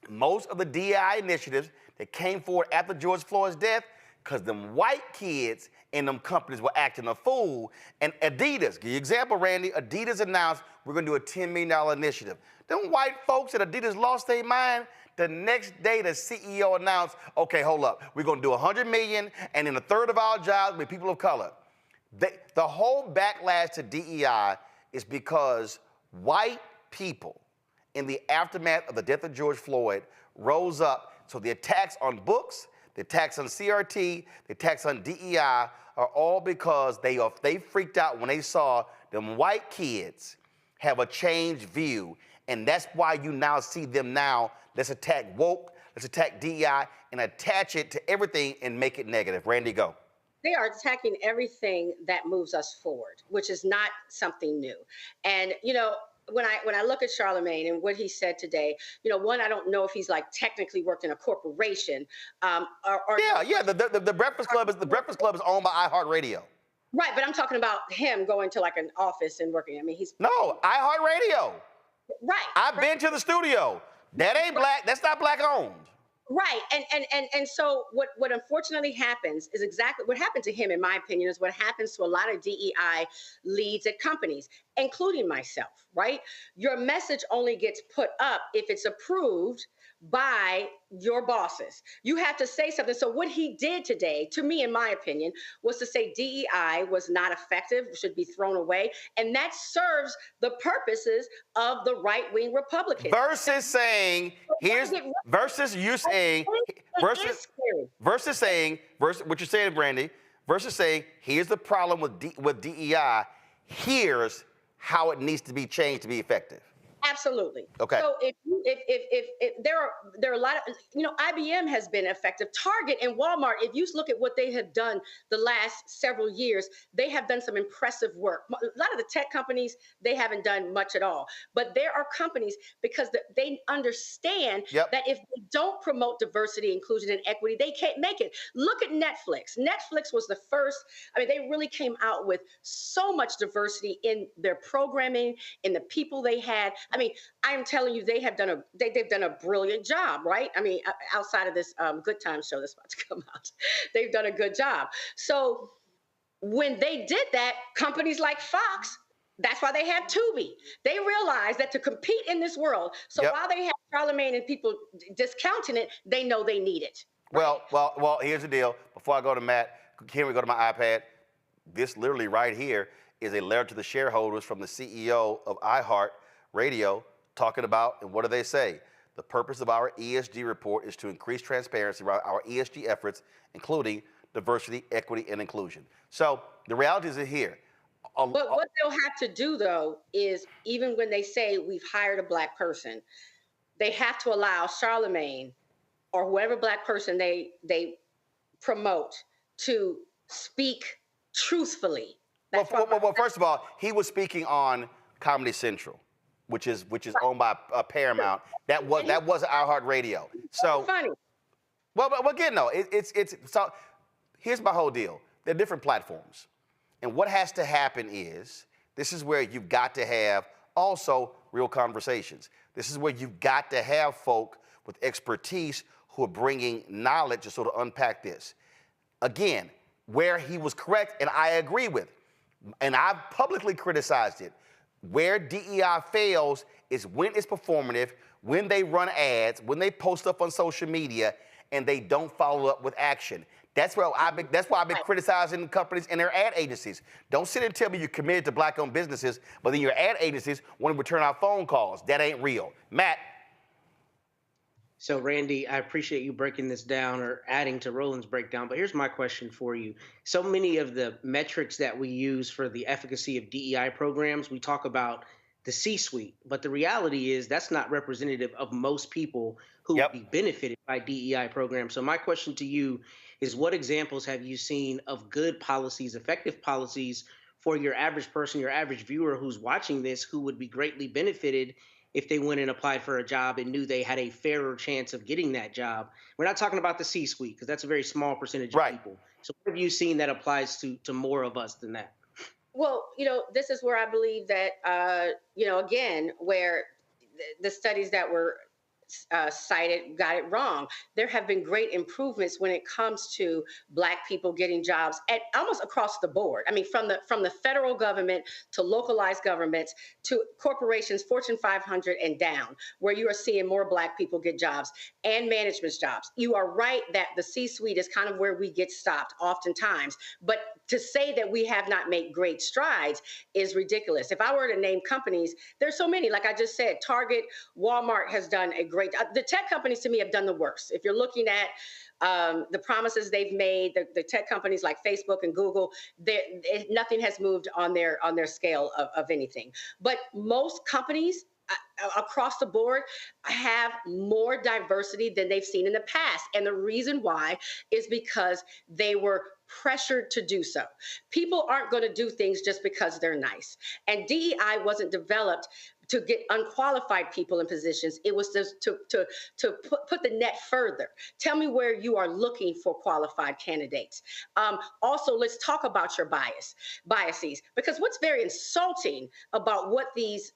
most of the DEI initiatives that came forward after George Floyd's death, because them white kids in them companies were acting a fool. And Adidas, give you an example, Randy, Adidas announced we're going to do a $10 million initiative. Them white folks at Adidas lost their mind. The next day, the CEO announced, okay, hold up, we're going to do $100 million, and then a third of our jobs will be people of color. The whole backlash to DEI is because white people in the aftermath of the death of George Floyd rose up. So the attacks on books, the attacks on CRT, the attacks on DEI are all because they freaked out when they saw them white kids have a changed view. And that's why you now see them now, let's attack woke, let's attack DEI, and attach it to everything and make it negative. Randy, go. They are attacking everything that moves us forward, which is not something new. And, when I look at Charlamagne and what he said today, one, I don't know if he's like technically worked in a corporation. The Breakfast Club is owned by iHeartRadio. Right, but I'm talking about him going to like an office and working. I mean, No, iHeartRadio. Right. I've been to the studio. That ain't black. That's not black owned. Right. And so what unfortunately happens is exactly what happened to him, in my opinion, is what happens to a lot of DEI leads at companies, including myself, right? Your message only gets put up if it's approved by your bosses. You have to say something. So what he did today, to me, in my opinion, was to say DEI was not effective, should be thrown away. And that serves the purposes of the right-wing Republicans. Versus saying, what you're saying, Brandy, versus saying, here's the problem with DEI, here's how it needs to be changed to be effective. Absolutely. Okay. So if there are a lot of, IBM has been effective. Target and Walmart, if you look at what they have done the last several years, they have done some impressive work. A lot of the tech companies, they haven't done much at all. But there are companies, because they understand that if they don't promote diversity, inclusion, and equity, they can't make it. Look at Netflix. Netflix was the first. I mean, they really came out with so much diversity in their programming, in the people they had. I mean, I'm telling you, they've done a brilliant job, right? I mean, outside of this Good Times show that's about to come out, they've done a good job. So when they did that, companies like Fox, that's why they have Tubi. They realized that to compete in this world, so while they have Charlamagne and people discounting it, they know they need it. Well, here's the deal. Before I go to Matt, can we go to my iPad? This literally right here is a letter to the shareholders from the CEO of iHeart Radio talking about, and what do they say? The purpose of our ESG report is to increase transparency around our ESG efforts, including diversity, equity, and inclusion. So the reality is here. But what they'll have to do, though, is even when they say we've hired a black person, they have to allow Charlamagne or whoever black person they promote to speak truthfully. Well, first of all, he was speaking on Comedy Central, which is owned by Paramount. That was iHeart Radio. So funny. Well, again, no, it's so. Here's my whole deal. They're different platforms, and what has to happen is this is where you've got to have also real conversations. This is where you've got to have folk with expertise who are bringing knowledge to sort of unpack this. Again, where he was correct, and I agree with, and I've publicly criticized it, where DEI fails is when it's performative, when they run ads, when they post stuff on social media, and they don't follow up with action. That's why I've been criticizing companies and their ad agencies. Don't sit and tell me you're committed to black-owned businesses, but then your ad agencies want to return our phone calls. That ain't real. Matt. So, Randy, I appreciate you breaking this down or adding to Roland's breakdown, but here's my question for you. So many of the metrics that we use for the efficacy of DEI programs, we talk about the C-suite, but the reality is that's not representative of most people who would be benefited by DEI programs. So my question to you is, what examples have you seen of good policies, effective policies for your average person, your average viewer who's watching this, who would be greatly benefited if they went and applied for a job and knew they had a fairer chance of getting that job? We're not talking about the C-suite because that's a very small percentage of people. So what have you seen that applies to more of us than that? Well, this is where I believe that, again, where the studies that were cited got it wrong. There have been great improvements when it comes to Black people getting jobs at almost across the board. I mean, from the federal government to localized governments to corporations, Fortune 500 and down, where you are seeing more Black people get jobs and management jobs. You are right that the C-suite is kind of where we get stopped oftentimes, but to say that we have not made great strides is ridiculous. If I were to name companies, there's so many. Like I just said, Target, Walmart has done a great. The tech companies to me have done the worst. If you're looking at the promises they've made, the tech companies like Facebook and Google, nothing has moved on their scale of anything. But most companies across the board have more diversity than they've seen in the past. And the reason why is because they were pressured to do so. People aren't going to do things just because they're nice. And DEI wasn't developed to get unqualified people in positions. It was just to put the net further. Tell me where you are looking for qualified candidates. Also, let's talk about your biases, because what's very insulting about what these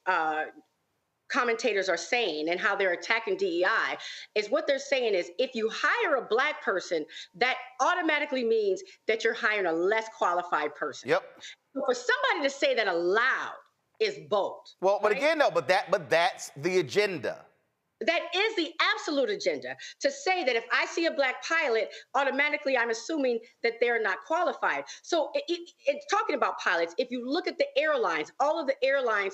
commentators are saying and how they're attacking DEI is what they're saying is if you hire a Black person, that automatically means that you're hiring a less qualified person. Yep. So for somebody to say that aloud is bold. Well, but again, no, but that's the agenda. That is the absolute agenda, to say that if I see a Black pilot, automatically I'm assuming that they're not qualified. So it's talking about pilots. If you look at the airlines, all of the airlines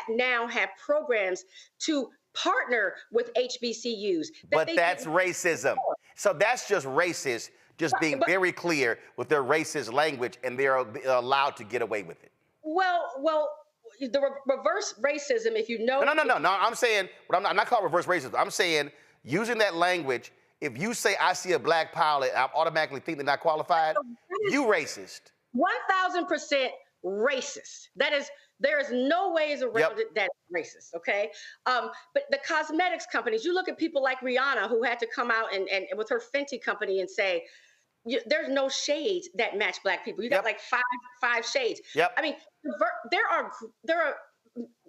now have programs to partner with HBCUs. But that's racism. So that's just racist, just being very clear with their racist language, and they're allowed to get away with it. Well, the reverse racism, if you know. No. I'm saying, I'm not calling reverse racism. I'm saying using that language, if you say I see a Black pilot, I automatically think they're not qualified, you racist. 1,000% racist. There is no ways around it that's racist, okay? But the cosmetics companies, you look at people like Rihanna, who had to come out and with her Fenty company and say, there's no shades that match Black people. You got like five shades. Yep. I mean, there are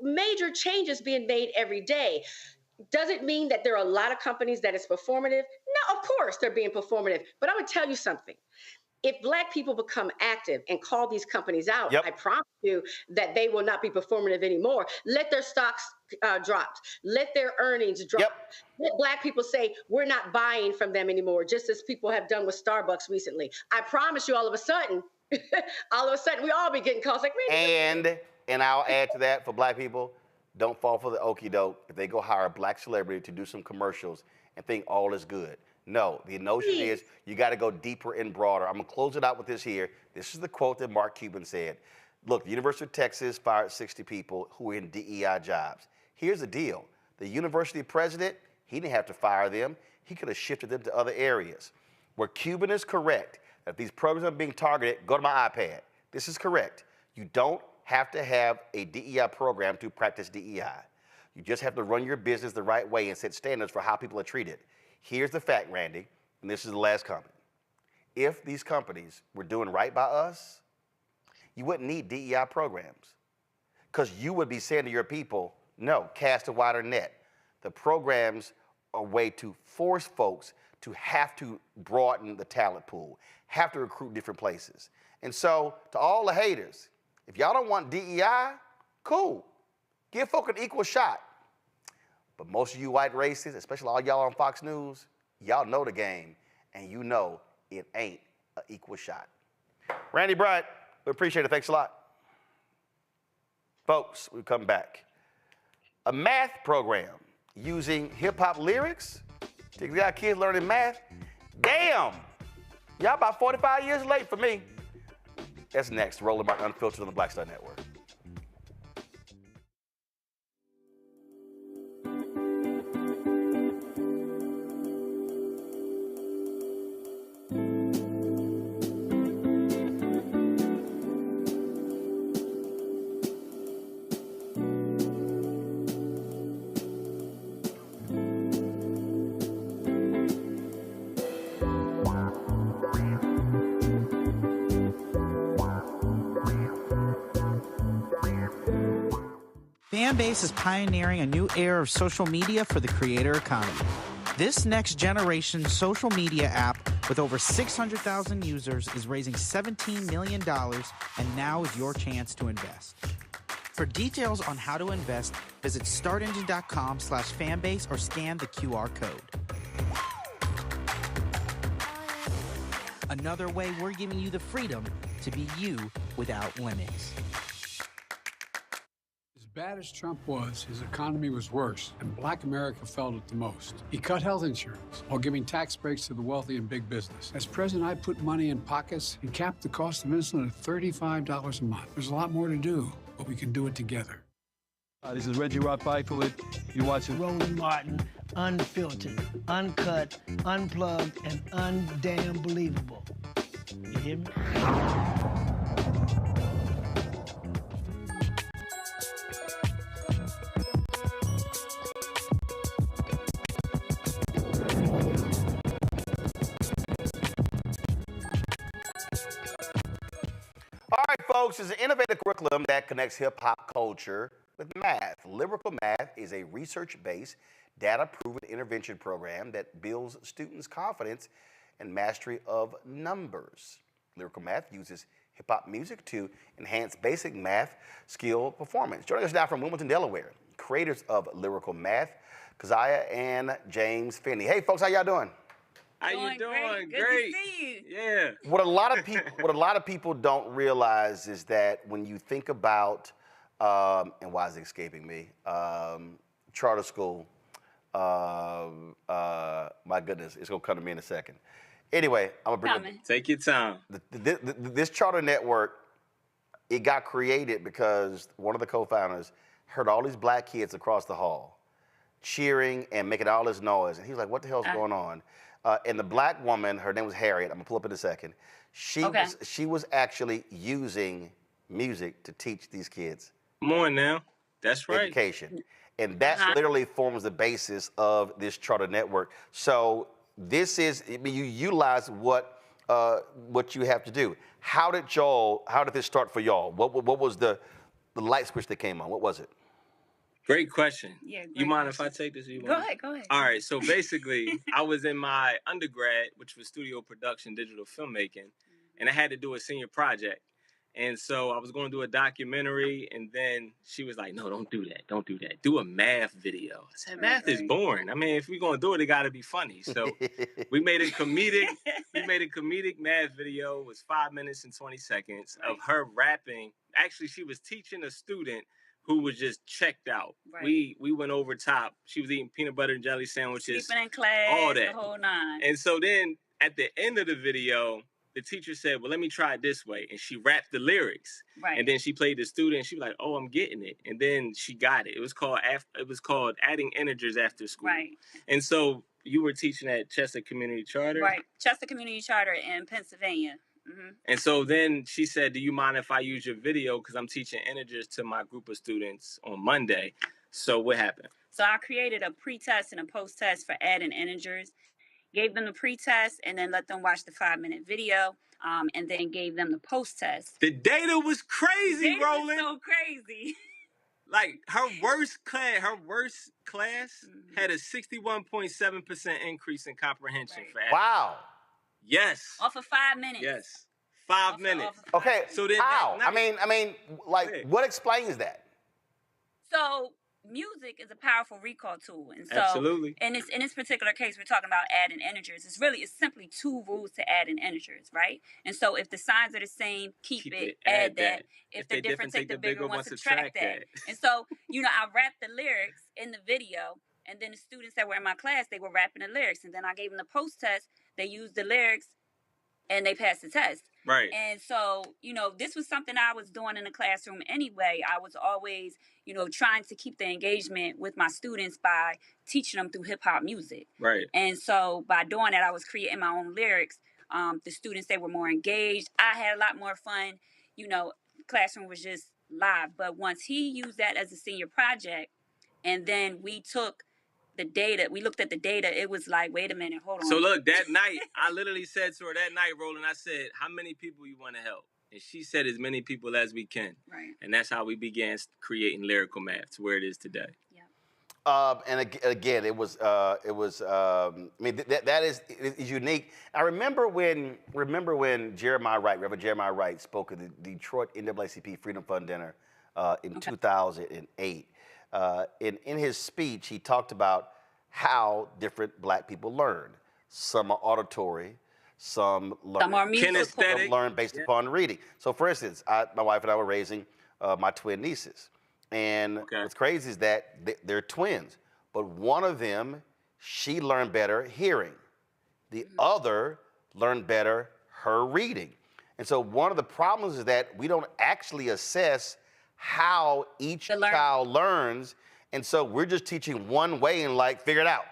major changes being made every day. Does it mean that there are a lot of companies that it's performative? No, of course they're being performative. But I'm gonna tell you something. If Black people become active and call these companies out, Yep. I promise you that they will not be performative anymore. Let their stocks drop. Let their earnings drop. Yep. Let Black people say, we're not buying from them anymore, just as people have done with Starbucks recently. I promise you, all of a sudden, we all be getting calls like, And I'll add to that for Black people, don't fall for the okie doke if they go hire a Black celebrity to do some commercials and think all is good. No, the notion is you got to go deeper and broader. I'm going to close it out with this here. This is the quote that Mark Cuban said. Look, the University of Texas fired 60 people who were in DEI jobs. Here's the deal. The university president, he didn't have to fire them. He could have shifted them to other areas. Where Cuban is correct, that these programs are being targeted, go to my iPad. This is correct. You don't have to have a DEI program to practice DEI. You just have to run your business the right way and set standards for how people are treated. Here's the fact, Randy, and this is the last comment. If these companies were doing right by us, you wouldn't need DEI programs because you would be saying to your people, no, cast a wider net. The programs are a way to force folks to have to broaden the talent pool, have to recruit different places. And so to all the haters, if y'all don't want DEI, cool. Give folk an equal shot. But most of you white racists, especially all y'all on Fox News, y'all know the game, and you know it ain't an equal shot. Randy Bryant, we appreciate it. Thanks a lot. Folks, we come back. A math program using hip-hop lyrics to get kids learning math. Damn! Y'all about 45 years late for me. That's next. Roland Martin Unfiltered on the Black Star Network. Fanbase is pioneering a new era of social media for the creator economy. This next generation social media app with over 600,000 users is raising $17 million, and now is your chance to invest. For details on how to invest, visit startengine.com/fanbase or scan the QR code. Another way we're giving you the freedom to be you without limits. As bad as Trump was, his economy was worse, and Black America felt it the most. He cut health insurance while giving tax breaks to the wealthy and big business. As president, I put money in pockets and capped the cost of insulin at $35 a month. There's a lot more to do, but we can do it together. This is Reggie Rock Pfeiffer. You're watching Roland Martin, unfiltered, uncut, unplugged, and undamn believable. You hear me? All right, folks, it's an innovative curriculum that connects hip-hop culture with math. Lyrical Math is a research-based, data-proven intervention program that builds students' confidence and mastery of numbers. Lyrical Math uses hip-hop music to enhance basic math skill performance. Joining us now from Wilmington, Delaware, creators of Lyrical Math, Keziah and James Finney. Hey, folks, how y'all doing? How you doing? Good to see you. Yeah. What a lot of people don't realize is that when you think about, and why is it escaping me? Charter school. My goodness, it's gonna come to me in a second. Anyway, I'm gonna bring it. Take your time. This charter network, it got created because one of the co-founders heard all these black kids across the hall cheering and making all this noise, and he was like, "What the hell's going on?" And the black woman, her name was Harriet. I'm gonna pull up in a second. She was actually using music to teach these kids. Come on now, that's right. Education, and that literally forms the basis of this charter network. So this is, I mean, you utilize what you have to do. How did this start for y'all? What was the light switch that came on? What was it? Great question. Yeah, you mind if I take this? Go ahead. All right, so basically, I was in my undergrad, which was studio production, digital filmmaking, and I had to do a senior project. And so I was going to do a documentary, and then she was like, no, don't do that. Don't do that. Do a math video. I said, math is boring. I mean, if we're going to do it, it got to be funny. So we made a comedic math video. It was 5 minutes and 20 seconds of her rapping. Actually, she was teaching a student who was just checked out. We went over top. She was eating peanut butter and jelly sandwiches. Sleeping in class, all that. The whole nine. And so then at the end of the video, the teacher said, well, let me try it this way. And she rapped the lyrics. Right. And then she played the student, and she was like, oh, I'm getting it. And then she got it. It was called Adding Integers After School. Right. And so you were teaching at Chester Community Charter? Right. Chester Community Charter in Pennsylvania. Mm-hmm. And so then she said, do you mind if I use your video? Because I'm teaching integers to my group of students on Monday. So what happened? So I created a pre-test and a post-test for adding integers. Gave them the pre-test and then let them watch the 5-minute video, and then gave them the post-test. The data was crazy, Roland. So crazy. Like her worst class had a 61.7% increase in comprehension for adding. Wow. Yes. Off of 5 minutes. Yes. 5 minutes. Okay. So then how? I mean, like, what explains that? So music is a powerful recall tool, and so absolutely. In this particular case, we're talking about adding integers. It's simply 2 rules to adding integers, right? And so if the signs are the same, keep it, add that. If they're different, take the bigger one, subtract that. And so, I rapped the lyrics in the video, and then the students that were in my class, they were rapping the lyrics, and then I gave them the post test. They used the lyrics, and they passed the test. Right. And so, this was something I was doing in the classroom anyway. I was always, trying to keep the engagement with my students by teaching them through hip hop music. Right. And so by doing that, I was creating my own lyrics. The students, they were more engaged. I had a lot more fun. Classroom was just live. But once he used that as a senior project, and then we took the data, we looked at the data, it was like, wait a minute, hold on. So look, that night, I literally said to her that night, Roland, I said, how many people you want to help? And she said, as many people as we can. Right. And that's how we began creating lyrical math to where it is today. And again, it was. I mean, that is unique. I remember when Reverend Jeremiah Wright spoke at the Detroit NAACP Freedom Fund dinner in 2008. In his speech, he talked about how different Black people learn. Some are auditory, some learn kinesthetic, some learn based upon reading. So, for instance, my wife and I were raising my twin nieces. And what's crazy is that they're twins, but one of them, she learned better hearing. The other learned better her reading. And so one of the problems is that we don't actually assess how each child learns. And so we're just teaching one way and figure it out.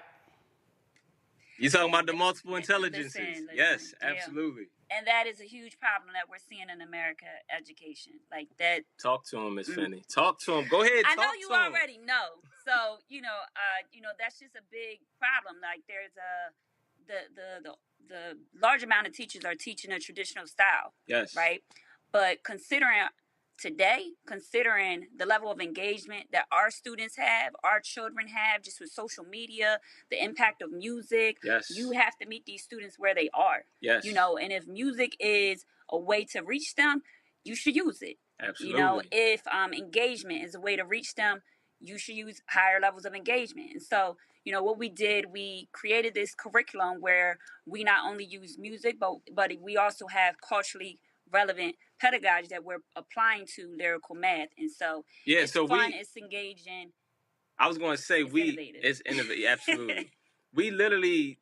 You're talking about the multiple intelligences. Yes, absolutely. And that is a huge problem that we're seeing in America education. Like that. Talk to him, Miss Finney. Talk to him. Go ahead. I know you already know. So that's just a big problem. Like there's the large amount of teachers are teaching a traditional style. Yes. Right. But considering the level of engagement that our students have, our children have, just with social media, the impact of music, you have to meet these students where they are. Yes. And if music is a way to reach them, you should use it. Absolutely. If engagement is a way to reach them, you should use higher levels of engagement. And so, what we did, we created this curriculum where we not only use music, but we also have culturally relevant pedagogy that we're applying to lyrical math. And so it's fun, it's engaging. I was going to say it's innovative. Absolutely. We literally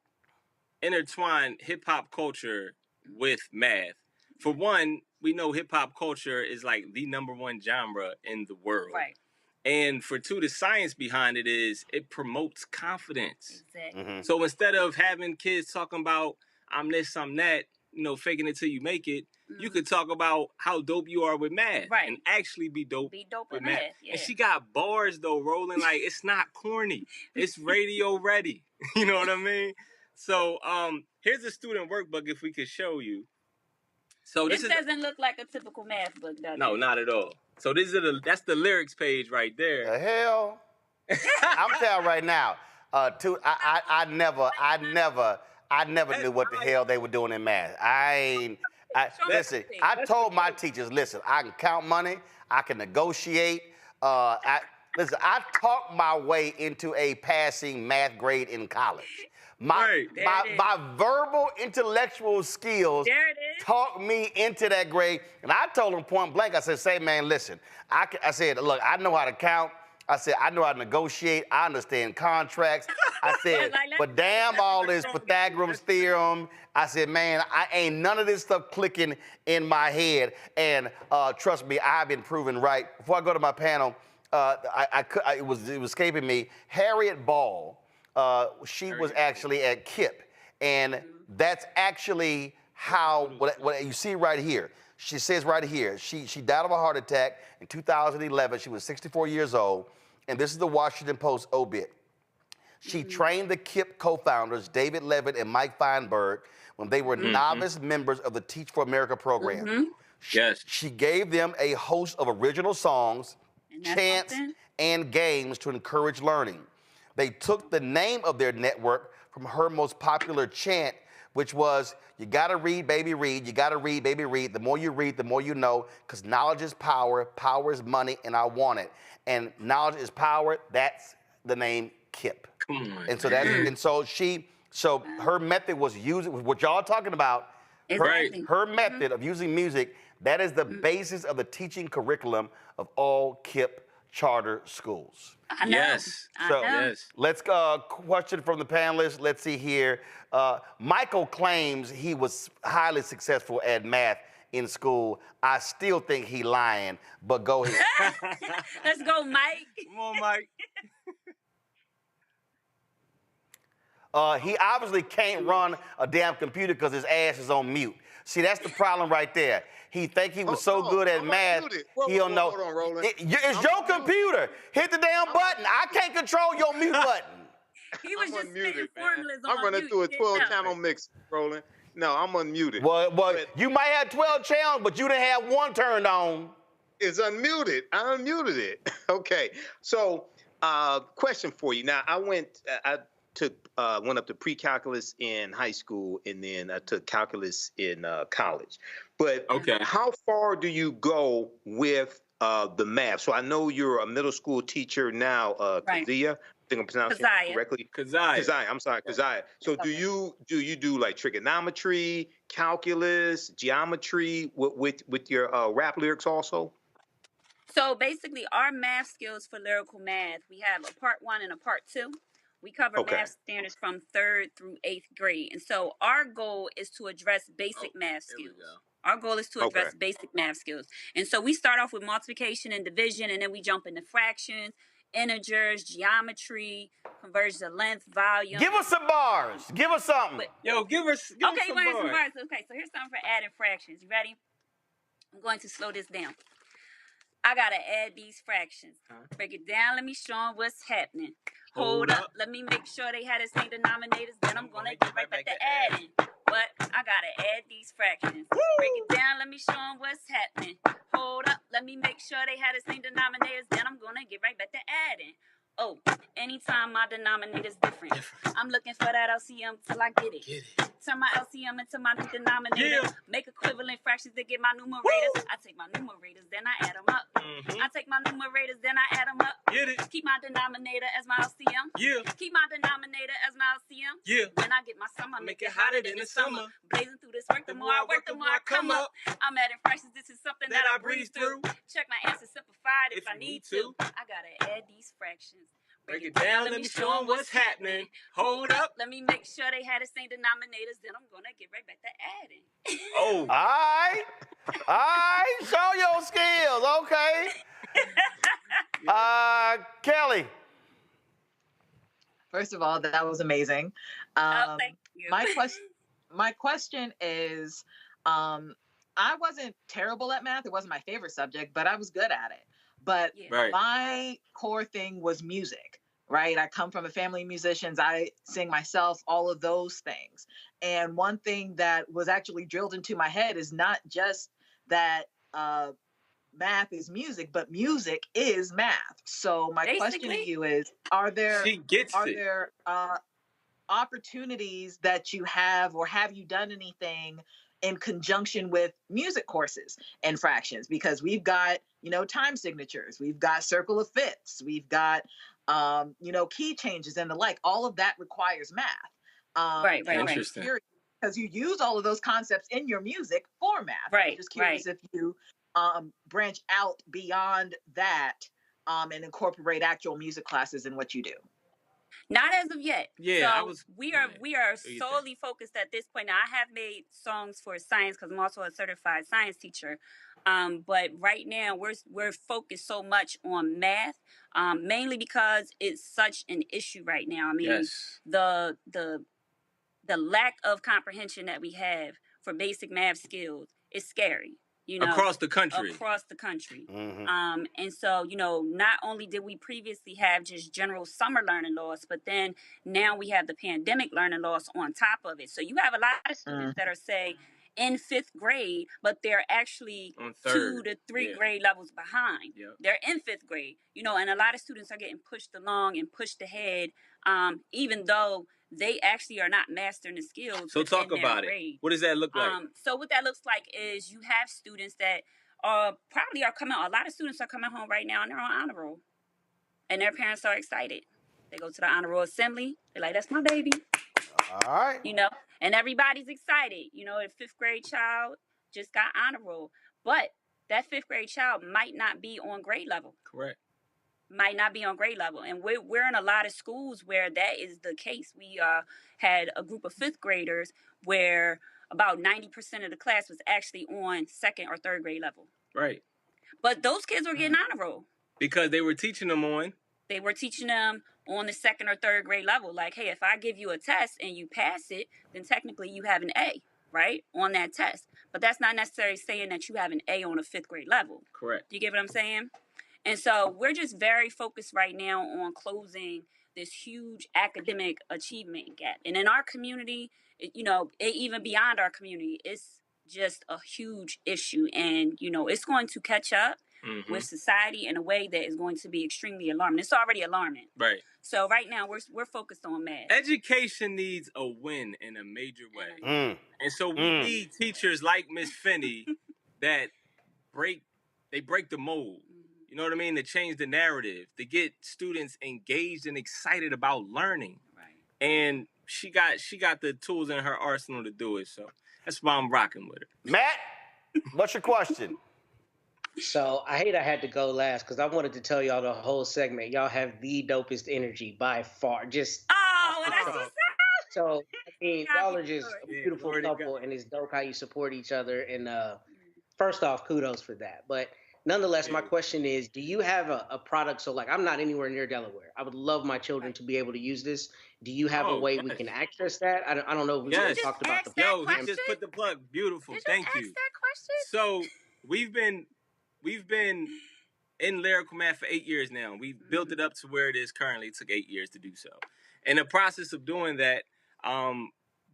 intertwine hip hop culture with math. For one, we know hip hop culture is like the #1 genre in the world. Right. And for two, the science behind it is it promotes confidence. Exactly. Mm-hmm. So instead of having kids talking about I'm this, I'm that, faking it till you make it, you could talk about how dope you are with math and actually be dope with math. Yeah. And she got bars though, Rolling, like it's not corny. It's radio ready. You know what I mean? So here's a student workbook if we could show you. So this doesn't look like a typical math book, does it? No, not at all. So that's the lyrics page right there. The hell? I'm telling you right now, I never knew what the hell they were doing in math. Listen, I told my teachers, listen, I can count money, I can negotiate. Listen, I talked my way into a passing math grade in college. My verbal intellectual skills talked me into that grade. And I told them point blank, I said, say, man, listen, I said, look, I know how to count. I said, I know how to negotiate. I understand contracts. I said, but damn all this Pythagorean's theorem. I said, man, I ain't none of this stuff clicking in my head. And trust me, I've been proven right. Before I go to my panel, it was escaping me. Harriet Ball, she was actually at KIPP. And that's actually how, what you see right here. She says right here, she died of a heart attack in 2011. She was 64 years old. And this is the Washington Post obit. She trained the KIPP co-founders, David Levitt and Mike Feinberg, when they were novice members of the Teach for America program. She gave them a host of original songs, chants, and games to encourage learning. They took the name of their network from her most popular chant, which was, you gotta read, baby, read. You gotta read, baby, read. The more you read, the more you know, because knowledge is power, power is money, and I want it. And knowledge is power, that's the name KIPP. Come on. And so that's, and so her method was using, what y'all talking about, her method of using music, that is the basis of the teaching curriculum of all KIPP charter schools. Let's question from the panelists. Let's see here. Michael claims he was highly successful at math in school. I still think he lying, but go ahead. Let's go, Mike. Come on, Mike. He obviously can't run a damn computer because his ass is on mute. See, that's the problem right there. He think he was so good at math, he don't know. Hold on, Roland. It's your computer. Hit the damn button. I can't control your mute button. He was just spitting formulas on I'm running through a 12-channel mix, Roland. No, I'm unmuted. Well, you might have 12 channels, but you didn't have one turned on. It's unmuted. I unmuted it. Okay. So, question for you. Now, I went up to pre-calculus in high school, and then I took calculus in college. But how far do you go with the math? So I know you're a middle school teacher now, Kazia. I think I'm pronouncing it correctly. Kazia. I'm sorry, Kazia. So do you do like trigonometry, calculus, geometry with your rap lyrics also? So basically, our math skills for lyrical math, we have a part 1 and a part 2. We cover math standards from 3rd through 8th grade. And so our goal is to address basic math skills. Our goal is to address basic math skills. And so we start off with multiplication and division, and then we jump into fractions, integers, geometry, conversions of length, volume. Give us some bars. Give us something. Give us some bars. Okay, so here's something for adding fractions. You ready? I'm going to slow this down. I got to add these fractions. Break it down. Let me show them what's happening. Hold up. Let me make sure they had the same denominators. Then I'm going to get right back to adding. But I got to add these fractions. Break it down. Let me show them what's happening. Hold up. Let me make sure they had the same denominators. Then I'm going to get right back to adding. Oh, anytime my denominator's different, I'm looking for that LCM till I get it. Turn my LCM into my denominator. Make equivalent fractions to get my numerators. I take my numerators, then I add them up. I take my numerators, then I add them up. Keep my denominator as my LCM. Keep my denominator as my LCM. When I get my sum, I make it hotter than the summer. Blazing through this work, the more I work, the more I come up. I'm adding fractions, this is something that I breeze through. Check my answer simplified if I need to. I gotta add these fractions. Break it down, let me show them what's happening. Hold up. Let me make sure they had the same denominators, then I'm going to get right back to adding. All right. Show your skills, okay. Kelly. First of all, that was amazing. Thank you. My question is, I wasn't terrible at math. It wasn't my favorite subject, but I was good at it. But my core thing was music, right? I come from a family of musicians. I sing myself, all of those things. And one thing that was actually drilled into my head is not just that math is music, but music is math. So my question to you is, are there opportunities that you have, or have you done anything in conjunction with music courses and fractions, because we've got, time signatures, we've got circle of fifths, we've got, key changes and the like. All of that requires math. Right. Interesting. Because you use all of those concepts in your music for math. Right. I'm just curious if you branch out beyond that and incorporate actual music classes in what you do. Not as of yet. Yeah, so we are solely focused at this point. Now, I have made songs for science because I'm also a certified science teacher. But right now we're focused so much on math, mainly because it's such an issue right now. I mean, the lack of comprehension that we have for basic math skills is scary. Across the country. Mm-hmm. And so, not only did we previously have just general summer learning loss, but then now we have the pandemic learning loss on top of it. So you have a lot of students that are, say, in 5th grade, but they're actually 2 to 3 grade levels behind. Yep. They're in 5th grade, and a lot of students are getting pushed along and pushed ahead, even though they actually are not mastering the skills. So talk about it. What does that look like? So what that looks like is you have students that probably are coming. A lot of students are coming home right now and they're on honor roll, and their parents are excited. They go to the honor roll assembly. They're like, "That's my baby." All right. And everybody's excited. A 5th grade child just got honor roll, but that 5th grade child might not be on grade level. Correct. Might not be on grade level. And we're in a lot of schools where that is the case. We had a group of 5th graders where about 90% of the class was actually on 2nd or 3rd grade level. Right. But those kids were getting honor roll. Because they were teaching them on the 2nd or 3rd grade level. Like, hey, if I give you a test and you pass it, then technically you have an A, right, on that test. But that's not necessarily saying that you have an A on a 5th grade level. Correct. Do you get what I'm saying? And so we're just very focused right now on closing this huge academic achievement gap. And in our community, even beyond our community, it's just a huge issue. And, it's going to catch up with society in a way that is going to be extremely alarming. It's already alarming. Right. So right now we're focused on math. Education needs a win in a major way. And so we need teachers like Miss Finney that break the mold. You know what I mean? To change the narrative, to get students engaged and excited about learning. Right. And she got the tools in her arsenal to do it. So that's why I'm rocking with her. Matt, what's your question? So I hate I had to go last because I wanted to tell y'all the whole segment. Y'all have the dopest energy by far. Just so I mean, y'all are just a beautiful couple, and it's dope how you support each other. And first off, kudos for that. But nonetheless, my question is, do you have a product? So like, I'm not anywhere near Delaware. I would love my children to be able to use this. Do you have a way we can access that? I don't know if we talked about the he just put the plug. Beautiful. Thank you. That question? So we've been in lyrical math for 8 years now. We've built it up to where it is currently. It took 8 years to do so. In the process of doing that,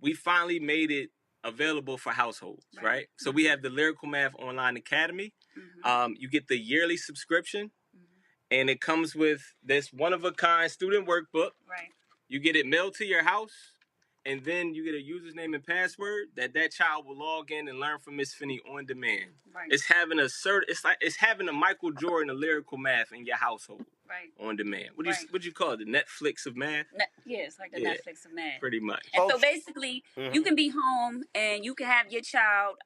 we finally made it available for households, right? So we have the Lyrical Math Online Academy. You get the yearly subscription, and it comes with this one-of-a-kind student workbook. Right. You get it mailed to your house, and then you get a username and password that child will log in and learn from Miss Finney on demand. Right. It's having a Michael Jordan of lyrical math in your household. Right. On demand. What you call it? The Netflix of math? It's like the Netflix of math. Pretty much. And so basically, you can be home and you can have your child,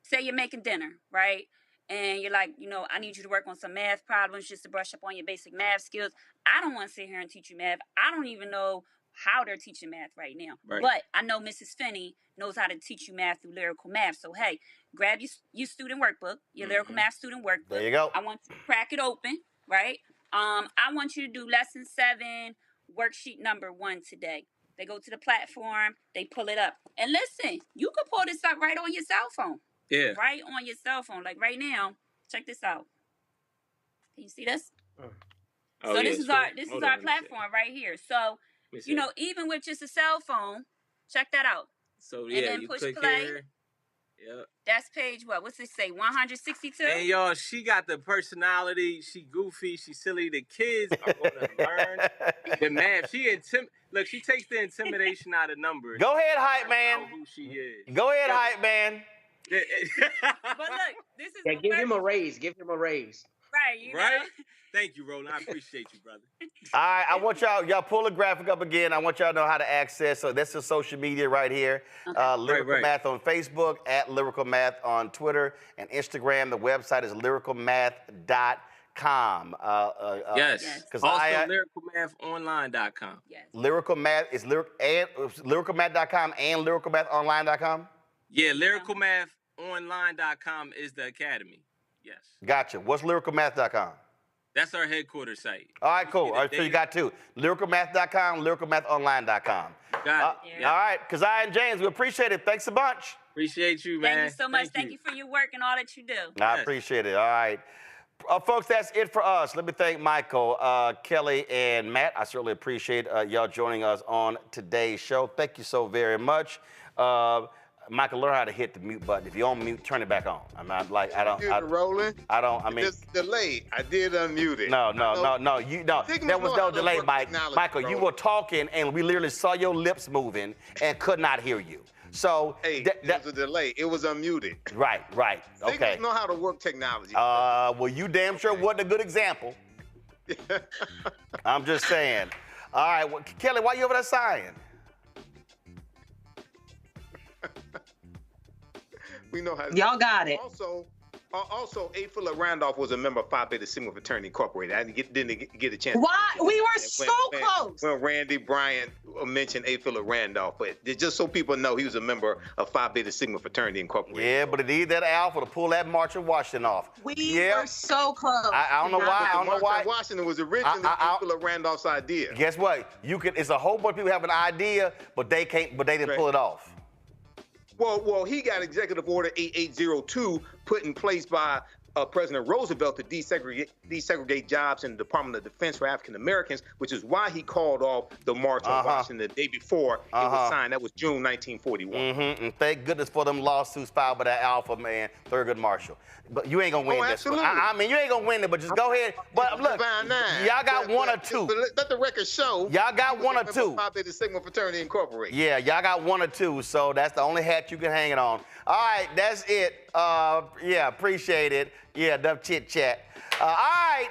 say you're making dinner, right? And you're like, I need you to work on some math problems just to brush up on your basic math skills. I don't want to sit here and teach you math. I don't even know how they're teaching math right now. Right. But I know Mrs. Finney knows how to teach you math through lyrical math. So, hey, grab your student workbook, your lyrical math student workbook. There you go. I want you to crack it open, right? I want you to do lesson 7, worksheet number 1 today. They go to the platform, they pull it up. And listen, you can pull this up right on your cell phone. Yeah. Right on your cell phone. Like right now, check this out. Can you see this? So this is our platform right here. So, even with just a cell phone, check that out. So and then you push click play. here, Yep. That's page what? What's it say? 162? And y'all, she got the personality. She goofy. She silly. The kids are going to learn the math. Look, she takes the intimidation out of numbers. Go ahead, hype man. Who she is. Go ahead, hype man. But look, this is give him a raise. Give him a raise. Right, you right? know? Thank you, Roland. I appreciate you, brother. All right, I want y'all pull the graphic up again. I want y'all to know how to access. So this is social media right here. Lyrical Math on Facebook, at Lyrical Math on Twitter and Instagram. The website is lyricalmath.com. Yes. Also, lyricalmathonline.com. Yes. Lyrical Math is lyricalmath.com and lyricalmathonline.com? Yeah, lyricalmathonline.com is the academy. Yes. Gotcha. What's lyricalmath.com? That's our headquarters site. All right, cool. All right, so you got two. Lyricalmath.com, lyricalmathonline.com. Got it. All right, Keziah and James, we appreciate it. Thanks a bunch. Appreciate you, man. Thank you so much. Thank you for your work and all that you do. I appreciate it. All right. Folks, that's it for us. Let me thank Michael, Kelly, and Matt. I certainly appreciate y'all joining us on today's show. Thank you so very much. Michael, learn how to hit the mute button. If you're on mute, turn it back on. I mean, rolling. It's delayed. I did unmute it. No. There was no delay, Mike. Michael, you were talking, and we literally saw your lips moving and could not hear you. So there was a delay. It was unmuted. Right. Okay. Signals know how to work technology. Well, you damn sure wasn't a good example. I'm just saying. All right, well, Kelly, why you over there sighing? We know how. Y'all got it. Also, A. Philip Randolph was a member of Phi Beta Sigma Fraternity Incorporated. I didn't get a chance. Why? We were so close. When Randy Bryant mentioned A. Philip Randolph, but just so people know, he was a member of Phi Beta Sigma Fraternity Incorporated. Yeah, but it needed that alpha to pull that March of Washington off. We were so close. I don't know why. March of Washington was originally A. Philip Randolph's idea. Guess what? It's a whole bunch of people have an idea, but they can't. But they didn't pull it off. Well, he got Executive Order 8802 put in place by President Roosevelt to desegregate jobs in the Department of Defense for African Americans, which is why he called off the March on Washington the day before it was signed. That was June 1941. And thank goodness for them lawsuits filed by that alpha man, Thurgood Marshall. But you ain't gonna win this one. I mean, you ain't gonna win it, but just go ahead. But look, y'all got one or two. Let the record show. Y'all got one or two. Phi Beta Sigma Fraternity Incorporated. Yeah, y'all got one or two, so that's the only hat you can hang it on. All right, that's it. Appreciate it. Yeah, enough chit chat. All right,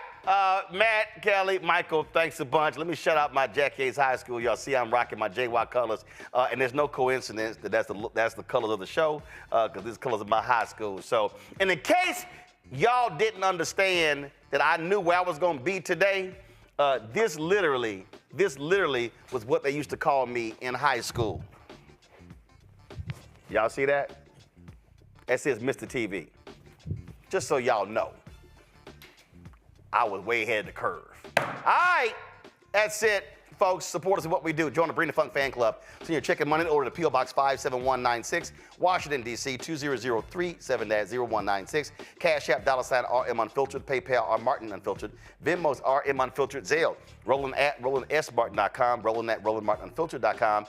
Matt, Kelly, Michael, thanks a bunch. Let me shout out my Jack Hayes High School. Y'all see I'm rocking my JY colors, and there's no coincidence that that's the colors of the show, because these colors of my high school. So, and in case y'all didn't understand that I knew where I was gonna be today, this literally was what they used to call me in high school. Y'all see that? That says Mr. TV. Just so y'all know, I was way ahead of the curve. All right, that's it, folks. Support us in what we do. Join the Bring the Funk fan club. Send your check and money order to P.O. Box 57196, Washington, D.C. 20037-0196. Cash App, $RM Unfiltered. PayPal, R Martin Unfiltered. Venmo's RM Unfiltered. Zelle, Roland at RolandSMartin.com, Roland at RolandMartinUnfiltered.com.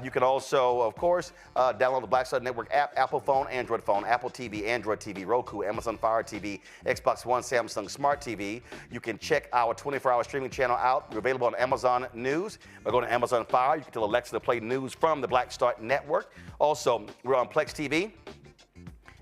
You can also, of course, download the Black Star Network app, Apple phone, Android phone, Apple TV, Android TV, Roku, Amazon Fire TV, Xbox One, Samsung Smart TV. You can check our 24-hour streaming channel out. We're available on Amazon News. By going to Amazon Fire, you can tell Alexa to play news from the Black Star Network. Also, we're on Plex TV,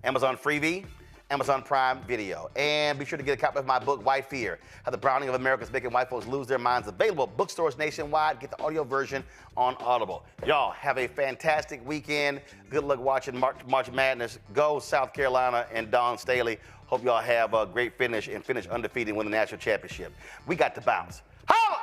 Amazon Freevee, Amazon Prime Video. And be sure to get a copy of my book, White Fear, How the Browning of America is Making White Folks Lose Their Minds. Available at bookstores nationwide. Get the audio version on Audible. Y'all have a fantastic weekend. Good luck watching March Madness. Go South Carolina and Dawn Staley. Hope y'all have a great finish and finish undefeated and win the national championship. We got to bounce. Holla!